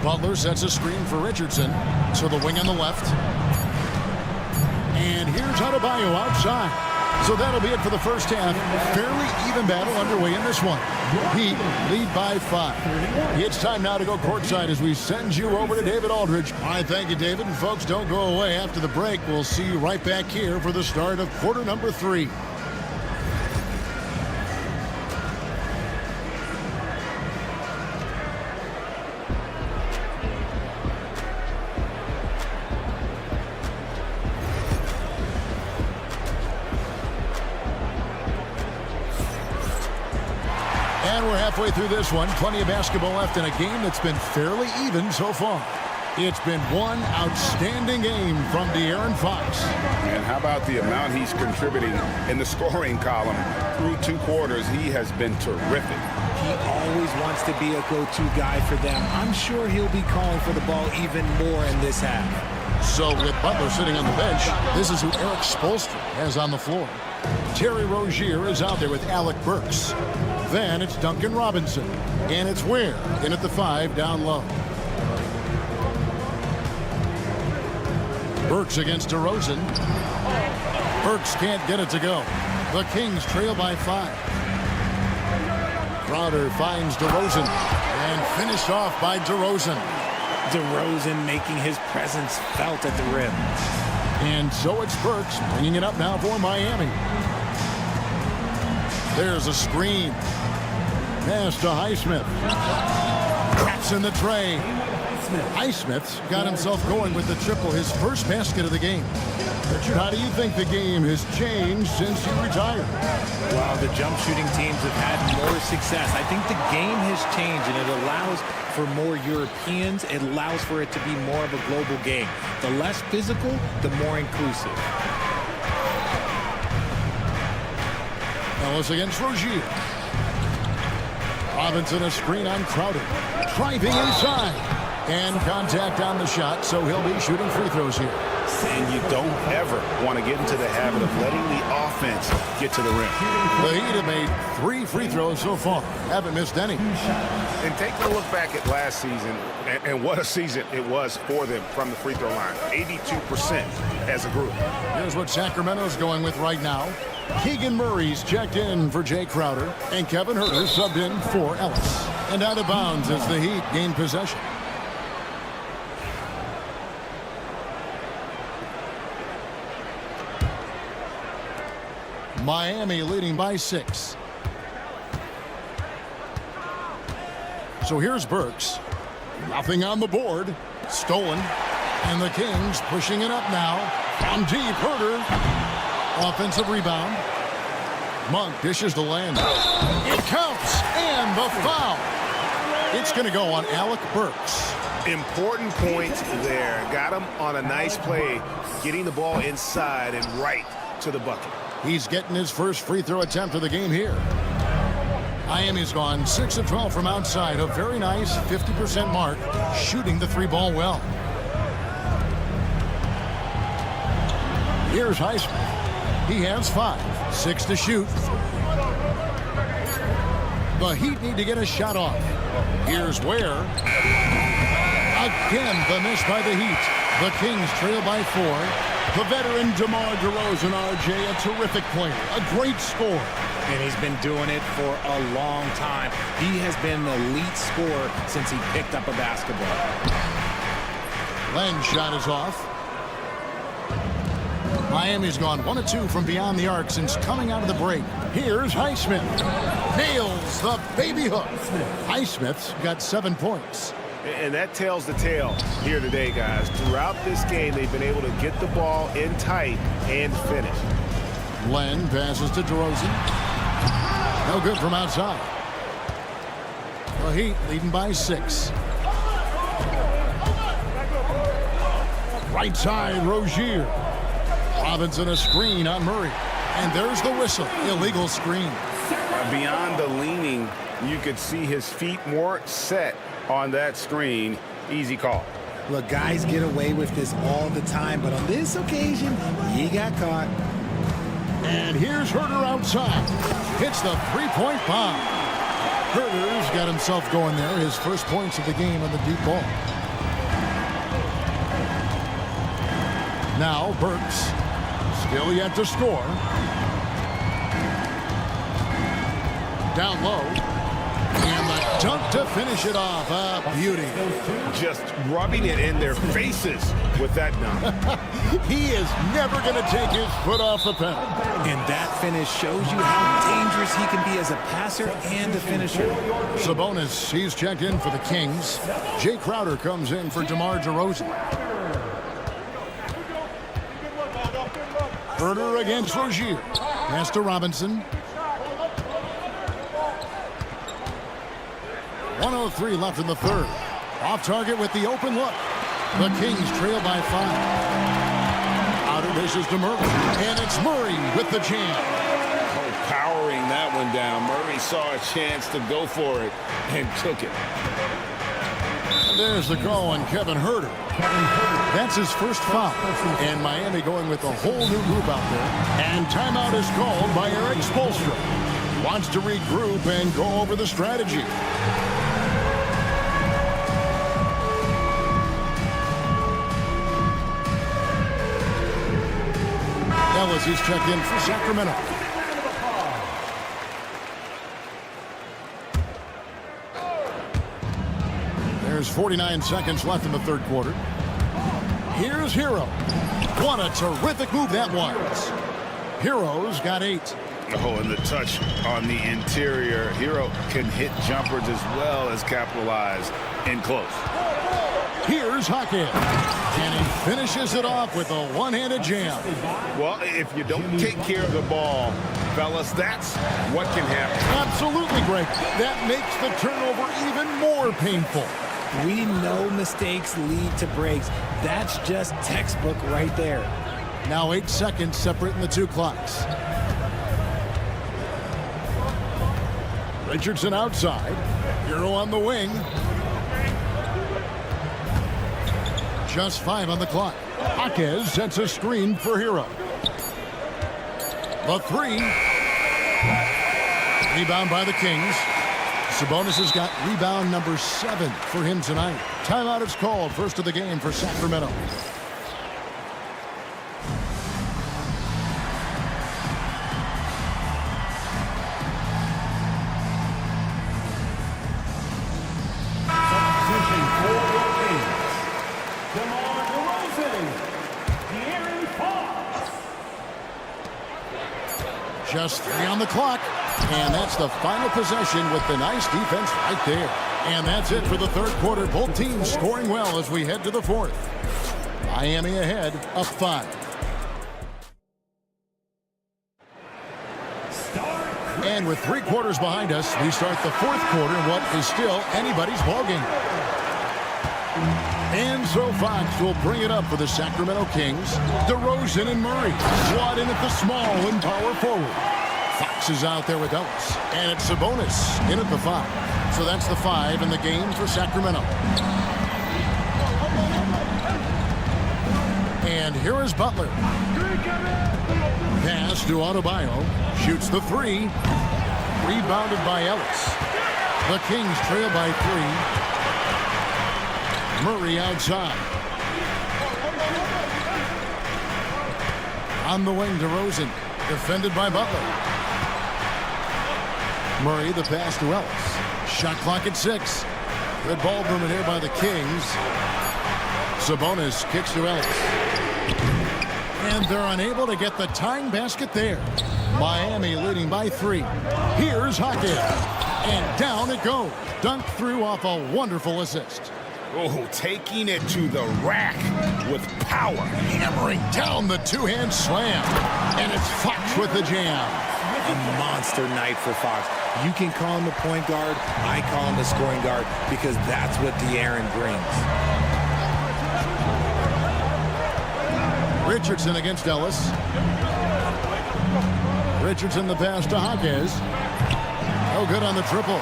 Butler sets a screen for Richardson. So the wing on the left. And here's Adebayo outside. So that'll be it for the first half. Fairly even battle underway in this one. Heat lead by 5. It's time now to go courtside as we send you over to David Aldridge. All right, thank you, David. And folks, don't go away. After the break, we'll see you right back here for the start of quarter number 3. Halfway through this one, plenty of basketball left in a game that's been fairly even so far. It's been one outstanding game from De'Aaron Fox. And how about the amount he's contributing in the scoring column through 2 quarters? He has been terrific. He always wants to be a go-to guy for them. I'm sure he'll be calling for the ball even more in this half. So with Butler sitting on the bench, this is who Eric Spoelstra has on the floor. Terry Rozier is out there with Alec Burks. Then it's Duncan Robinson. And it's Ware in at the 5 down low. Burks against DeRozan. Burks can't get it to go. The Kings trail by 5. Crowder finds DeRozan. And finished off by DeRozan. DeRozan making his presence felt at the rim. And so it's Burks bringing it up now for Miami. There's a screen. Pass to Highsmith. Traps in the tray. Highsmith's got himself going with the triple, his first basket of the game. Richard, how do you think the game has changed since you retired? Well, the jump shooting teams have had more success. I think the game has changed, and it allows for more Europeans. It allows for it to be more of a global game. The less physical, the more inclusive. Ellis against Rozier. Robinson a screen on Crowder. Driving inside. And contact on the shot, so he'll be shooting free throws here. And you don't ever want to get into the habit of letting the offense get to the rim. The Heat have made 3 free throws so far. Haven't missed any. And take a look back at last season, and what a season it was for them from the free throw line. 82% as a group. Here's what Sacramento's going with right now. Keegan Murray's checked in for Jay Crowder, and Kevin Huerter subbed in for Ellis. And out of bounds as the Heat gain possession. Miami leading by 6. So here's Burks. Nothing on the board. Stolen. And the Kings pushing it up now. From deep, Huerter. Offensive rebound. Monk dishes to Land. It counts. And the foul. It's going to go on Alec Burks. Important point there. Got him on a nice play, getting the ball inside and right to the bucket. He's getting his first free throw attempt of the game here. Miami's gone 6 of 12 from outside. A very nice 50% mark, shooting the 3-ball well. Here's Highsmith. He has 5. 6 to shoot. The Heat need to get a shot off. Here's Ware. Again, the miss by the Heat. The Kings trail by 4. The veteran DeMar DeRozan, RJ, a terrific player, a great scorer. And he's been doing it for a long time. He has been the elite scorer since he picked up a basketball. Len's shot is off. Miami's gone 1 of 2 from beyond the arc since coming out of the break. Here's Highsmith. Nails the baby hook. Highsmith's got 7 points. And that tells the tale here today, guys. Throughout this game, they've been able to get the ball in tight and finish. Len passes to DeRozan. No good from outside. The Heat leading by 6. Right side, Rozier. Robinson a screen on Murray. And there's the whistle. Illegal screen. Beyond the leaning, you could see his feet more set on that screen. Easy call. Look, guys get away with this all the time, but on this occasion, he got caught. And here's Huerter outside. Hits the 3-point bomb. Huerter's got himself going there. His first points of the game on the deep ball. Now Burks. Still yet to score. Down low. And the dunk to finish it off. A beauty. Just rubbing it in their faces with that dunk. He is never going to take his foot off the pedal. And that finish shows you how dangerous he can be as a passer and a finisher. Sabonis, he's checked in for the Kings. Jay Crowder comes in for DeMar DeRozan. Huerter against Rozier. Pass to Robinson. 1:03 left in the third. Off target with the open look. The Kings trail by 5. Outer dishes to Murray. And it's Murray with the jam. Oh, powering that one down. Murray saw a chance to go for it and took it. And there's the call on Kevin Huerter. That's his first foul. And Miami going with a whole new group out there. And timeout is called by Eric Spoelstra. Wants to regroup and go over the strategy. Ellis, he's checked in for Sacramento. There's 49 seconds left in the third quarter. Here's Hero. What a terrific move that was. Hero's got 8. Oh, and the touch on the interior. Hero can hit jumpers as well as capitalize in close. Here's Hackett. And he finishes it off with a one-handed jam. Well, if you don't take care of the ball, fellas, that's what can happen. Absolutely, Greg. That makes the turnover even more painful. We know mistakes lead to breaks. That's just textbook right there. Now 8 seconds separating the 2 clocks. Richardson outside. Hero on the wing. Just 5 on the clock. Jaquez sets a screen for Hero. The 3. Rebound by the Kings. Sabonis has got rebound number 7 for him tonight. Timeout is called. First of the game for Sacramento. Just 3 on the clock, and that's the final possession with the nice defense right there. And that's it for the third quarter. Both teams scoring well as we head to the fourth. Miami ahead, up 5. And with 3 quarters behind us, we start the fourth quarter in what is still anybody's ballgame. And so Fox will bring it up for the Sacramento Kings. DeRozan and Murray. Swat in at the small and power forward. Fox is out there with Ellis. And it's Sabonis in at the 5. So that's the 5 in the game for Sacramento. And here is Butler. Pass to Adebayo. Shoots the 3. Rebounded by Ellis. The Kings trail by 3. Murray outside. On the wing, DeRozan. Defended by Butler. Murray, the pass to Ellis. Shot clock at 6. Good ball movement here by the Kings. Sabonis kicks to Ellis. And they're unable to get the tying basket there. Miami leading by 3. Here's Hawkins. And down it goes. Dunked through off a wonderful assist. Oh, taking it to the rack with power. Hammering down the two-hand slam. And it's Fox with the jam. A monster night for Fox. You can call him the point guard. I call him the scoring guard because that's what De'Aaron brings. Richardson against Ellis. Richardson the pass to Hawkins. No good on the triple.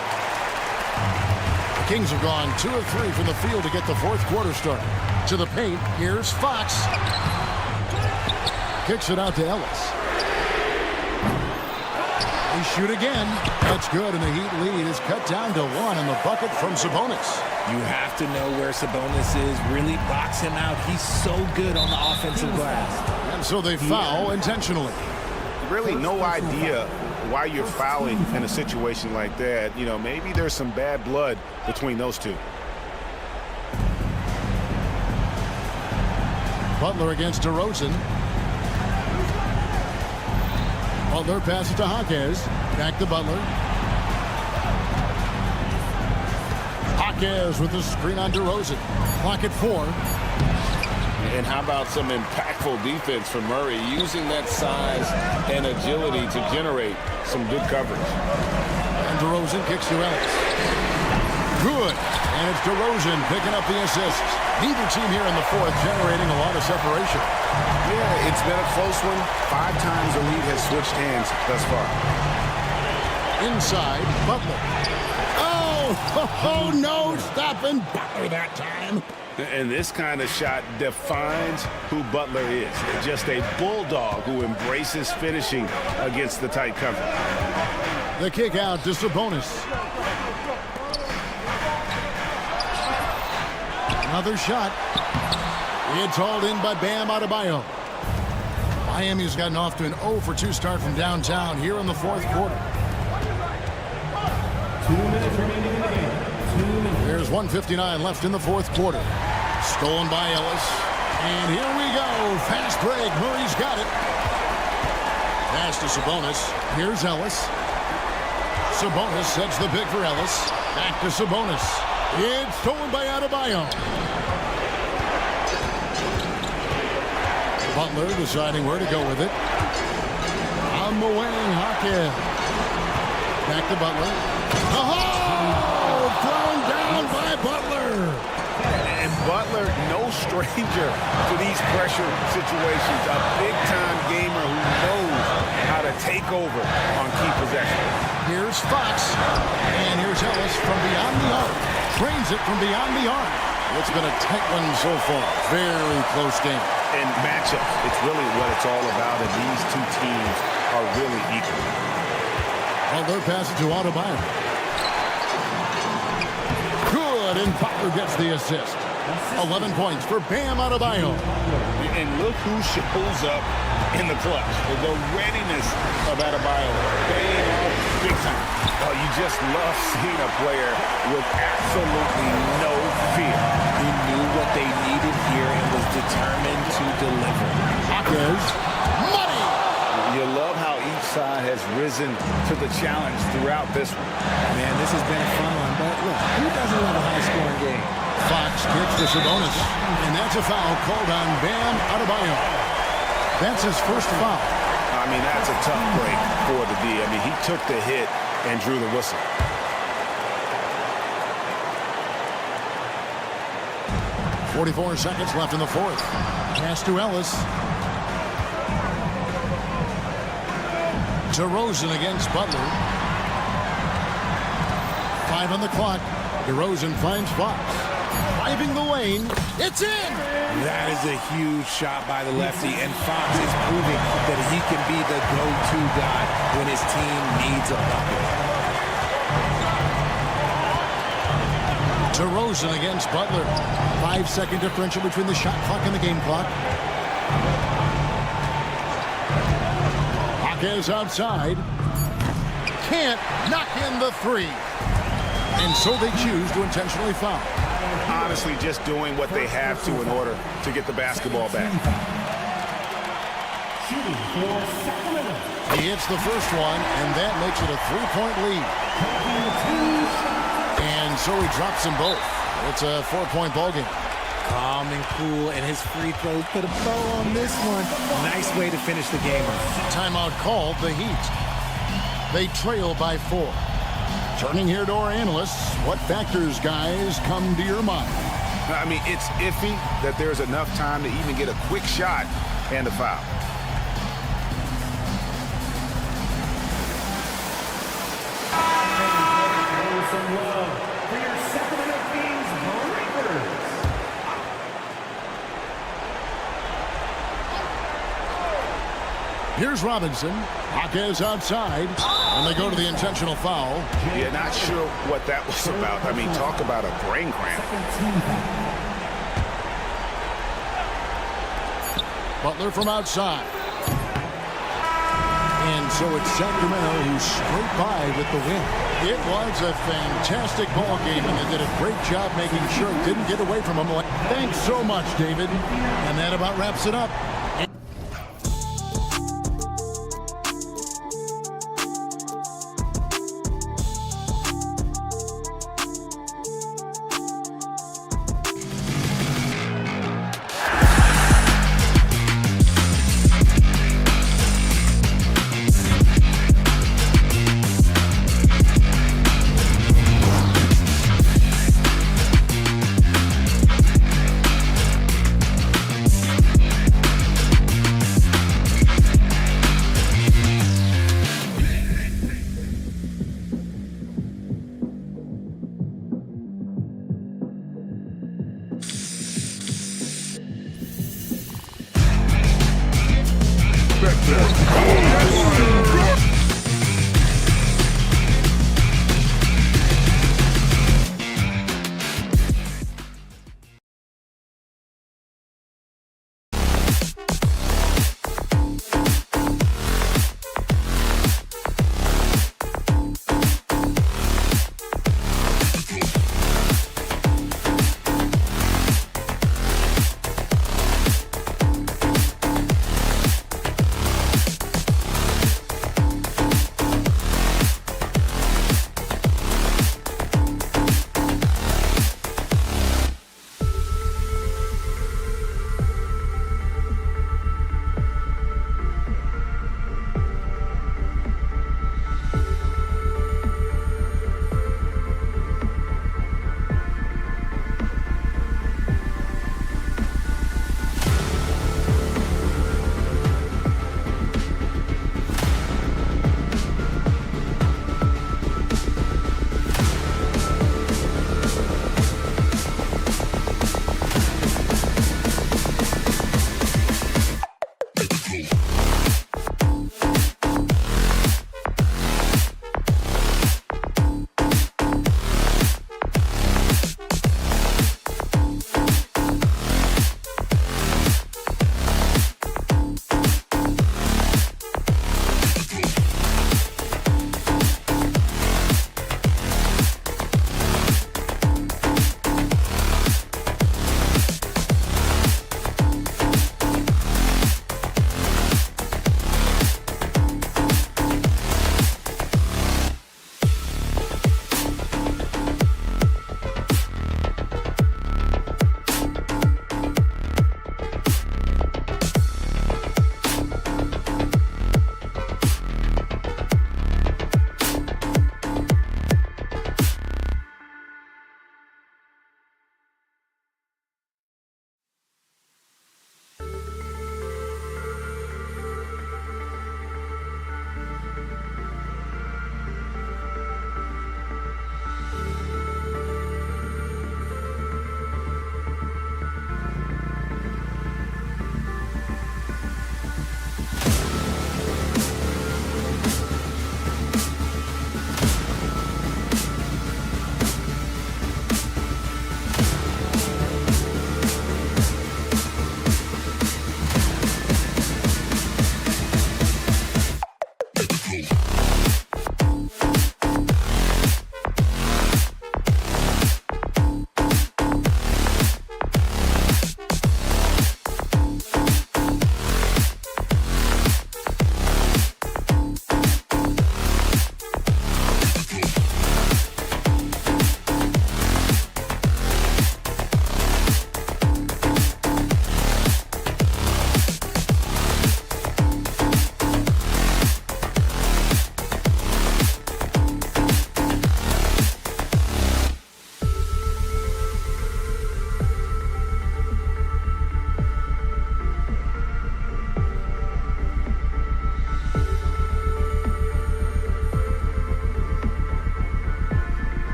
The Kings have gone 2 of 3 from the field to get the fourth quarter started. To the paint, here's Fox. Kicks it out to Ellis. They shoot again. That's good, and the Heat lead is cut down to 1 in the bucket from Sabonis. You have to know where Sabonis is. Really box him out. He's so good on the offensive glass. And so they foul intentionally. Really no idea why you're fouling in a situation like that. You know, maybe there's some bad blood between those two. Butler against DeRozan. Butler passes to Hawkins. Back to Butler. Hawkins with the screen on DeRozan. Clock at 4. And how about some impactful defense from Murray, using that size and agility to generate some good coverage. And DeRozan kicks to Ellis. Good. And it's DeRozan picking up the assist. Neither team here in the fourth generating a lot of separation. Yeah, it's been a close one. 5 times the lead has switched hands thus far. Inside, Butler. Oh, no, stopping Butler that time. And this kind of shot defines who Butler is. Just a bulldog who embraces finishing against the tight cover. The kick out to Sabonis. Another shot. It's hauled in by Bam Adebayo. Miami's gotten off to an 0 for 2 start from downtown here in the fourth quarter. 2 minutes remaining in the game. 2 minutes. There's 1:59 left in the fourth quarter. Stolen by Ellis. And here we go. Fast break. Murray's got it. Pass to Sabonis. Here's Ellis. Sabonis sets the pick for Ellis. Back to Sabonis. It's stolen by Adebayo. Butler deciding where to go with it. On the wing, Hawkins. Back to Butler. Oh! Thrown down by Butler. And Butler, no stranger to these pressure situations. A big-time gamer who knows how to take over on key possessions. Here's Fox. And here's Ellis from beyond the arc. Trains it from beyond the arc. It's been a tight one so far. Very close game. And matchups, it's really what it's all about, and these two teams are really equal. Butler passes to Adebayo. Good, and Butler gets the assist. 11 points for Bam Adebayo. And look who shows up in the clutch. The readiness of Adebayo paying off big time. Oh, you just love seeing a player with absolutely no fear. He knew what they needed here and was determined scores. Money! You love how each side has risen to the challenge throughout this one. Man, this has been a fun one, but look, who doesn't love a high-scoring game? Fox kicks to Sabonis, and that's a foul called on Bam Adebayo. That's his first foul. I mean, that's a tough break for the D. I mean, he took the hit and drew the whistle. .44 seconds left in the fourth. Pass to Ellis. DeRozan against Butler. 5 on the clock. DeRozan finds Fox. Driving the lane. It's in! That is a huge shot by the lefty, and Fox is proving that he can be the go-to guy when his team needs a bucket. DeRozan against Butler. 5-second differential between the shot clock and the game clock. Is outside. Can't knock in the three. And so they choose to intentionally foul. Honestly, just doing what they have to in order to get the basketball back. He hits the first one, and that makes it a 3-point lead. And so he drops them both. It's a 4-point ballgame. Calm and cool, and his free throws put a bow on this one. Nice way to finish the game off. Timeout called, the Heat. They trail by 4. Turning here to our analysts, what factors, guys, come to your mind? I mean, it's iffy that there's enough time to even get a quick shot and a foul. Some love for your Sacramento Kings Breakers. Here's Robinson. Jaquez outside. And they go to the intentional foul. Yeah, not sure what that was about. I mean, talk about a brain cramp. Butler from outside. And so it's Sacramento who scraped by with the win. It was a fantastic ball game, and they did a great job making sure it didn't get away from them. Thanks so much, David. And that about wraps it up.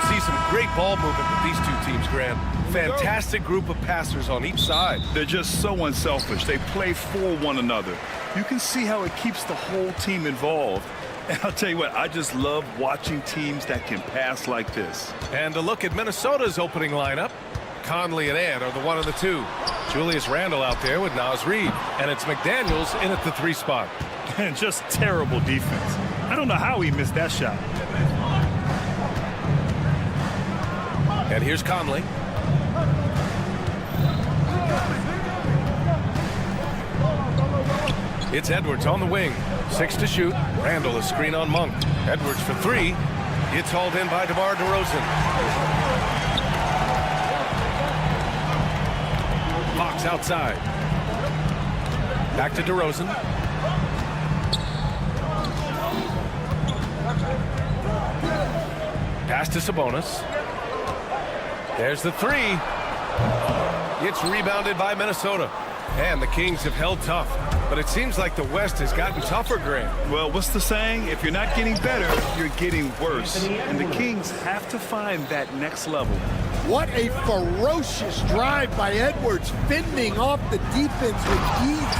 See some great ball movement with these two teams, Grant. Fantastic group of passers on each side. They're just so unselfish. They play for one another. You can see how it keeps the whole team involved. And I'll tell you what, I just love watching teams that can pass like this. And a look at Minnesota's opening lineup. Conley and Ant are the 1 and the 2. Julius Randle out there with Naz Reid. And it's McDaniels in at the 3 spot. And just terrible defense. I don't know how he missed that shot. And here's Conley. It's Edwards on the wing. 6 to shoot. Randle a screen on Monk. Edwards for 3. It's hauled in by DeMar DeRozan. outside. Back to DeRozan. Pass to Sabonis. There's the three. It's rebounded by Minnesota. And the Kings have held tough. But it seems like the West has gotten tougher, Grant. Well, what's the saying? If you're not getting better, you're getting worse. And the Kings have to find that next level. What a ferocious drive by Edwards, fending off the defense with ease.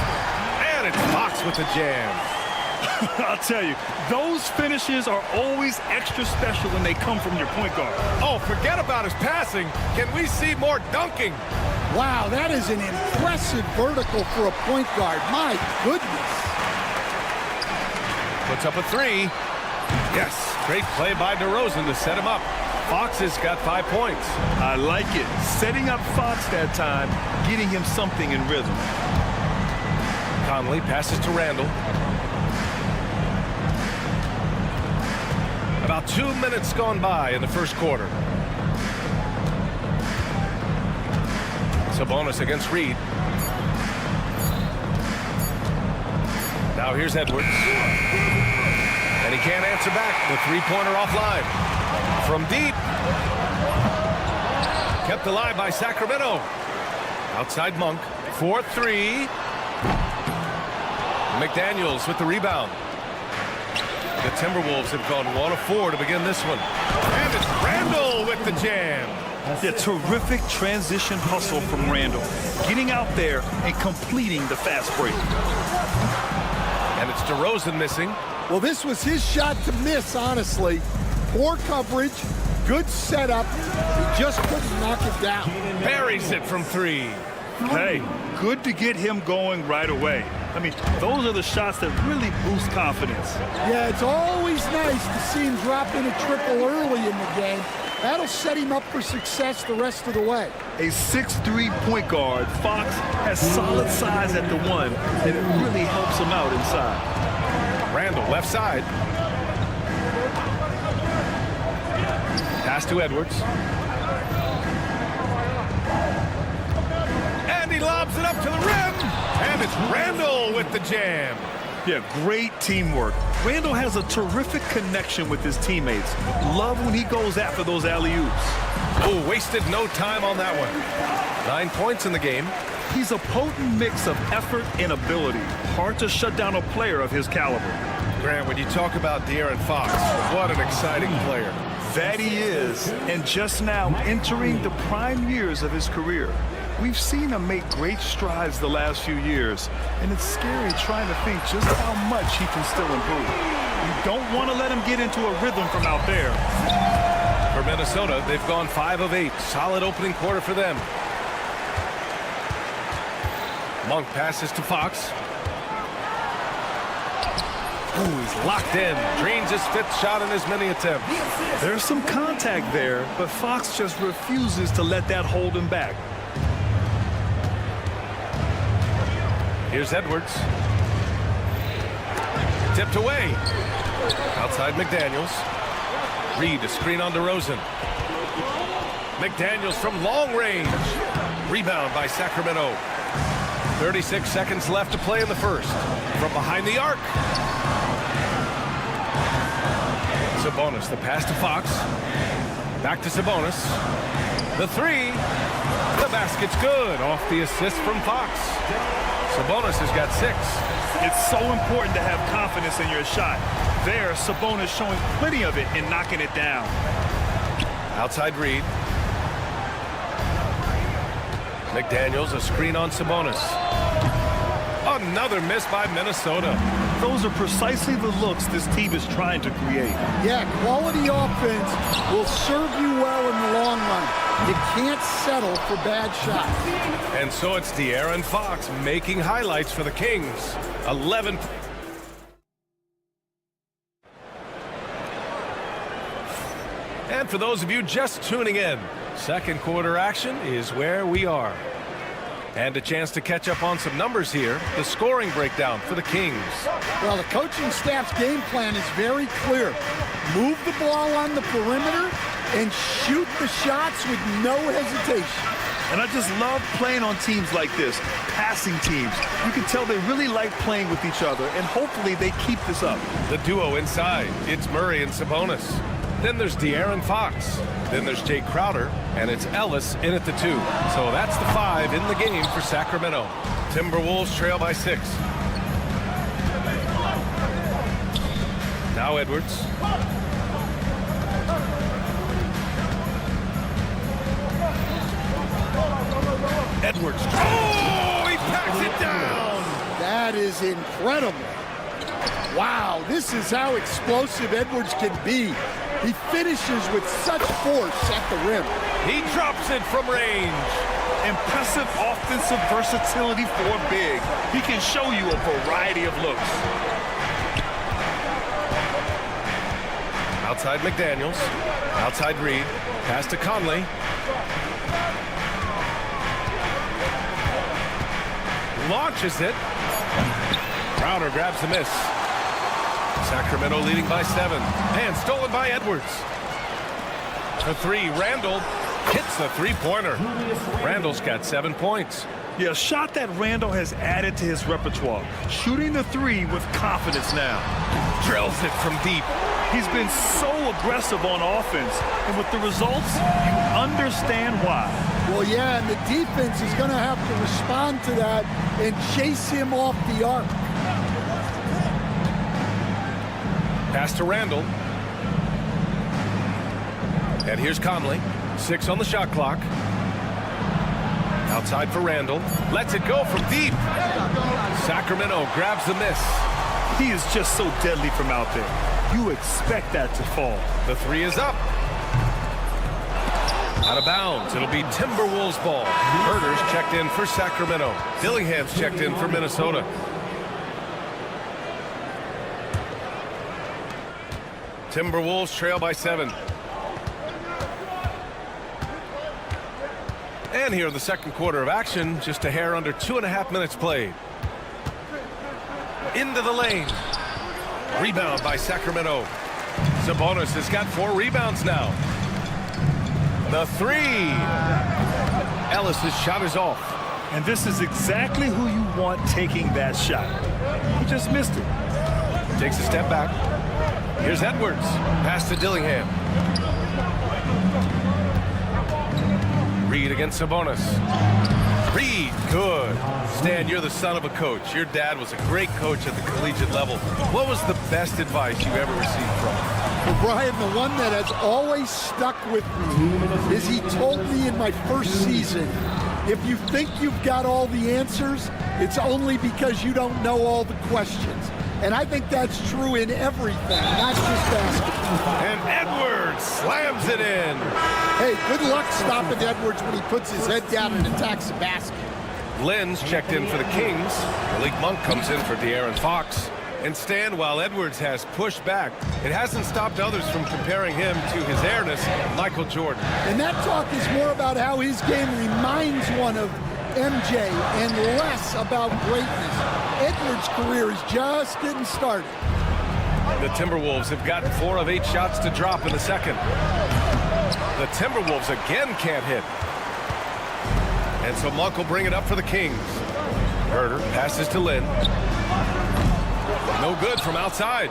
And it's Fox with the jam. I'll tell you, those finishes are always extra special when they come from your point guard. Oh, forget about his passing. Can we see more dunking? Wow, that is an impressive vertical for a point guard. My goodness. Puts up a three. Yes, great play by DeRozan to set him up. Fox has got 5 points. I like it. Setting up Fox that time, getting him something in rhythm. Conley passes to Randall. About 2 minutes gone by in the first quarter. Sabonis against Reed. Now here's Edwards. And he can't answer back. The three-pointer offline. From deep. Kept alive by Sacramento. Outside Monk. 4-3. McDaniels with the rebound. The Timberwolves have gone 1 of 4 to begin this one. And it's Randall with the jam. Yeah, terrific transition hustle from Randall. Getting out there and completing the fast break. And it's DeRozan missing. Well, this was his shot to miss, honestly. Poor coverage, good setup. He just couldn't knock it down. Buries it from 3. Hey, good to get him going right away. I mean, those are the shots that really boost confidence. Yeah, it's always nice to see him drop in a triple early in the game. That'll set him up for success the rest of the way. A 6'3" point guard, Fox has solid size at the 1, and it really helps him out inside. Randall, left side. Pass to Edwards. And he lobs it up to the rim. And it's Randall with the jam. Yeah, great teamwork. Randall has a terrific connection with his teammates. Love when he goes after those alley-oops. Oh, wasted no time on that one. 9 points in the game. He's a potent mix of effort and ability. Hard to shut down a player of his caliber. Grant, when you talk about De'Aaron Fox, what an exciting player. That he is, and just now entering the prime years of his career. We've seen him make great strides the last few years, and it's scary trying to think just how much he can still improve. You don't want to let him get into a rhythm from out there. For Minnesota, they've gone 5 of 8. Solid opening quarter for them. Monk passes to Fox. Ooh, he's locked in. Drains his 5th shot in as many attempts. There's some contact there, but Fox just refuses to let that hold him back. Here's Edwards. Tipped away. Outside McDaniels. Reed, a screen on DeRozan. McDaniels from long range. Rebound by Sacramento. 36 seconds left to play in the first. From behind the arc. Sabonis, the pass to Fox. Back to Sabonis. The 3. The basket's good. Off the assist from Fox. Sabonis has got 6. It's so important to have confidence in your shot. There, Sabonis showing plenty of it and knocking it down. Outside Reed. McDaniels, a screen on Sabonis. Another miss by Minnesota. Those are precisely the looks this team is trying to create. Yeah, quality offense will serve you well in the long run. You can't settle for bad shots. And so it's De'Aaron Fox making highlights for the Kings. 11. And for those of you just tuning in, second quarter action is where we are. And a chance to catch up on some numbers here. The scoring breakdown for the Kings. Well, the coaching staff's game plan is very clear. Move the ball on the perimeter and shoot the shots with no hesitation. And I just love playing on teams like this, passing teams. You can tell they really like playing with each other, and hopefully they keep this up. The duo inside, it's Murray and Sabonis. Then there's De'Aaron Fox. Then there's Jay Crowder, and it's Ellis in at the 2. So that's the 5 in the game for Sacramento. Timberwolves trail by 6. Now Edwards. Edwards. Oh, he packs it down. That is incredible. Wow, this is how explosive Edwards can be. He finishes with such force at the rim. He drops it from range. Impressive offensive versatility for a big. He can show you a variety of looks. Outside McDaniels. Outside Reed. Pass to Conley. Launches it. Crowder grabs the miss. Sacramento leading by 7. And stolen by Edwards. For 3, Randall hits the three-pointer. Randall's got 7 points. Yeah, a shot that Randall has added to his repertoire. Shooting the 3 with confidence now. Drills it from deep. He's been so aggressive on offense, and with the results, you understand why. Well, yeah, and the defense is going to have to respond to that and chase him off the arc. Pass to Randall. And here's Conley. 6 on the shot clock. Outside for Randall. Lets it go from deep. Sacramento grabs the miss. He is just so deadly from out there. You expect that to fall. The 3 is up. Out of bounds. It'll be Timberwolves ball. Herder's checked in for Sacramento. Dillingham's checked in for Minnesota. Timberwolves trail by 7. And here in the second quarter of action, just a hair under 2.5 minutes played. Into the lane. Rebound by Sacramento. Sabonis has got 4 rebounds now. The 3. Ellis's shot is off. And this is exactly who you want taking that shot. He just missed it. Takes a step back. Here's Edwards. Pass to Dillingham. Reed against Sabonis. Reed, good. Stan, you're the son of a coach. Your dad was a great coach at the collegiate level. What was the best advice you ever received from him? Well, Brian, the one that has always stuck with me is he told me in my first season, if you think you've got all the answers, it's only because you don't know all the questions. And I think that's true in everything, not just basketball. And Edwards slams it in. Hey, good luck stopping Edwards when he puts his head down and attacks the basket. Lynn's checked in for the Kings. Malik Monk comes in for De'Aaron Fox. And Stan, while Edwards has pushed back, it hasn't stopped others from comparing him to his heiress, Michael Jordan. And that talk is more about how his game reminds one of MJ and less about greatness. Edwards' career is just getting started. The Timberwolves have gotten 4 of 8 shots to drop in the second. The Timberwolves again can't hit. And so Monk will bring it up for the Kings. Herder passes to Lynn. No good from outside.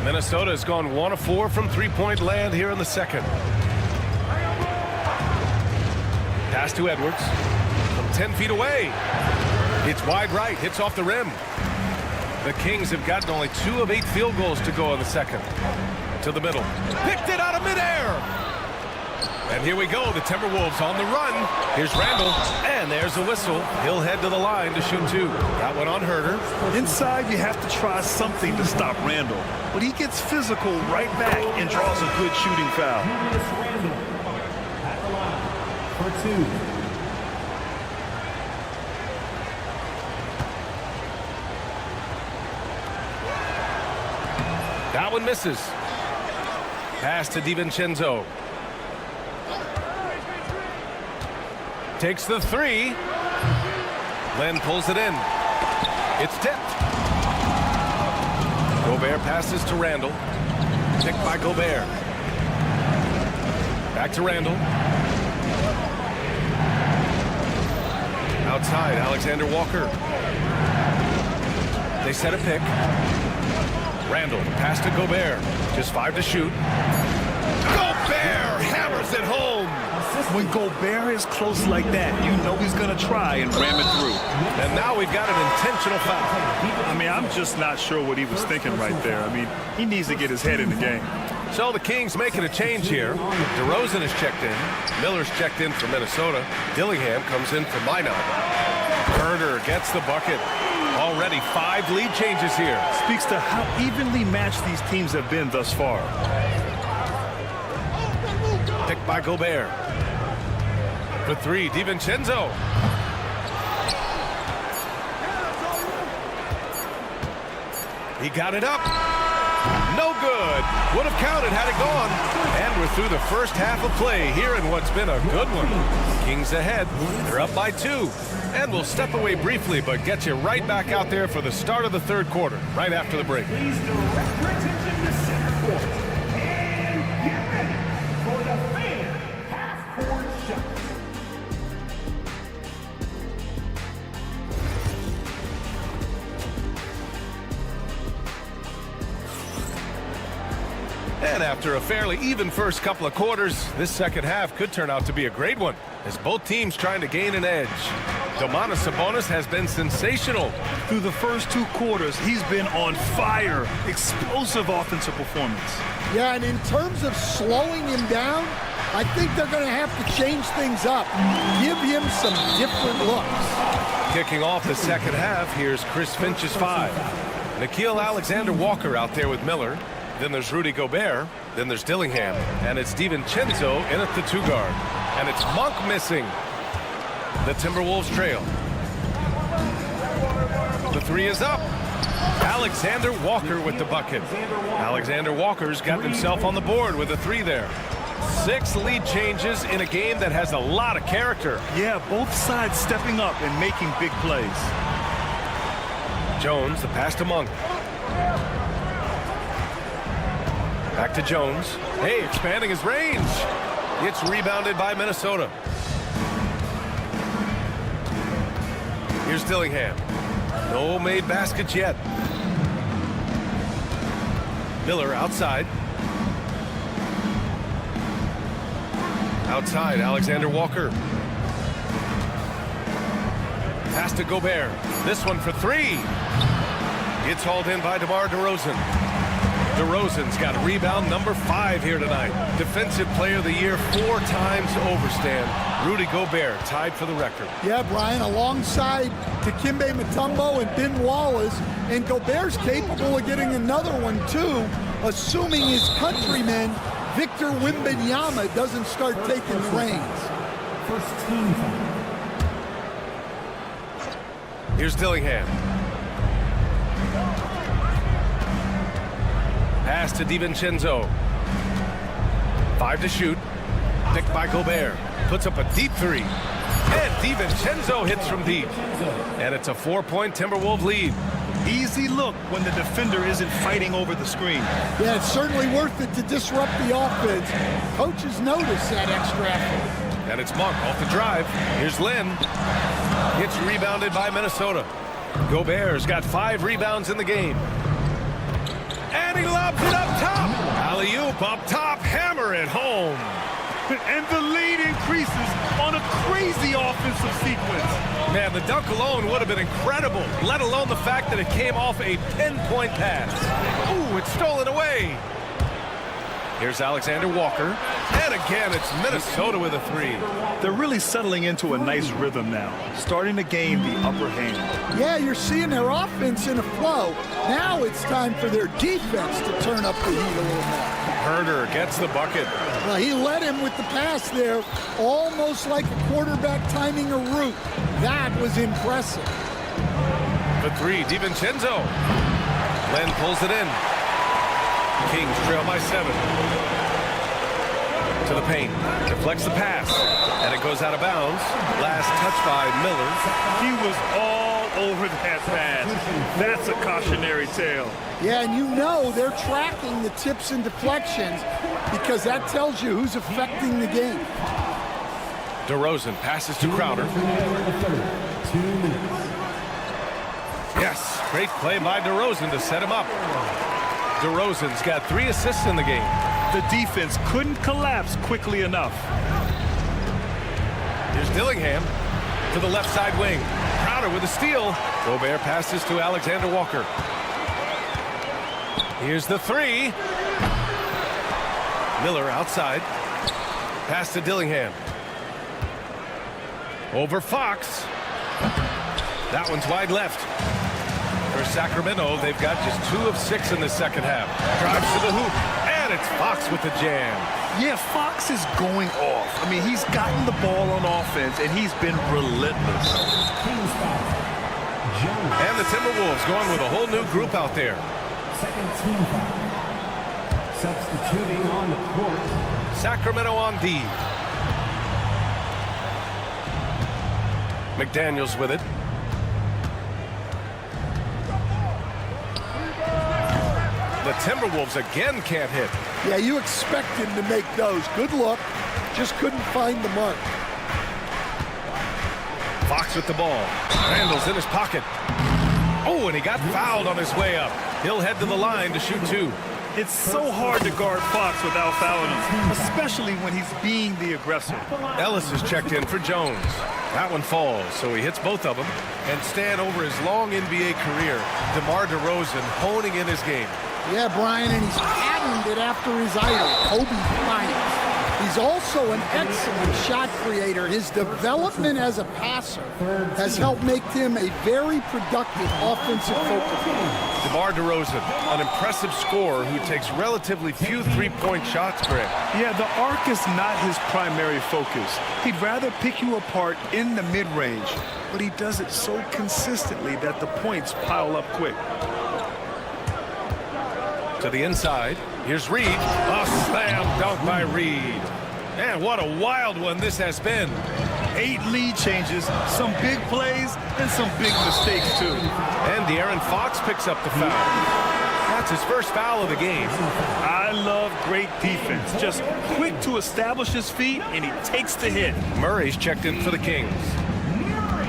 Minnesota has gone 1 of 4 from three-point land here in the second. Pass to Edwards from 10 feet away. It's wide right, hits off the rim. The Kings have gotten only 2 of 8 field goals to go in the second. To the middle. Picked it out of midair. And here we go, the Timberwolves on the run. Here's Randall, and there's a whistle. He'll head to the line to shoot 2. That one on Herder. Inside, you have to try something to stop Randall. But he gets physical right back and draws a good shooting foul. For 2. That one misses. Pass to DiVincenzo. Takes the 3. Len pulls it in. It's tipped. Gobert passes to Randall. Picked by Gobert. Back to Randall. Outside, Alexander Walker. They set a pick. Randall, pass to Gobert. Just 5 to shoot. Gobert hammers it home. When Gobert is close like that, you know he's going to try and ram it through. And now we've got an intentional foul. I mean, I'm just not sure what he was thinking right there. I mean, he needs to get his head in the game. So the Kings making a change here. DeRozan is checked in. Miller's checked in for Minnesota. Dillingham comes in for Minot. Herder gets the bucket. Already 5 lead changes here. Speaks to how evenly matched these teams have been thus far. Picked by Gobert. For 3, DiVincenzo. He got it up. No good. Would have counted had it gone. And we're through the first half of play here in what's been a good one. Kings ahead. They're up by 2. And we'll step away briefly, but get you right back out there for the start of the third quarter, right after the break. Please direct your attention to center court. And get ready for the fan half-court shot. And after a fairly even first couple of quarters, this second half could turn out to be a great one, as both teams trying to gain an edge. Domantas Sabonis has been sensational. Through the first 2 quarters, he's been on fire. Explosive offensive performance. Yeah, and in terms of slowing him down, I think they're going to have to change things up. Give him some different looks. Kicking off the second half, here's Chris Finch's 5. Nickeil Alexander-Walker out there with Miller. Then there's Rudy Gobert. Then there's Dillingham. And it's DiVincenzo in at the 2 guard. And it's Monk missing. The Timberwolves trail. The 3 is up. Alexander Walker with the bucket. Alexander Walker's got himself on the board with a 3 there. 6 lead changes in a game that has a lot of character. Yeah, both sides stepping up and making big plays. Jones, the pass to Monk. Back to Jones. Hey, expanding his range. It's rebounded by Minnesota. Here's Dillingham. No made baskets yet. Miller outside. Outside, Alexander Walker. Pass to Gobert. This one for 3. It's hauled in by DeMar DeRozan. DeRozan's got rebound number 5 here tonight. Defensive Player of the Year 4 times over, Stan. Rudy Gobert tied for the record. Yeah, Brian, alongside Dikembe Mutombo and Ben Wallace, and Gobert's capable of getting another one too, assuming his countryman Victor Wembanyama doesn't start taking the reins. First team foul. Here's Dillingham. Pass to DiVincenzo. 5 to shoot. Picked by Gobert. Puts up a deep 3. And DiVincenzo hits from deep. And it's a 4-point Timberwolves lead. Easy look when the defender isn't fighting over the screen. Yeah, it's certainly worth it to disrupt the offense. Coaches notice that extra effort. And it's Monk off the drive. Here's Lynn. It's rebounded by Minnesota. Gobert's got 5 rebounds in the game. And he lobs it up top. Alley-oop up top. Hammer it home. And the lead increases on a crazy offensive sequence. Man, the dunk alone would have been incredible, let alone the fact that it came off a pinpoint pass. Ooh, it's stolen away. Here's Alexander Walker. And again, it's Minnesota with a 3. They're really settling into a nice rhythm now, starting to gain the upper hand. Yeah, you're seeing their offense in a flow. Now it's time for their defense to turn up the heat a little more. Herder gets the bucket. Well, he led him with the pass there, almost like a quarterback timing a route. That was impressive. The 3, DiVincenzo. Len pulls it in. Kings trail by 7. To the paint. Deflects the pass. And it goes out of bounds. Last touch by Miller. He was all over that pass. That's a cautionary tale. Yeah, and you know they're tracking the tips and deflections because that tells you who's affecting the game. DeRozan passes to Crowder. 2 minutes. Yes, great play by DeRozan to set him up. DeRozan's got 3 assists in the game. The defense couldn't collapse quickly enough. Here's Dillingham to the left side wing. Crowder with a steal. Gobert passes to Alexander Walker. Here's the 3. Miller outside. Pass to Dillingham. Over Fox. That one's wide left. For Sacramento, they've got just 2 of 6 in the second half. Drives to the hoop, and it's Fox with the jam. Yeah, Fox is going off. I mean, he's gotten the ball on offense, and he's been relentless. And the Timberwolves going with a whole new group out there. Second team foul. Substituting on the court. Sacramento on D. McDaniels with it. The Timberwolves again can't hit. Yeah, you expect him to make those. Good look. Just couldn't find the mark. Fox with the ball. Randall's in his pocket. Oh, and he got fouled on his way up. He'll head to the line to shoot 2. It's so hard to guard Fox without fouling him, especially when he's being the aggressor. Ellis is checked in for Jones. That one falls, so he hits both of them. And Stan, over his long NBA career, DeMar DeRozan honing in his game. Yeah, Brian, and he's patterned it after his idol, Kobe Bryant. He's also an excellent shot creator. His development as a passer has helped make him a very productive offensive focal point. DeMar DeRozan, an impressive scorer who takes relatively few three-point shots, Greg. Yeah, the arc is not his primary focus. He'd rather pick you apart in the mid-range, but he does it so consistently that the points pile up quick. To the inside, here's Reed. A slam dunk by Reed. Man, what a wild one this has been. 8 lead changes, some big plays, and some big mistakes, too. And De'Aaron Fox picks up the foul. That's his first foul of the game. I love great defense. Just quick to establish his feet, and he takes the hit. Murray's checked in for the Kings.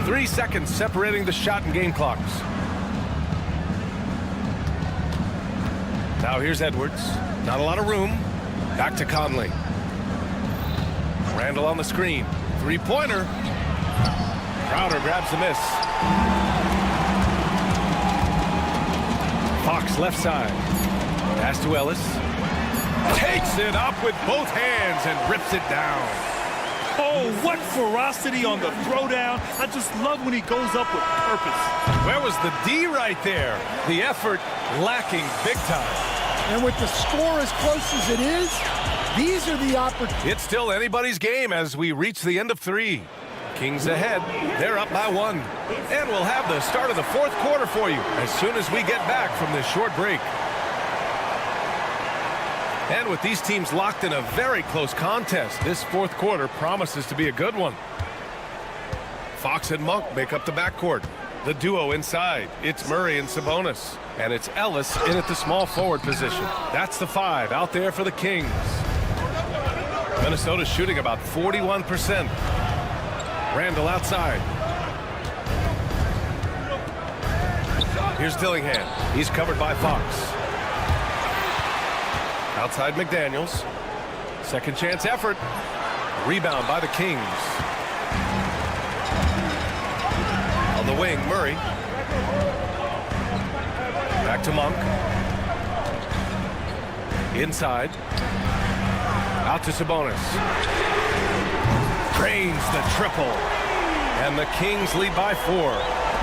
3 seconds separating the shot and game clocks. Now here's Edwards. Not a lot of room. Back to Conley. Randall on the screen. 3-pointer. Crowder grabs the miss. Fox left side. Pass to Ellis. Takes it up with both hands and rips it down. Oh, what ferocity on the throwdown. I just love when he goes up with purpose. Where was the D right there? The effort lacking big time. And with the score as close as it is, these are the opportunities. It's still anybody's game as we reach the end of 3. Kings ahead. They're up by 1. And we'll have the start of the 4th quarter for you as soon as we get back from this short break. And with these teams locked in a very close contest, this 4th quarter promises to be a good one. Fox and Monk make up the backcourt. The duo inside. It's Murray and Sabonis. And it's Ellis in at the small forward position. That's the 5 out there for the Kings. Minnesota shooting about 41%. Randall outside. Here's Dillingham. He's covered by Fox. Outside McDaniels. Second chance effort. Rebound by the Kings. On the wing, Murray. Back to Monk. Inside. Out to Sabonis. Drains the triple. And the Kings lead by 4.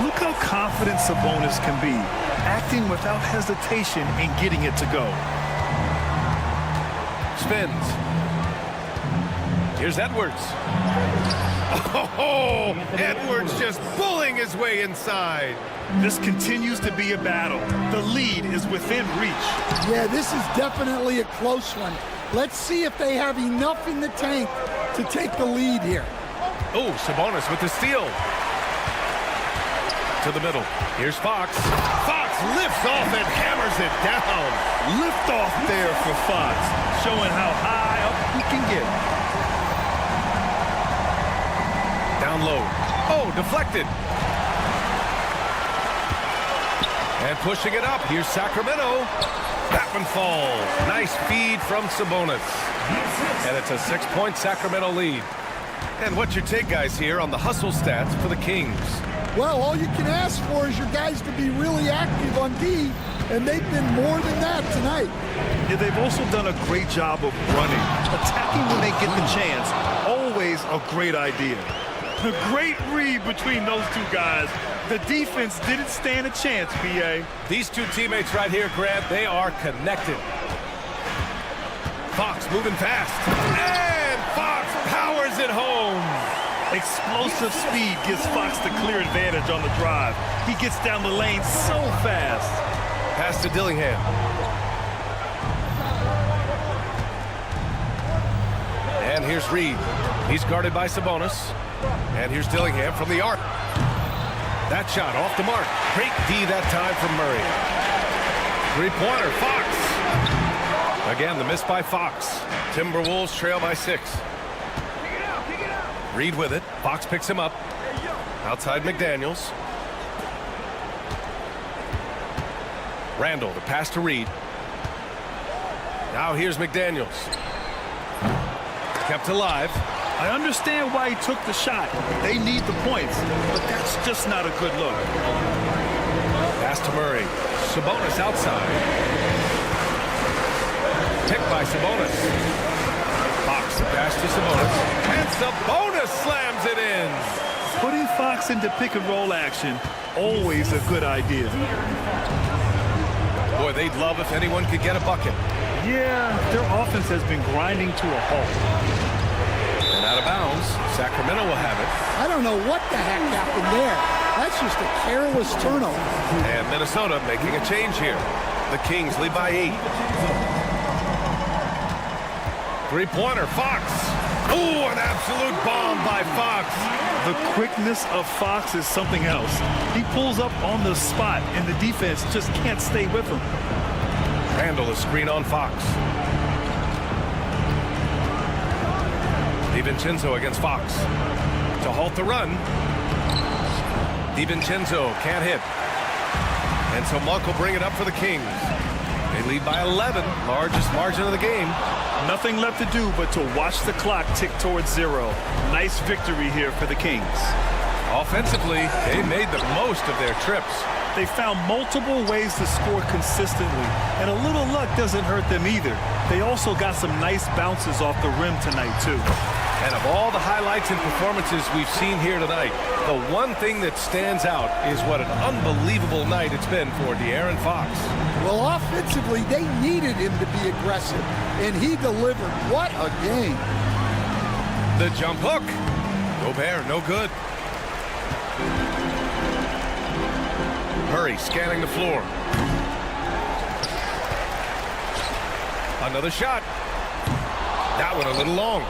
Look how confident Sabonis can be, acting without hesitation and getting it to go. Spins. Here's Edwards. Oh, Edwards just pulling his way inside. This continues to be a battle. The lead is within reach. Yeah, this is definitely a close one. Let's see if they have enough in the tank to take the lead here. Oh, Sabonis with the steal. To the middle. Here's Fox. Fox lifts off and hammers it down. Lift off there for Fox, showing how high up he can get. down low. Oh, deflected. And pushing it up. Here's Sacramento. That one falls. Nice feed from Sabonis. And it's a 6-point Sacramento lead. And what's your take, guys, here on the hustle stats for the Kings? Well, all you can ask for is your guys to be really active on D, and they've been more than that tonight. Yeah, they've also done a great job of running. Attacking when they get the chance, always a great idea. A great read between those two guys. The defense didn't stand a chance, B.A. These two teammates right here, Grant, they are connected. Fox moving fast. And Fox powers it home. Explosive speed gives Fox the clear advantage on the drive. He gets down the lane so fast. Pass to Dillingham. And here's Reed. He's guarded by Sabonis. And here's Dillingham from the arc. That shot off the mark. Great D that time from Murray. Three-pointer, Fox. Again, the miss by Fox. Timberwolves trail by 6. Reed with it. Fox picks him up. Outside McDaniels. Randall, the pass to Reed. Now here's McDaniels. Kept alive. I understand why he took the shot. They need the points, but that's just not a good look. Pass to Murray. Sabonis outside. Picked by Sabonis. Fox the pass to Sabonis. And Sabonis slams it in. Putting Fox into pick-and-roll action, always a good idea. Boy, they'd love if anyone could get a bucket. Yeah, their offense has been grinding to a halt. And out of bounds, Sacramento will have it. I don't know what the heck happened there. That's just a careless turnover. And Minnesota making a change here. The Kings lead by 8. Three-pointer, Fox. Oh, an absolute bomb by Fox. The quickness of Fox is something else. He pulls up on the spot, and the defense just can't stay with him. Randall is screen on Fox. DiVincenzo against Fox. To halt the run. DiVincenzo can't hit. And so Monk will bring it up for the Kings. They lead by 11, largest margin of the game. Nothing left to do but to watch the clock tick towards 0. Nice victory here for the Kings. Offensively, they made the most of their trips. They found multiple ways to score consistently, and a little luck doesn't hurt them either. They also got some nice bounces off the rim tonight, too. And of all the highlights and performances we've seen here tonight, the one thing that stands out is what an unbelievable night it's been for De'Aaron Fox. Well, offensively, they needed him to be aggressive, and he delivered. What a game. The jump hook. Gobert, no good. Murray scanning the floor. Another shot. That one a little long.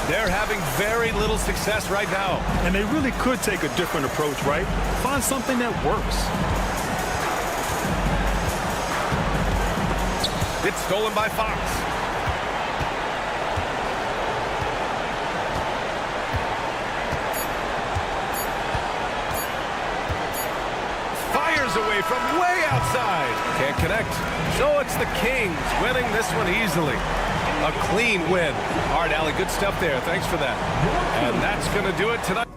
They're having very little success right now. And they really could take a different approach, right? Find something that works. It's stolen by Fox. Fires away from way outside. Can't connect. So it's the Kings winning this one easily. A clean win. All right, Allie, good stuff there. Thanks for that. And that's going to do it tonight.